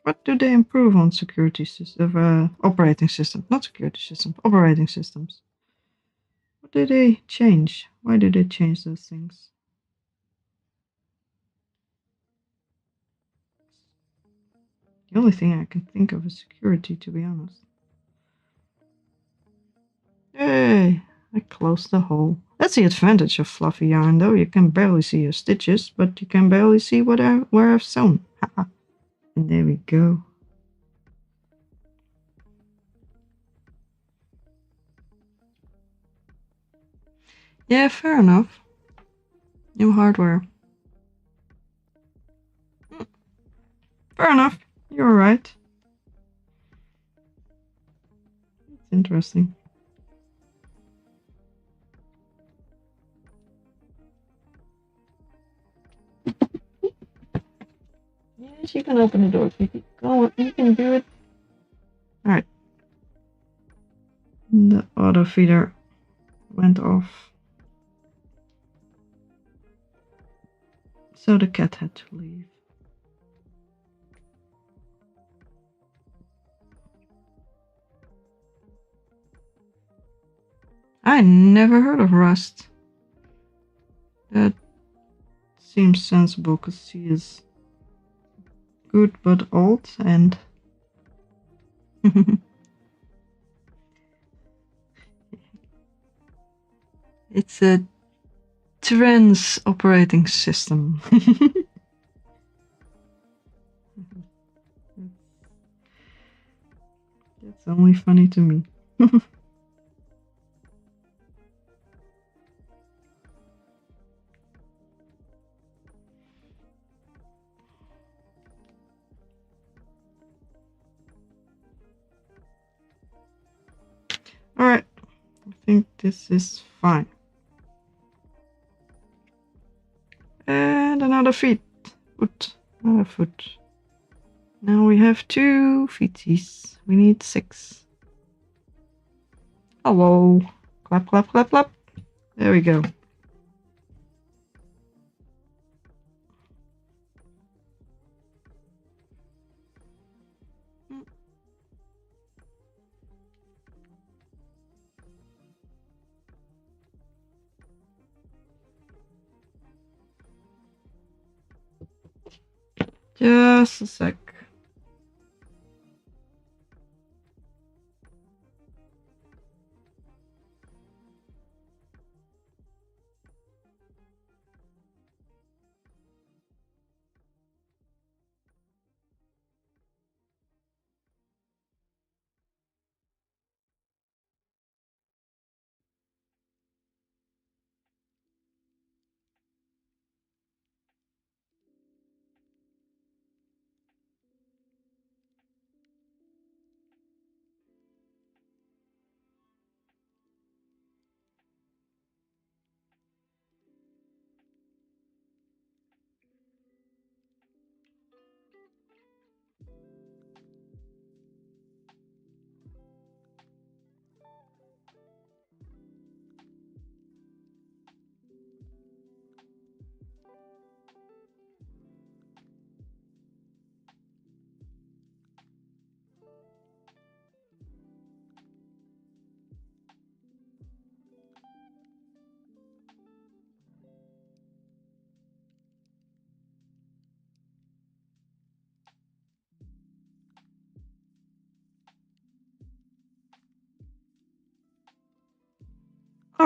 What do they improve on security system, operating systems? Not security systems, operating systems. What do they change? Why do they change those things? The only thing I can think of is security, to be honest. Hey, I closed the hole. That's the advantage of fluffy yarn, though. You can barely see your stitches, but you can barely see where I've sewn. And there we go. Yeah, fair enough. New hardware. Fair enough. You're right. It's interesting. Yes, you can open the door, Kiki. Go on, you can do it. Alright. The auto feeder went off. So the cat had to leave. I never heard of Rust. That seems sensible because she is good but old and it's a trans operating system. That's only funny to me. Alright, I think this is fine. And another foot. Another foot. Now we have 2 feeties. We need 6. Hello. Clap, clap, clap, clap. There we go. Just a sec.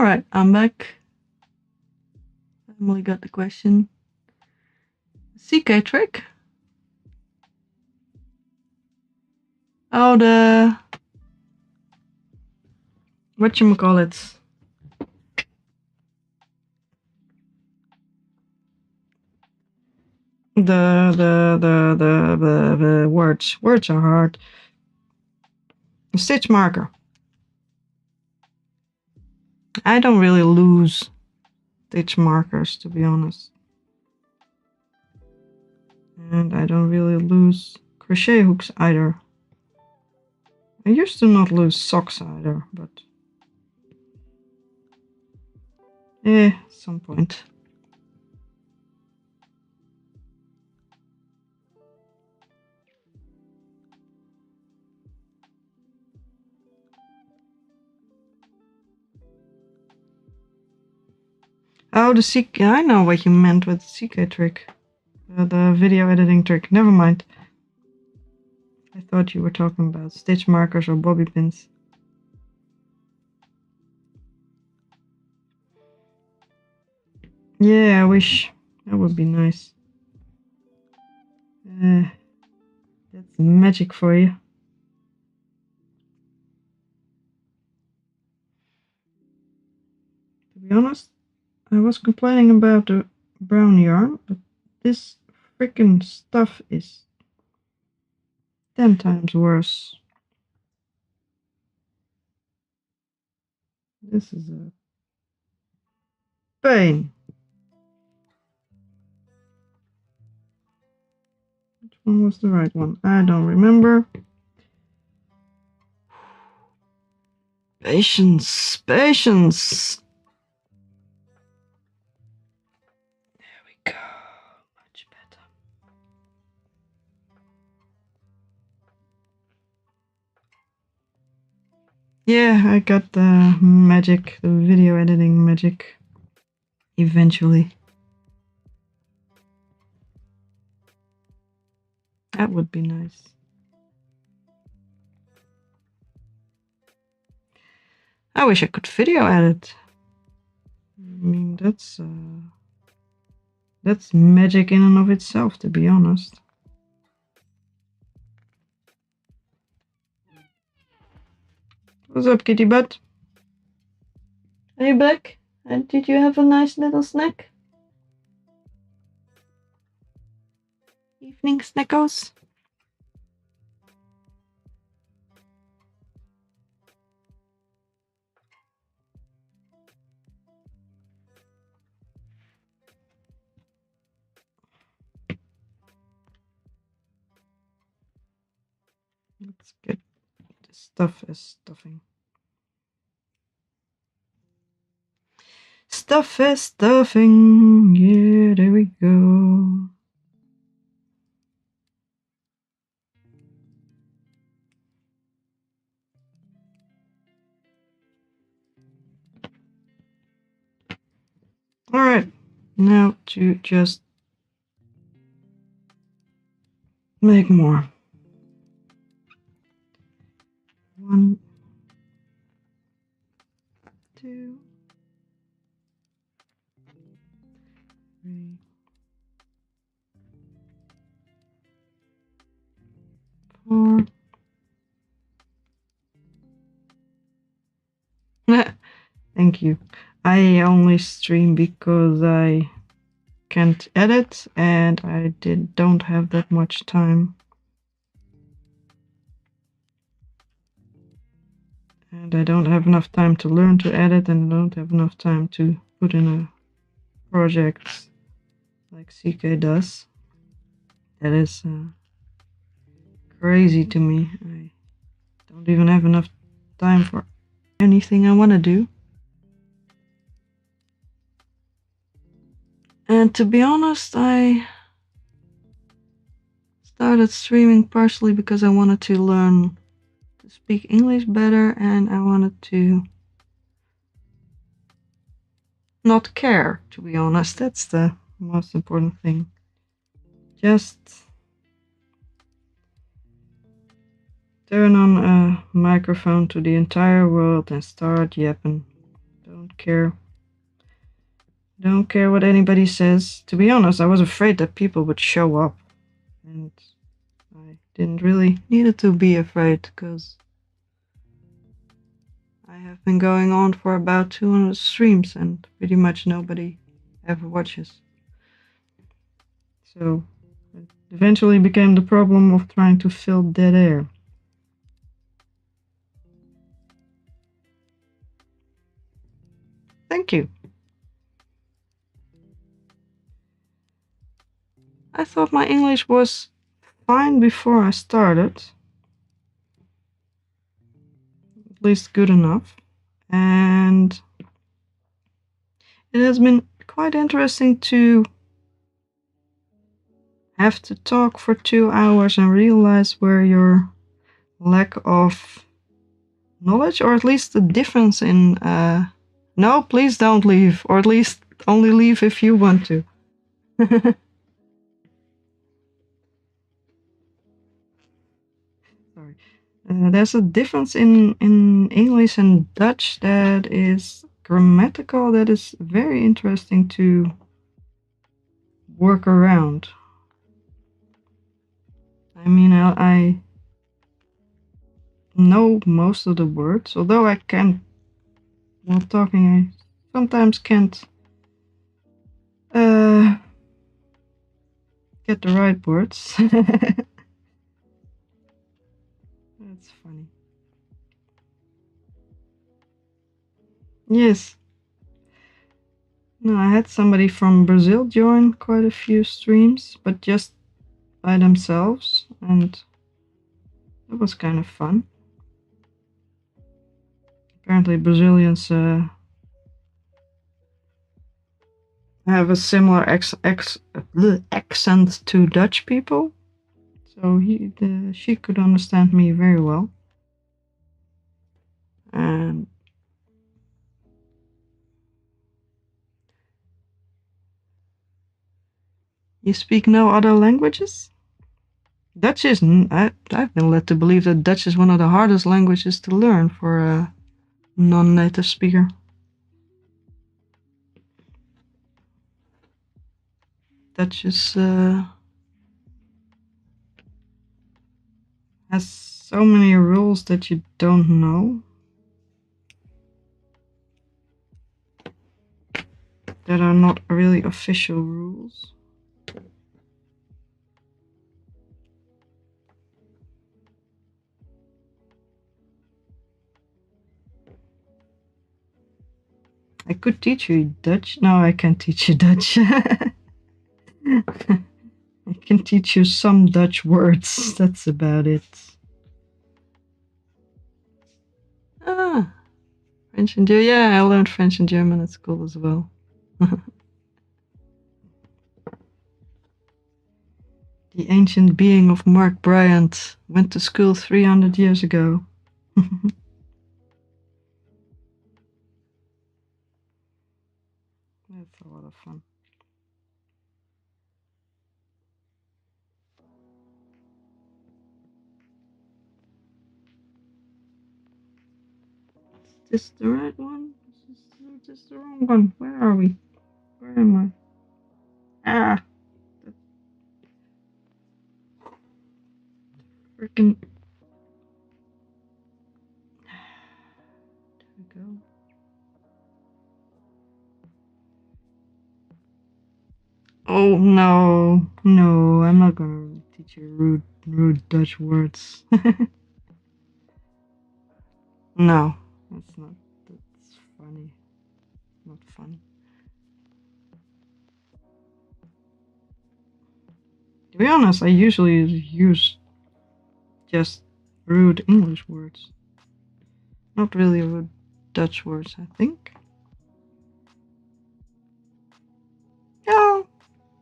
Alright, I'm back. Emily got the question. CK trick? Oh, the... whatchamacallit? The words. Words are hard. The stitch marker. I don't really lose stitch markers, to be honest. And I don't really lose crochet hooks either. I used to not lose socks either, but... at some point. Oh, the CK... I know what you meant with the CK trick. The video editing trick. Never mind. I thought you were talking about stitch markers or bobby pins. Yeah, I wish. That would be nice. That's magic for you. To be honest, I was complaining about the brown yarn, but this freaking stuff is 10 times worse. This is a pain. Which one was the right one? I don't remember. Patience, patience. There we go. Much better. Yeah, I got the magic, the video editing magic. Eventually. That would be nice. I wish I could video edit. I mean, that's magic in and of itself, to be honest. What's up, kitty butt? Are you back? And did you have a nice little snack? Evening snackos? Let's get the stuff as stuffing. Stuff as stuffing. Yeah, there we go. Alright, now to just make more. 1, 2, 3, 4. Thank you. I only stream because I can't edit and I don't have that much time. And I don't have enough time to learn to edit, and I don't have enough time to put in a project like CK does. That is crazy to me. I don't even have enough time for anything I want to do. And to be honest, I started streaming partially because I wanted to learn to speak English better, and I wanted to not care, to be honest. That's the most important thing. Just turn on a microphone to the entire world and start yapping. Don't care. Don't care what anybody says. To be honest, I was afraid that people would show up. And I didn't really need to be afraid, because I have been going on for about 200 streams and pretty much nobody ever watches. So it eventually became the problem of trying to fill dead air. Thank you. I thought my English was fine before I started. At least good enough. And it has been quite interesting to have to talk for 2 hours and realize where your lack of knowledge, or at least the difference in no, please don't leave, or at least only leave if you want to. Sorry. There's a difference in English and Dutch that is grammatical, that is very interesting to work around. I mean, I know most of the words, although I can, while talking, I sometimes can't get the right words. That's funny. Yes. No, I had somebody from Brazil join quite a few streams, but just by themselves, and it was kind of fun. Apparently Brazilians have a similar accent to Dutch people, so she could understand me very well. And you speak no other languages? Dutch is, I've been led to believe that Dutch is one of the hardest languages to learn for a non-native speaker. Dutch is, has so many rules that you don't know, that are not really official rules. I could teach you Dutch. No, I can't teach you Dutch. I can teach you some Dutch words. That's about it. Ah, French and German. Yeah, I learned French and German at school as well. The ancient being of Mark Bryant went to school 300 years ago. That's a lot of fun. Is this the right one? Is this the wrong one? Where are we? Where am I? Ah! Freaking. There we go. Oh no, no, I'm not gonna teach you rude Dutch words. No, that's not. That's funny. Not funny. To be honest, I usually use just rude English words. Not really rude Dutch words, I think. Yeah,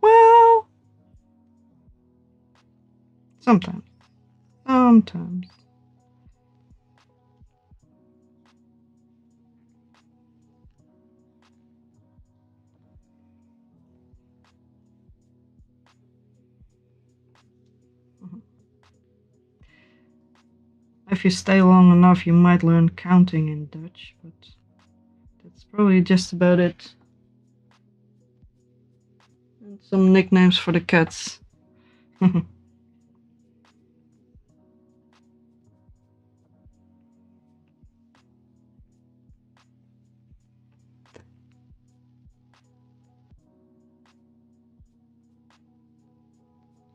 well, sometimes. Sometimes. If you stay long enough, you might learn counting in Dutch, but That's probably just about it. And some nicknames for the cats.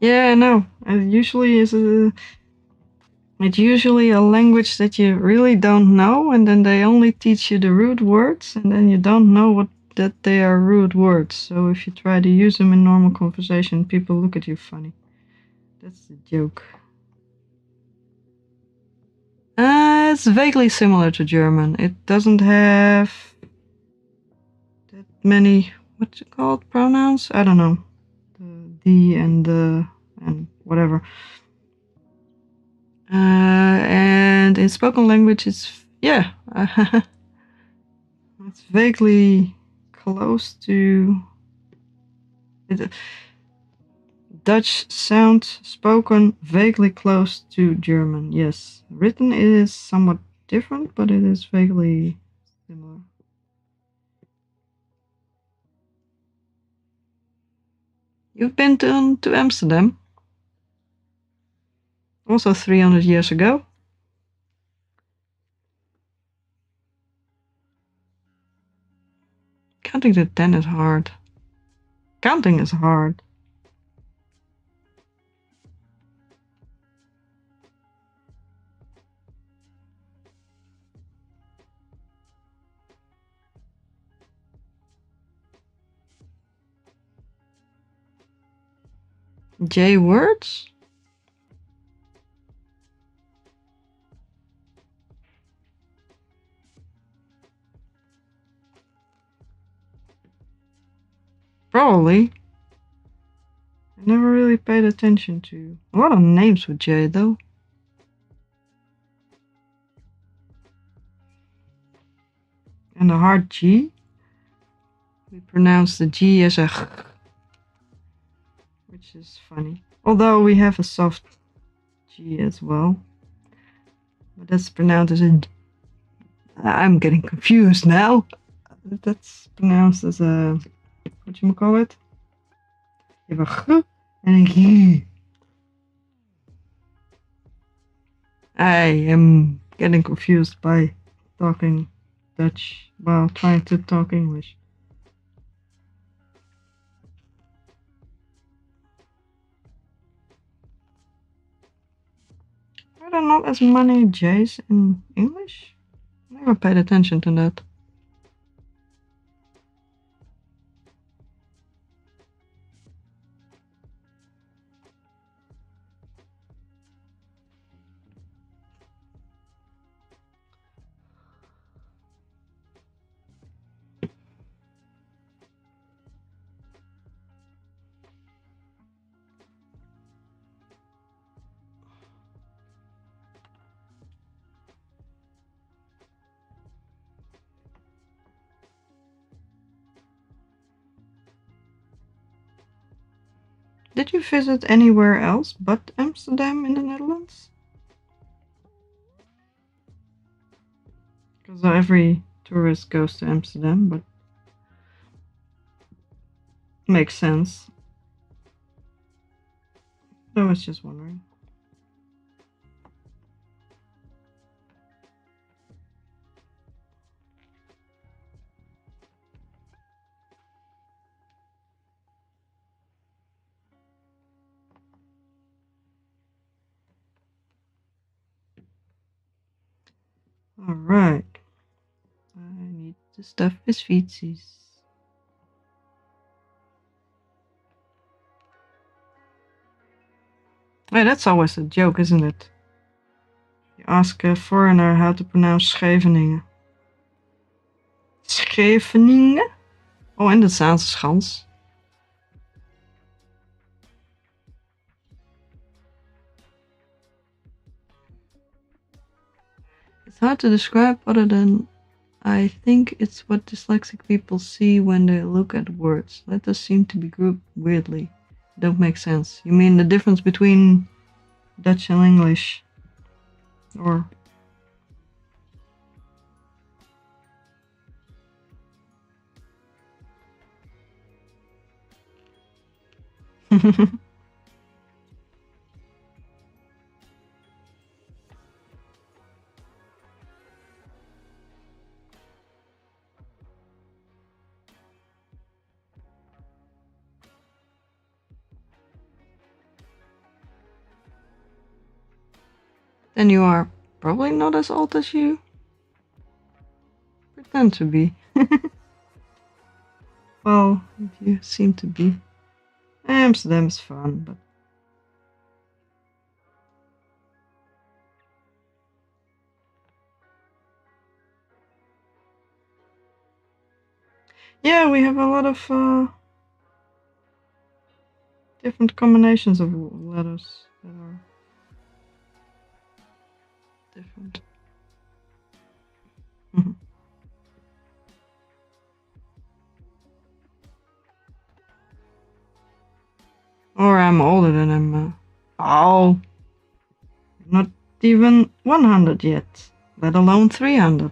Yeah, no. It's usually a language that you really don't know, and then they only teach you the root words, and then you don't know that they are root words. So if you try to use them in normal conversation, people look at you funny. That's the joke. It's vaguely similar to German. It doesn't have that many, what's it called, pronouns? I don't know. The and the and whatever. And in spoken language, it's vaguely close to Dutch sound spoken vaguely close to German. Yes, written it is somewhat different, but it is vaguely similar. You've been to Amsterdam? Also 300 years ago? Counting to 10 is hard. Counting is hard. J words? Probably. I never really paid attention to a lot of names with J though. And the hard G? We pronounce the G as a G, which is funny. Although we have a soft G as well. But that's pronounced as a D. I'm getting confused now. That's pronounced as a, whatchamacallit? You have a G and a G. I am getting confused by talking Dutch while trying to talk English. Are there not as many J's in English? I never paid attention to that. Did you visit anywhere else but Amsterdam in the Netherlands? Because every tourist goes to Amsterdam, but makes sense. I was just wondering. Alright. I need to stuff his feetsies. Hey, that's always a joke, isn't it? You ask a foreigner how to pronounce Scheveningen. Scheveningen? Oh, en de Zaanse Schans. It's hard to describe other than I think it's what dyslexic people see when they look at words. Letters seem to be grouped weirdly. Don't make sense. You mean the difference between Dutch and English? Or Then you are probably not as old as you pretend to be. Well, you seem to be. Amsterdam's fun, but yeah, we have a lot of different combinations of letters that are different. Or I'm older than I'm. Oh, not even 100 yet, let alone 300.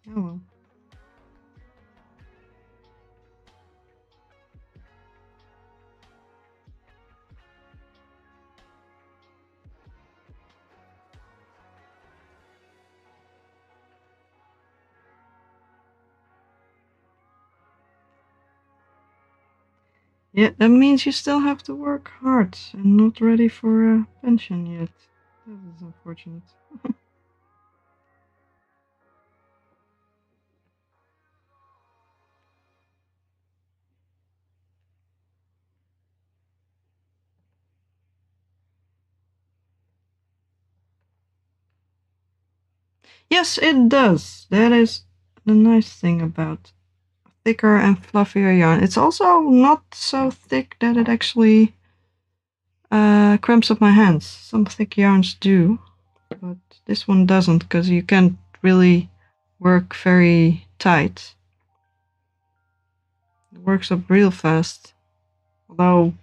Oh well. Yeah, that means you still have to work hard and not ready for a pension yet. That is unfortunate. Yes, it does. That is the nice thing about thicker and fluffier yarn. It's also not so thick that it actually cramps up my hands. Some thick yarns do, but this one doesn't because you can't really work very tight. It works up real fast. Although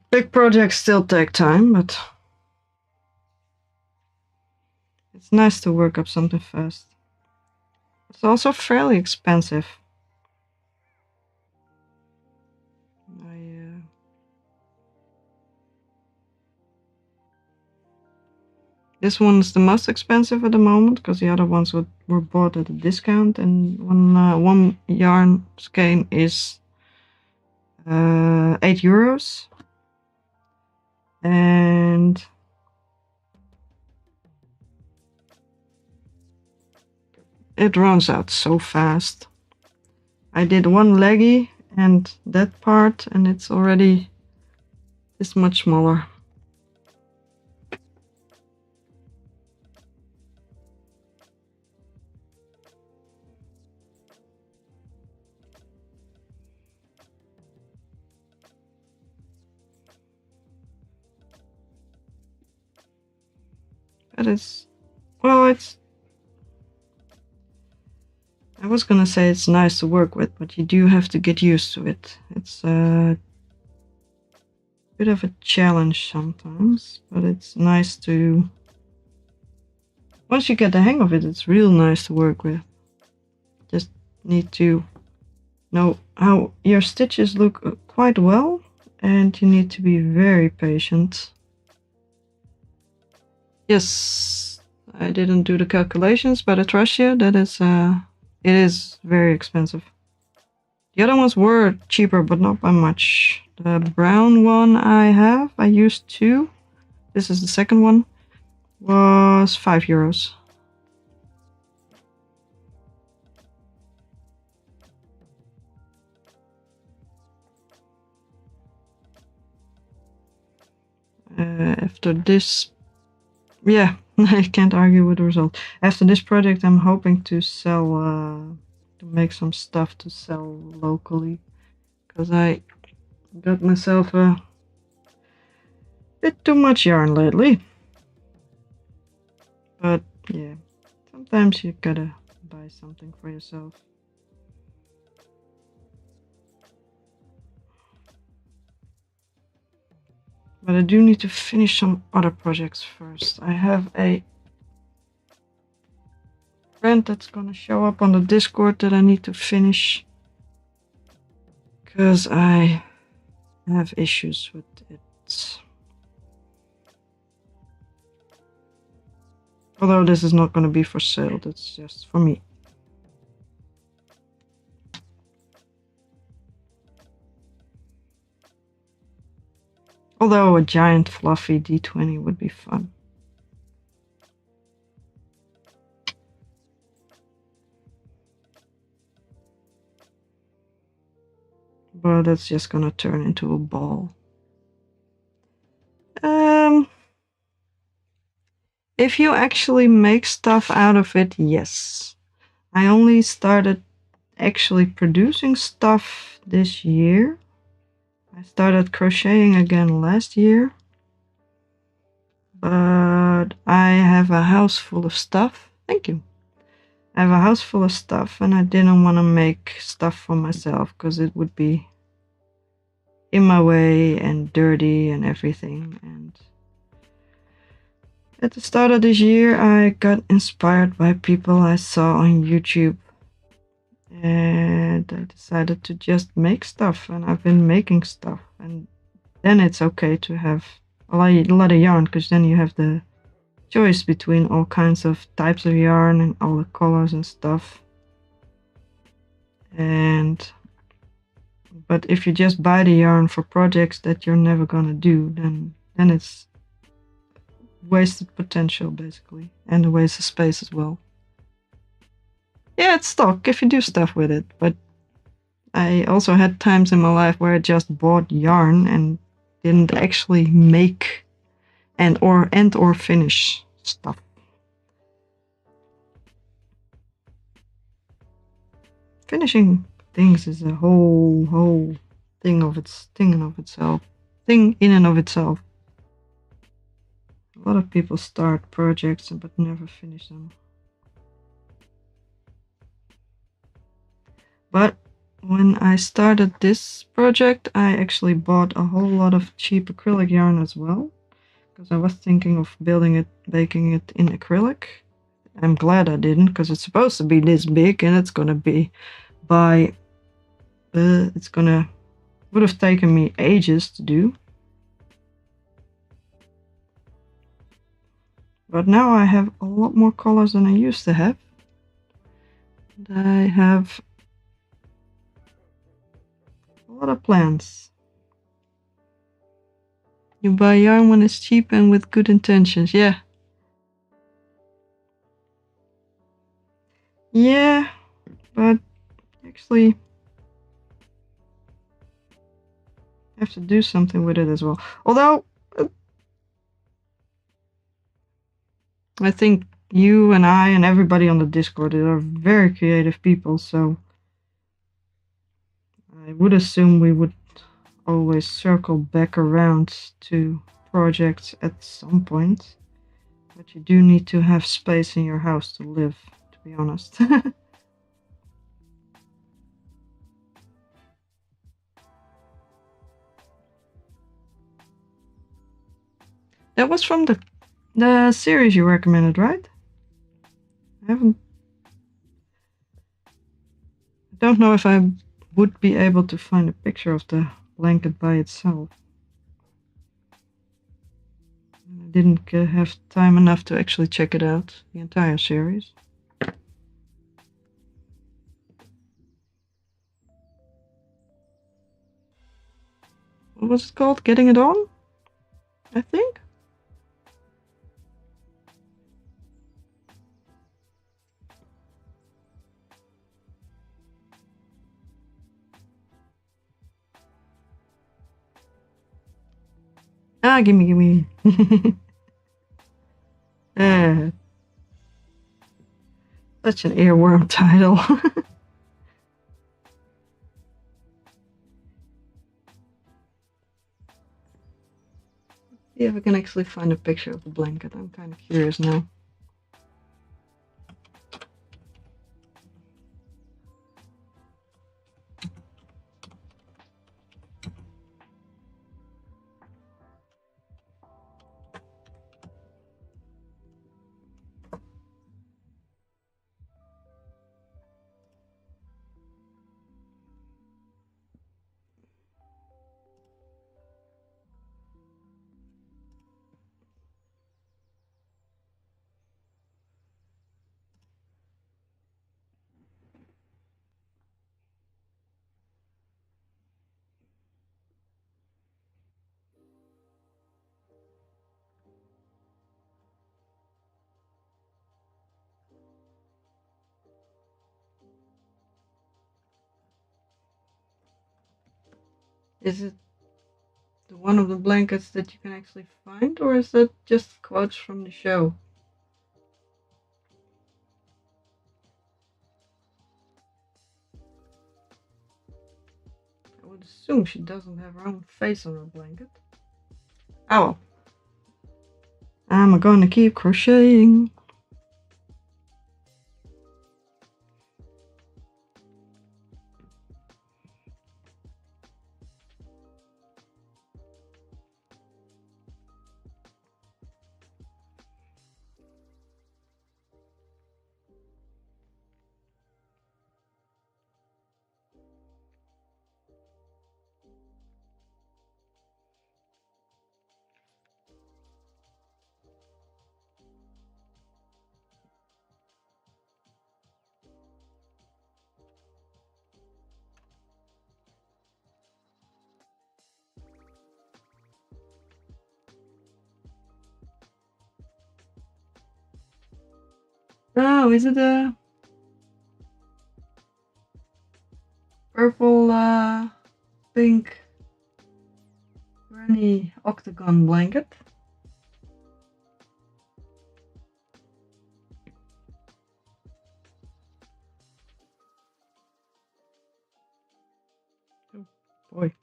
big projects still take time, but it's nice to work up something fast. It's also fairly expensive. This one's the most expensive at the moment because the other ones were bought at a discount, and one yarn skein is €8, and it runs out so fast. I did one leggy and that part, and it's already this much smaller. That is, well, it's, I was gonna say it's nice to work with, but you do have to get used to it. It's a bit of a challenge sometimes, but it's nice to, once you get the hang of it, it's real nice to work with. Just need to know how your stitches look quite well, and you need to be very patient. Yes, I didn't do the calculations, but I trust you. That is, it is very expensive. The other ones were cheaper, but not by much. The brown one I used 2. This is the second one. Was €5. After this, yeah, I can't argue with the result. After this project, I'm hoping to sell, to make some stuff to sell locally, because I got myself a Bit too much yarn lately. But yeah, sometimes you gotta buy something for yourself. But I do need to finish some other projects first. I have a friend that's gonna show up on the Discord that I need to finish. Because I have issues with it. Although this is not gonna be for sale, that's just for me. Although a giant fluffy D20 would be fun. But that's just gonna turn into a ball. If you actually make stuff out of it, yes. I only started actually producing stuff this year. I started crocheting again last year. But I have a house full of stuff. Thank you. I have a house full of stuff and I didn't want to make stuff for myself because it would be in my way and dirty and everything. And at the start of this year, I got inspired by people I saw on YouTube. And I decided to just make stuff, and I've been making stuff. And then it's okay to have a lot of yarn, because then you have the choice between all kinds of types of yarn and all the colors and stuff. But if you just buy the yarn for projects that you're never gonna do, then it's wasted potential basically, and a waste of space as well. Yeah, it's stock if you do stuff with it, but I also had times in my life where I just bought yarn and didn't actually make and or finish stuff. Finishing things is a whole thing in and of itself. A lot of people start projects but never finish them. But when I started this project, I actually bought a whole lot of cheap acrylic yarn as well, because I was thinking of baking it in acrylic. I'm glad I didn't, because it's supposed to be this big and it's gonna be would have taken me ages to do. But now I have a lot more colors than I used to have. And I have a lot of plans. You buy yarn when it's cheap and with good intentions, yeah. Yeah, but actually I have to do something with it as well. Although I think you and I and everybody on the Discord are very creative people, so I would assume we would always circle back around to projects at some point. But you do need to have space in your house to live, to be honest. That was from the series you recommended, right? I don't know if I would be able to find a picture of the blanket by itself. I didn't have time enough to actually check it out, the entire series. What was it called? Getting It On? I think? Ah, gimme. Such an earworm title. See if I can actually find a picture of the blanket. I'm kind of curious now. Is it one of the blankets that you can actually find, or is that just quotes from the show? I would assume she doesn't have her own face on her blanket. Oh well. I'm gonna keep crocheting. Oh, is it a purple, pink granny octagon blanket? Oh boy.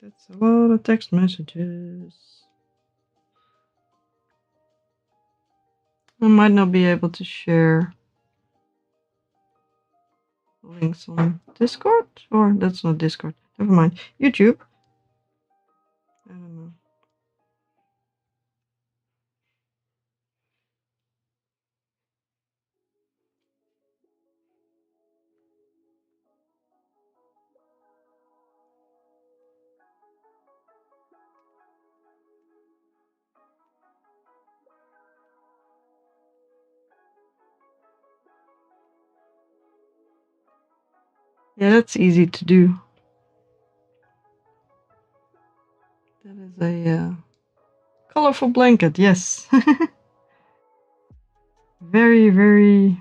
That's a lot of text messages. I might not be able to share links on Discord, or that's not Discord. Never mind. YouTube. I don't know. Yeah, that's easy to do. That is a colorful blanket, yes. Very, very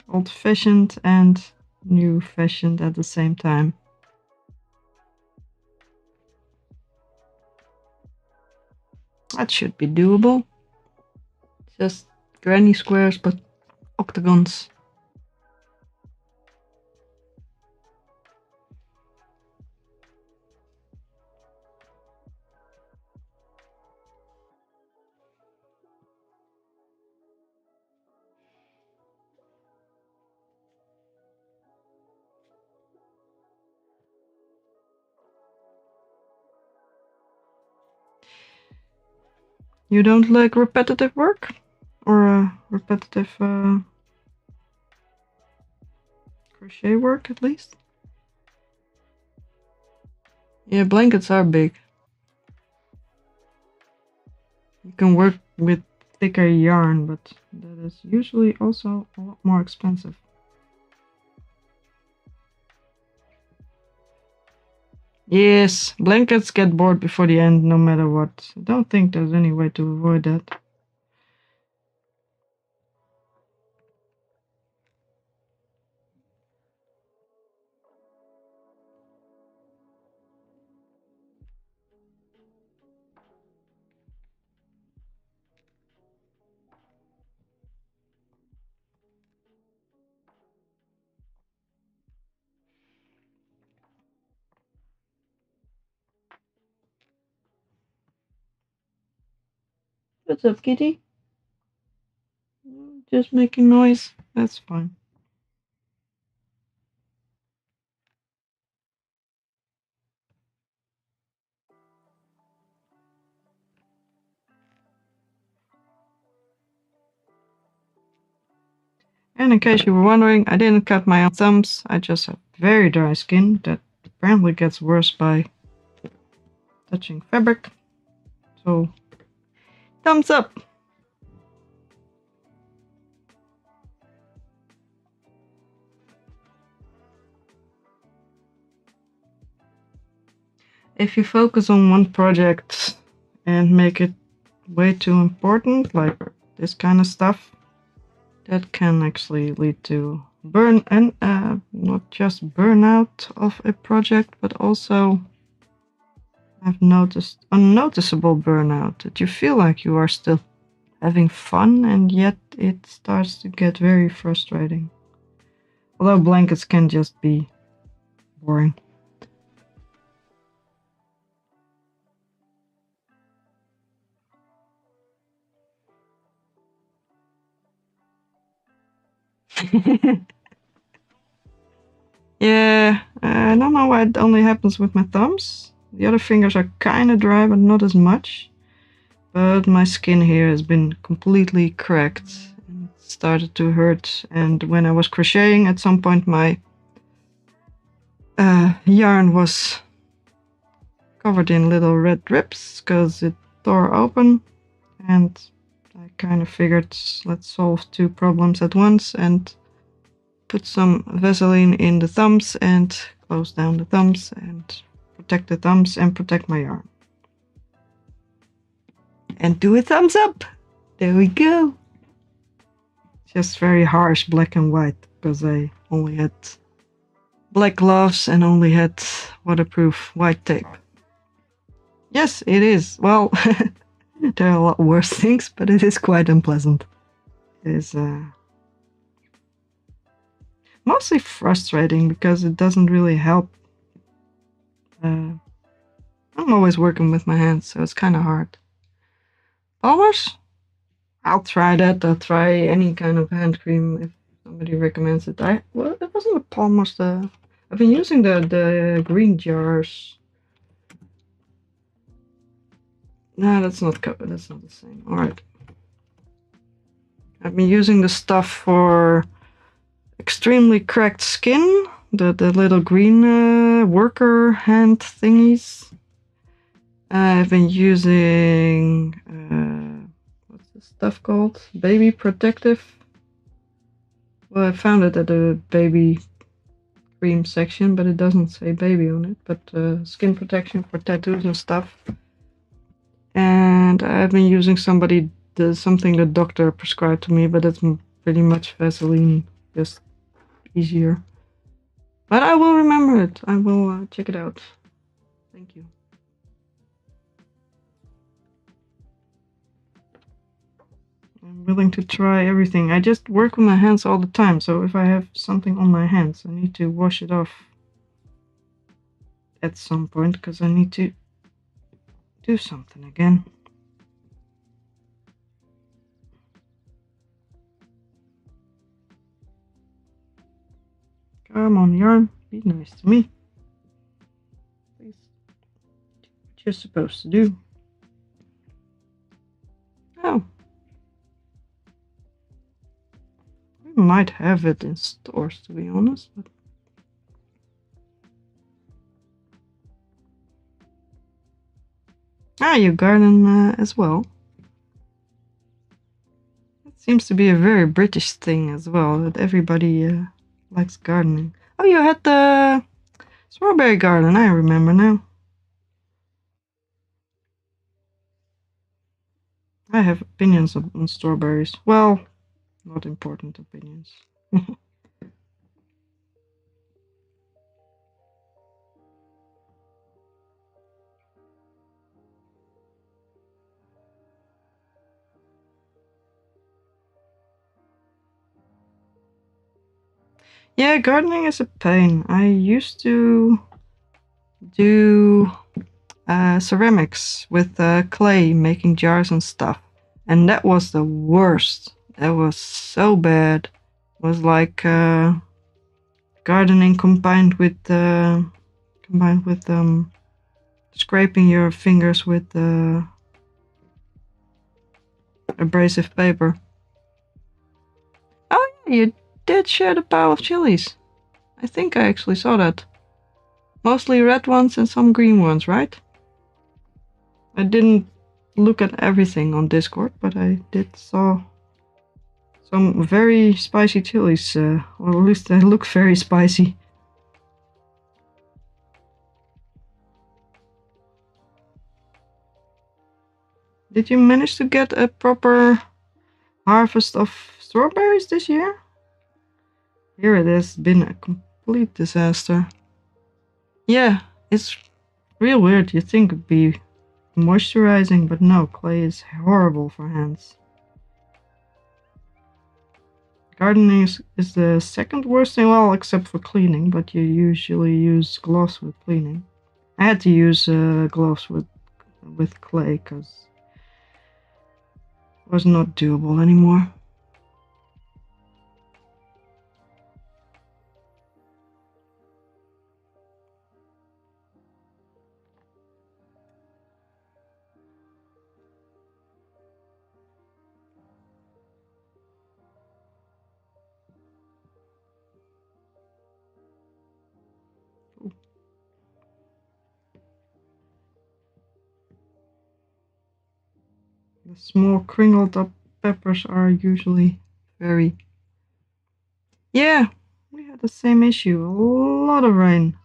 old-fashioned and new-fashioned at the same time. That should be doable. Just granny squares, but octagons. You don't like repetitive work? Or repetitive crochet work, at least? Yeah, blankets are big. You can work with thicker yarn, but that is usually also a lot more expensive. Yes, blankets get bored before the end no matter what. I don't think there's any way to avoid that. What's up, kitty? Just making noise. That's fine. And in case you were wondering, I didn't cut my own thumbs. I just have very dry skin that apparently gets worse by touching fabric. So, thumbs up! If you focus on one project and make it way too important, like this kind of stuff, that can actually lead to not just burnout of a project, but also I've noticed unnoticeable burnout, that you feel like you are still having fun and yet it starts to get very frustrating. Although blankets can just be boring. Yeah, I don't know why it only happens with my thumbs. The other fingers are kind of dry, but not as much. But my skin here has been completely cracked. It started to hurt, and when I was crocheting, at some point my yarn was covered in little red drips because it tore open, and I kind of figured, let's solve two problems at once and put some Vaseline in the thumbs and close down the thumbs and protect the thumbs and protect my yarn. And do a thumbs up! There we go! Just very harsh black and white because I only had black gloves and only had waterproof white tape. Yes, it is. Well, there are a lot worse things, but it is quite unpleasant. It is mostly frustrating because it doesn't really help. I'm always working with my hands, so it's kind of hard. Polymers? I'll try that. I'll try any kind of hand cream if somebody recommends it. Well, it wasn't the Polymers. I've been using the green jars. No, that's not the same. All right. I've been using the stuff for extremely cracked skin, the little green worker hand thingies. I've been using what's this stuff called? Baby protective. Well, I found it at the baby cream section, but it doesn't say baby on it. But skin protection for tattoos and stuff. And I've been using something the doctor prescribed to me, but it's pretty much Vaseline, just easier. But I will remember it. I will check it out. Thank you. I'm willing to try everything. I just work with my hands all the time, so if I have something on my hands, I need to wash it off at some point because I need to do something again. Come on, yarn, be nice to me. Please do what you're supposed to do. Oh. We might have it in stores, to be honest. But you garden as well. It seems to be a very British thing as well, that everybody likes gardening. Oh, you had the strawberry garden, I remember now. I have opinions on strawberries. Well, not important opinions. Yeah, gardening is a pain. I used to do ceramics with clay, making jars and stuff. And that was the worst. That was so bad. It was like gardening combined with scraping your fingers with abrasive paper. Oh yeah, you did share the pile of chilies. I think I actually saw that. Mostly red ones and some green ones, right? I didn't look at everything on Discord, but I did saw some very spicy chilies, or at least they look very spicy. Did you manage to get a proper harvest of strawberries this year? Here it has been a complete disaster. Yeah, it's real weird. You think it'd be moisturizing, but no, clay is horrible for hands. Gardening is the second worst thing, well, except for cleaning, but you usually use gloves with cleaning. I had to use gloves with clay because it was not doable anymore. The small crinkled up peppers are usually very... Yeah, we had the same issue. A lot of rain.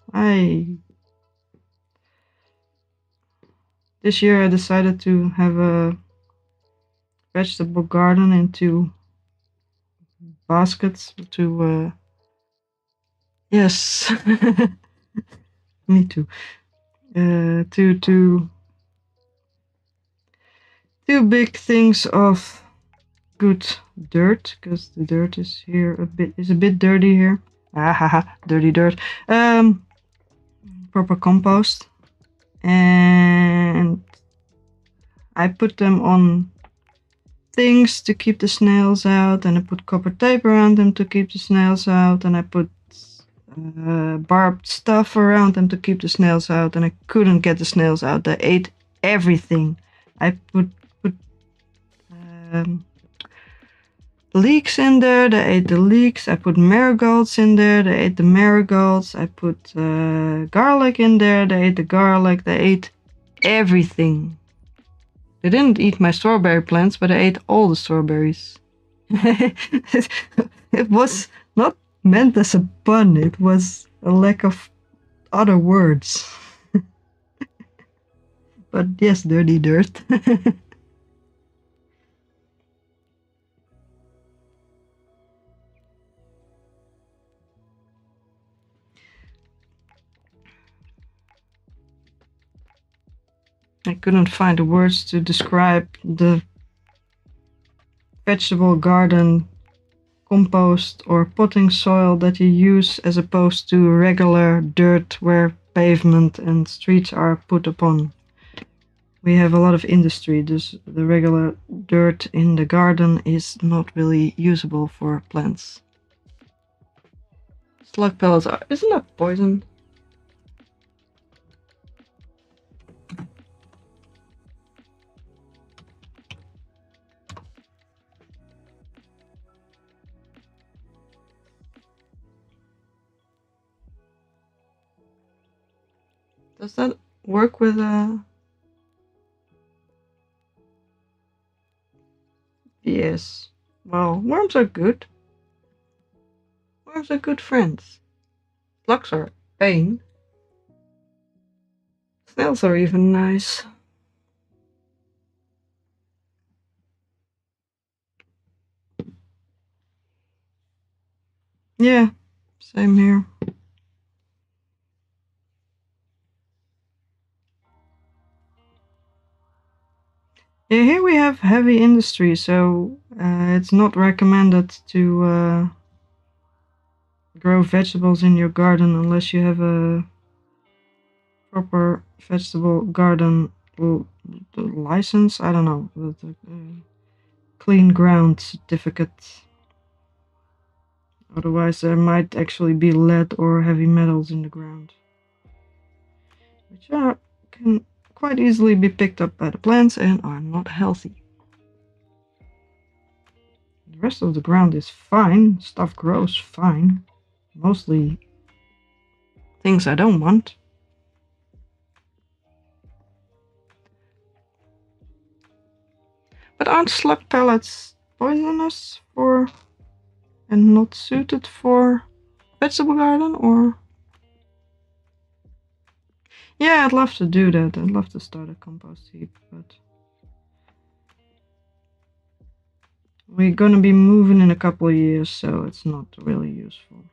This year I decided to have a vegetable garden into baskets to yes. Me too. To two big things of good dirt, because the dirt is a bit dirty here. Dirty dirt. Proper compost, and I put them on things to keep the snails out, and I put copper tape around them to keep the snails out, and I put barbed stuff around them to keep the snails out, and I couldn't get the snails out. They ate everything. I put leeks in there, they ate the leeks. I put marigolds in there, they ate the marigolds. I put garlic in there, they ate the garlic. They ate everything. They didn't eat my strawberry plants, but they ate all the strawberries. It was not meant as a pun, it was a lack of other words. But yes, dirty dirt. I couldn't find the words to describe the vegetable garden compost or potting soil that you use as opposed to regular dirt where pavement and streets are put upon. We have a lot of industry, dus the regular dirt in the garden is not really usable for plants. Slug pellets isn't that poison? Does that work with Yes. Well, worms are good. Worms are good friends. Slugs are pain. Snails are even nice. Yeah, same here. Yeah, here we have heavy industry, so it's not recommended to grow vegetables in your garden unless you have a proper vegetable garden license. I don't know. clean ground certificate. Otherwise there might actually be lead or heavy metals in the ground, which can quite easily be picked up by the plants and are not healthy. The rest of the ground is fine, stuff grows fine, mostly things I don't want. But aren't slug pellets poisonous for and not suited for vegetable garden, or? Yeah, I'd love to do that. I'd love to start a compost heap, but we're gonna be moving in a couple of years, so it's not really useful.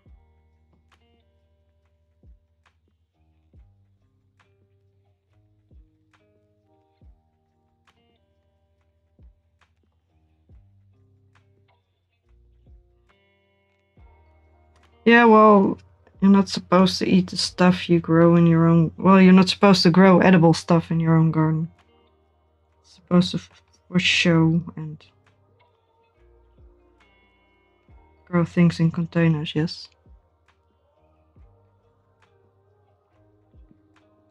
Yeah, well, you're not supposed to eat the stuff you grow in your own... Well, you're not supposed to grow edible stuff in your own garden. It's supposed to for show and grow things in containers, yes.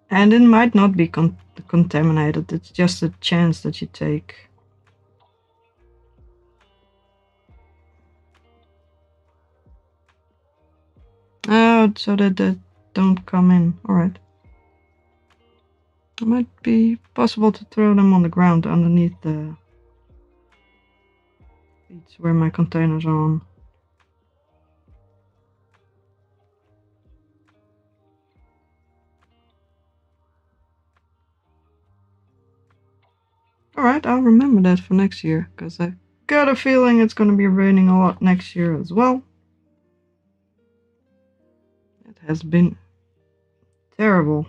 And it might not be contaminated, it's just a chance that you take. Oh, so that they don't come in. Alright. It might be possible to throw them on the ground underneath the seats where my containers are on. Alright, I'll remember that for next year, because I got a feeling it's going to be raining a lot next year as well. It has been terrible.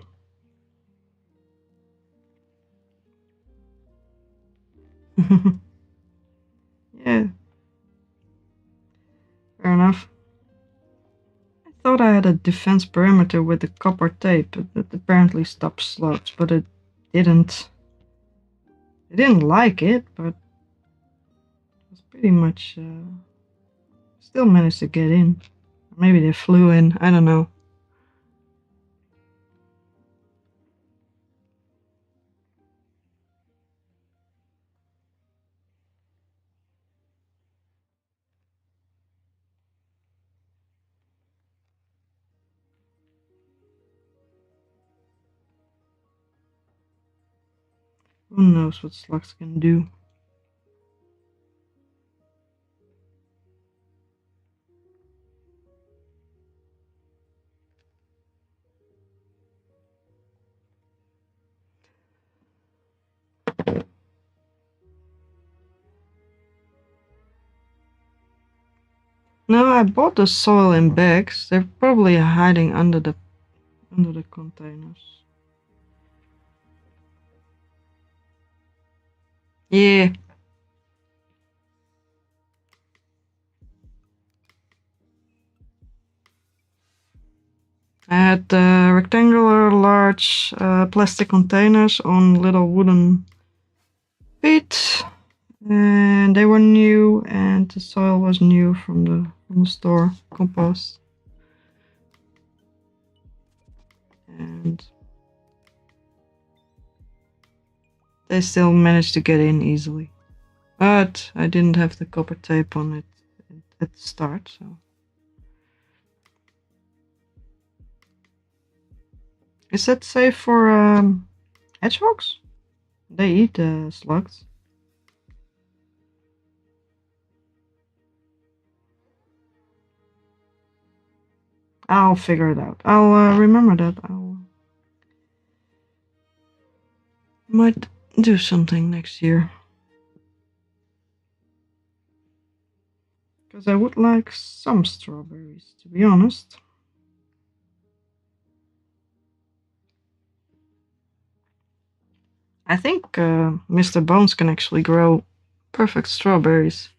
Yeah. Fair enough. I thought I had a defense perimeter with the copper tape that apparently stops slugs, but it didn't. I didn't like it, but it was pretty much... still managed to get in. Maybe they flew in, I don't know. Who knows what slugs can do. No, I bought the soil in bags. They're probably hiding under the containers. Yeah. I had rectangular large plastic containers on little wooden feet, and they were new, and the soil was new from the store, compost. And they still managed to get in easily. But I didn't have the copper tape on it at the start, so. Is that safe for hedgehogs? They eat slugs. I'll figure it out. I'll remember that. Might do something next year. Because I would like some strawberries, to be honest. I think Mr. Bones can actually grow perfect strawberries.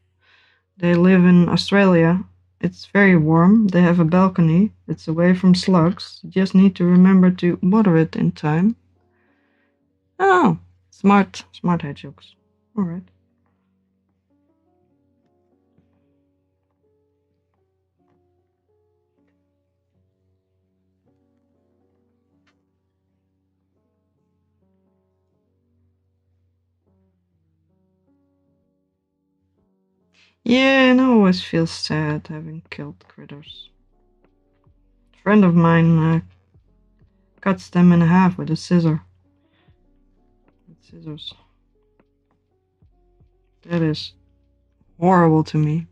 They live in Australia. It's very warm. They have a balcony. It's away from slugs. You just need to remember to water it in time. Oh, smart hedgehogs. Alright. Yeah, and I always feel sad having killed critters. A friend of mine cuts them in half with a scissor. With scissors. That is horrible to me.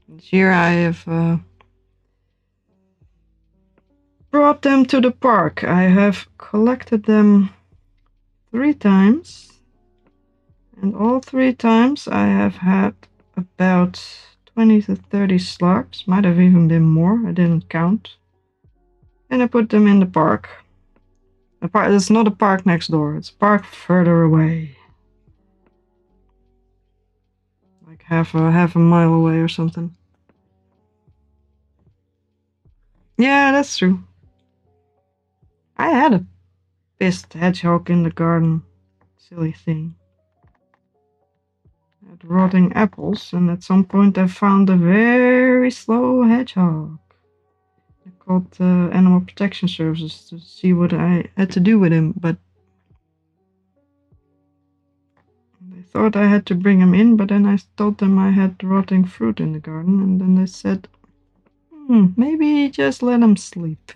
This year I have brought them to the park. I have collected them 3 times. And all 3 times I have had about 20 to 30 slugs. Might have even been more. I didn't count. And I put them in the park. It's not a park next door. It's a park further away. Like half a mile away or something. Yeah, that's true. I had a pissed hedgehog in the garden. Silly thing. I had rotting apples, and at some point I found a very slow hedgehog. I called Animal Protection Services to see what I had to do with him, but they thought I had to bring him in, but then I told them I had rotting fruit in the garden, and then they said, maybe just let him sleep.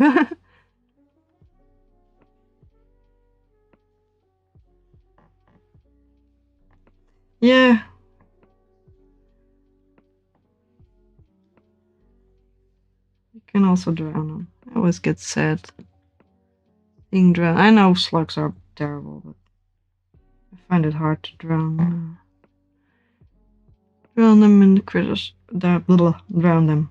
Yeah. You can also drown him. I always get sad being drowned. I know slugs are terrible, but I find it hard to drown them in the critters. Drown them.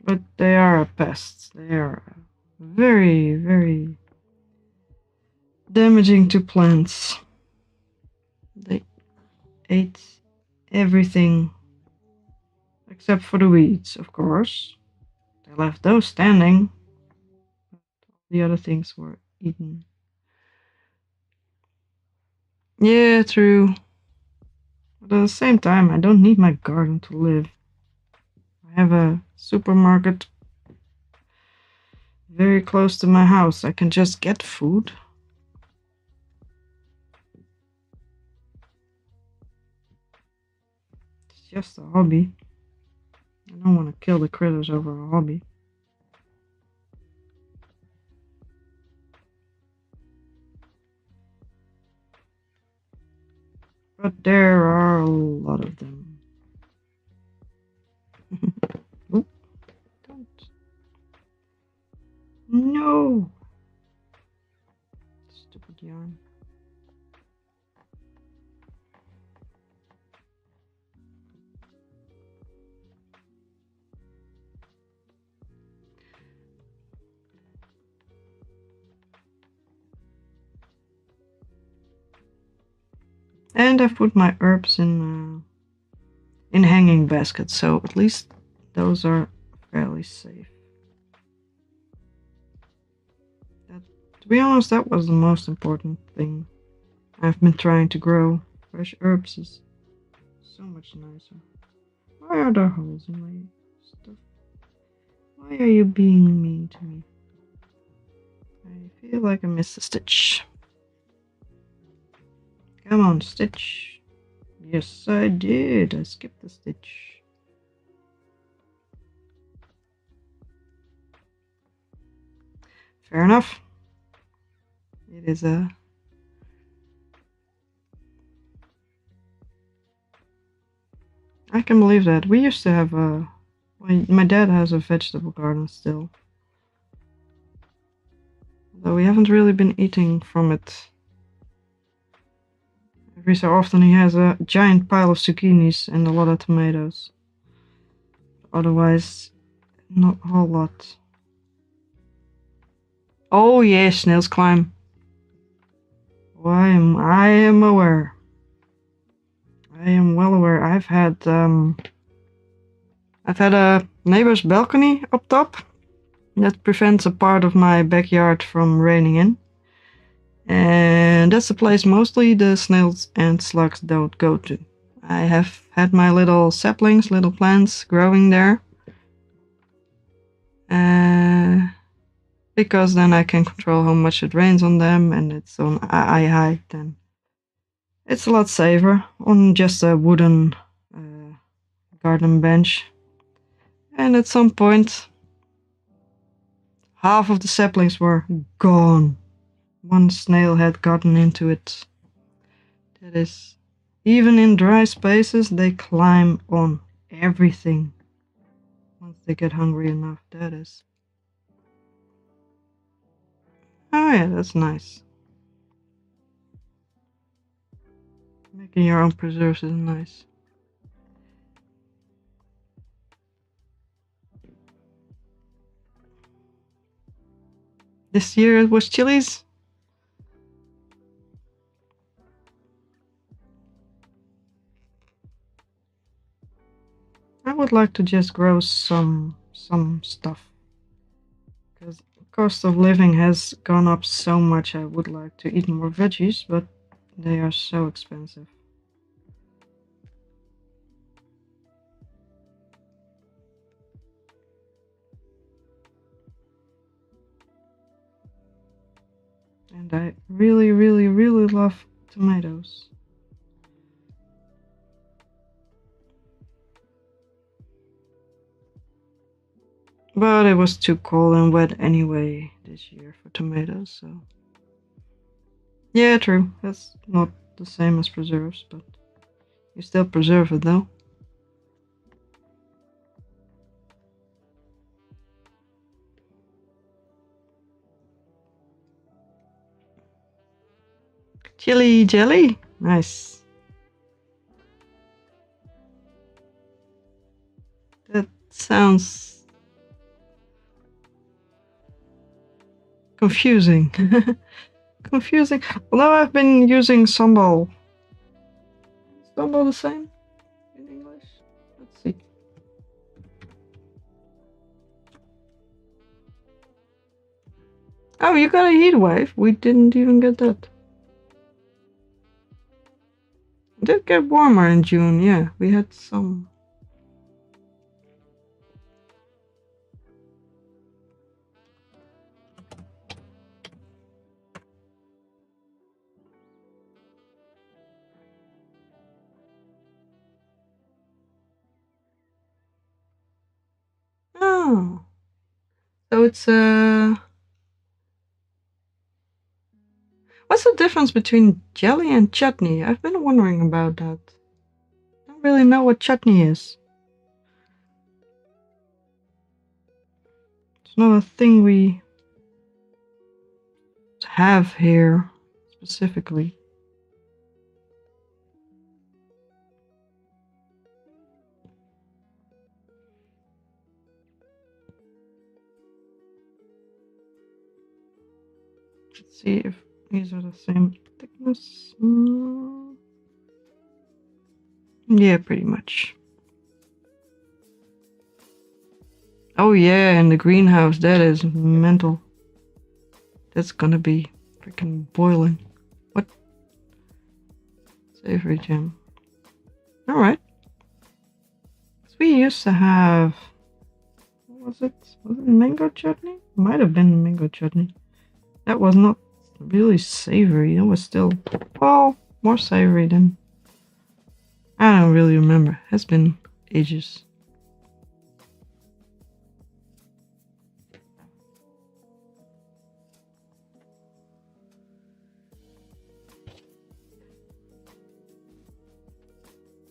But they are a pest. They are very, very damaging to plants. They ate everything except for the weeds, of course. They left those standing. The other things were eaten. Yeah, true. But at the same time, I don't need my garden to live. I have a supermarket very close to my house. I can just get food. It's just a hobby. I don't want to kill the critters over a hobby. But there are a lot of them. Oop, don't. No! Stupid yarn. And I've put my herbs in hanging baskets, so at least those are fairly safe. To be honest, that was the most important thing. I've been trying to grow. Fresh herbs is so much nicer. Why are there holes in my stuff? Why are you being mean to me? I feel like I missed a stitch. Come on, stitch. Yes, I did. I skipped the stitch. Fair enough. It is a... I can believe that. We used to have a... My dad has a vegetable garden still. Though we haven't really been eating from it. Every so often he has a giant pile of zucchinis and a lot of tomatoes. Otherwise, not a whole lot. Oh yes, snails climb. Well, I am aware. I am well aware. I've had I've had a neighbor's balcony up top that prevents a part of my backyard from raining in. And that's the place mostly the snails and slugs don't go to. I have had my little saplings, little plants growing there. Because then I can control how much it rains on them, and it's on eye height, and it's a lot safer on just a wooden garden bench. And at some point, half of the saplings were gone. One snail had gotten into it. That is, even in dry spaces, they climb on everything. Once they get hungry enough, that is. Oh yeah, that's nice. Making your own preserves is nice. This year it was chilies. I would like to just grow some stuff. Because the cost of living has gone up so much. I would like to eat more veggies, but they are so expensive. And I really, really, really love tomatoes. But it was too cold and wet anyway this year for tomatoes, so. Yeah, true. That's not the same as preserves, but you still preserve it though. Chili jelly? Nice. That sounds confusing. Confusing. Although I've been using sambal. Is sambal the same in English? Let's see. Oh, you got a heat wave? We didn't even get that. It did get warmer in June, yeah. We had some. Oh. So it's what's the difference between jelly and chutney? I've been wondering about that. I don't really know what chutney is. It's not a thing we have here specifically. Let's see if these are the same thickness. Yeah, pretty much. Oh yeah, in the greenhouse, that is mental. That's gonna be freaking boiling. What? Savory jam. Alright. We used to have... What was it? Was it mango chutney? Might have been mango chutney. That was not really savory. It was still, well, more savory than... I don't really remember. It has been ages.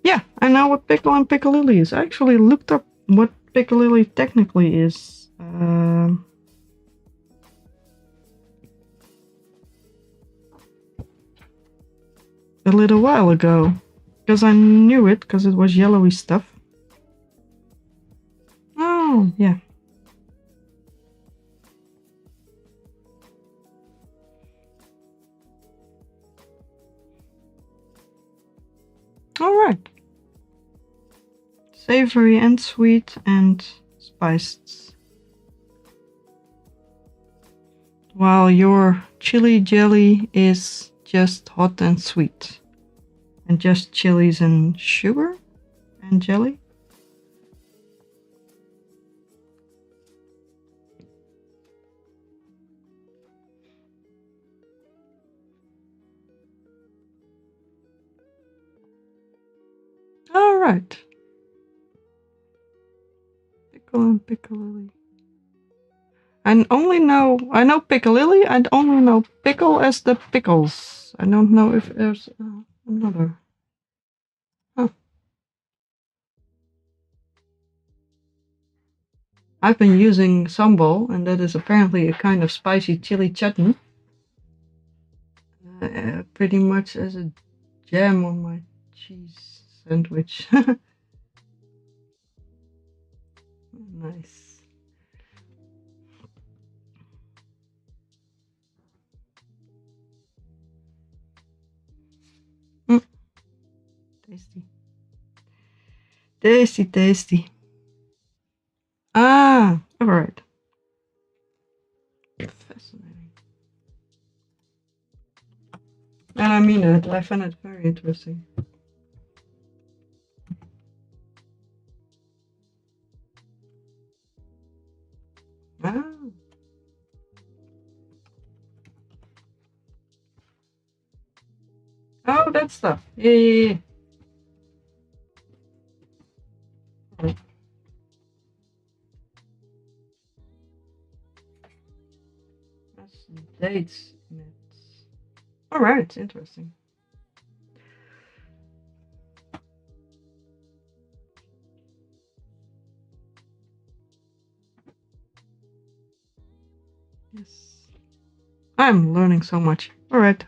Yeah, I know what pickle and piccalilli is. I actually looked up what piccalilli technically is. A little while ago. Because I knew it, because it was yellowy stuff. Oh, yeah. Alright. savory and sweet and spiced. While your chili jelly is just hot and sweet. And just chilies and sugar and jelly. All right. Pickle and piccalilli. I know piccalilli. I only know pickle as the pickles. I don't know if there's another. Oh. I've been using sambal, and that is apparently a kind of spicy chili chutney. Pretty much as a jam on my cheese sandwich. Nice. Tasty. Tasty, tasty. Ah, alright. Fascinating. And I mean it, I find it very interesting. Ah. Oh, that stuff. Yeah. That's dates in it. Alright, interesting. Yes. I'm learning so much. Alright.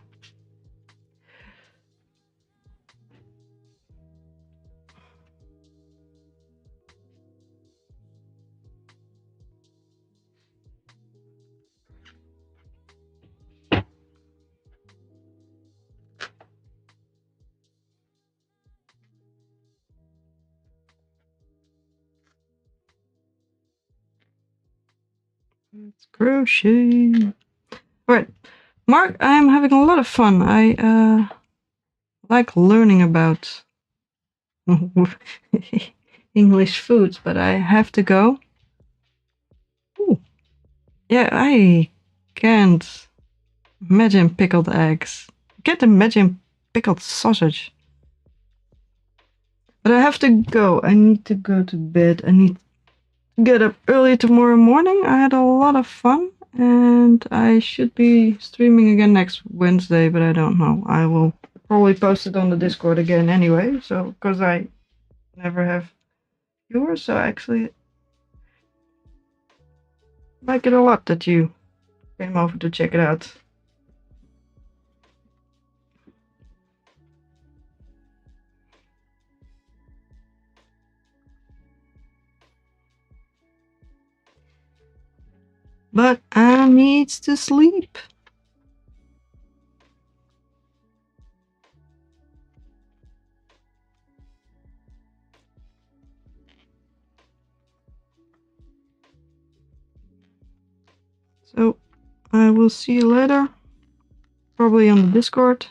Let's crochet. Alright. Mark, I'm having a lot of fun. I like learning about English foods, but I have to go. Ooh. Yeah, I can't imagine pickled eggs. I can't imagine pickled sausage. But I have to go. I need to go to bed. I need to get up early tomorrow morning. I had a lot of fun, and I should be streaming again next Wednesday, but I don't know. I will probably post it on the Discord again anyway, so because I never have viewers, so I actually like it a lot that you came over to check it out. But I needs to sleep. So I will see you later. Probably on the Discord.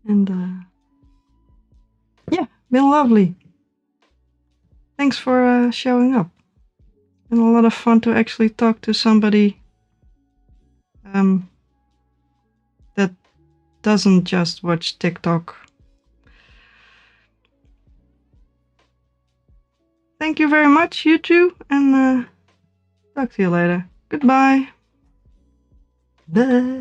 And yeah, been lovely. Thanks for showing up. Been a lot of fun to actually talk to somebody that doesn't just watch TikTok. Thank you very much, you two, and talk to you later. Goodbye. Bye.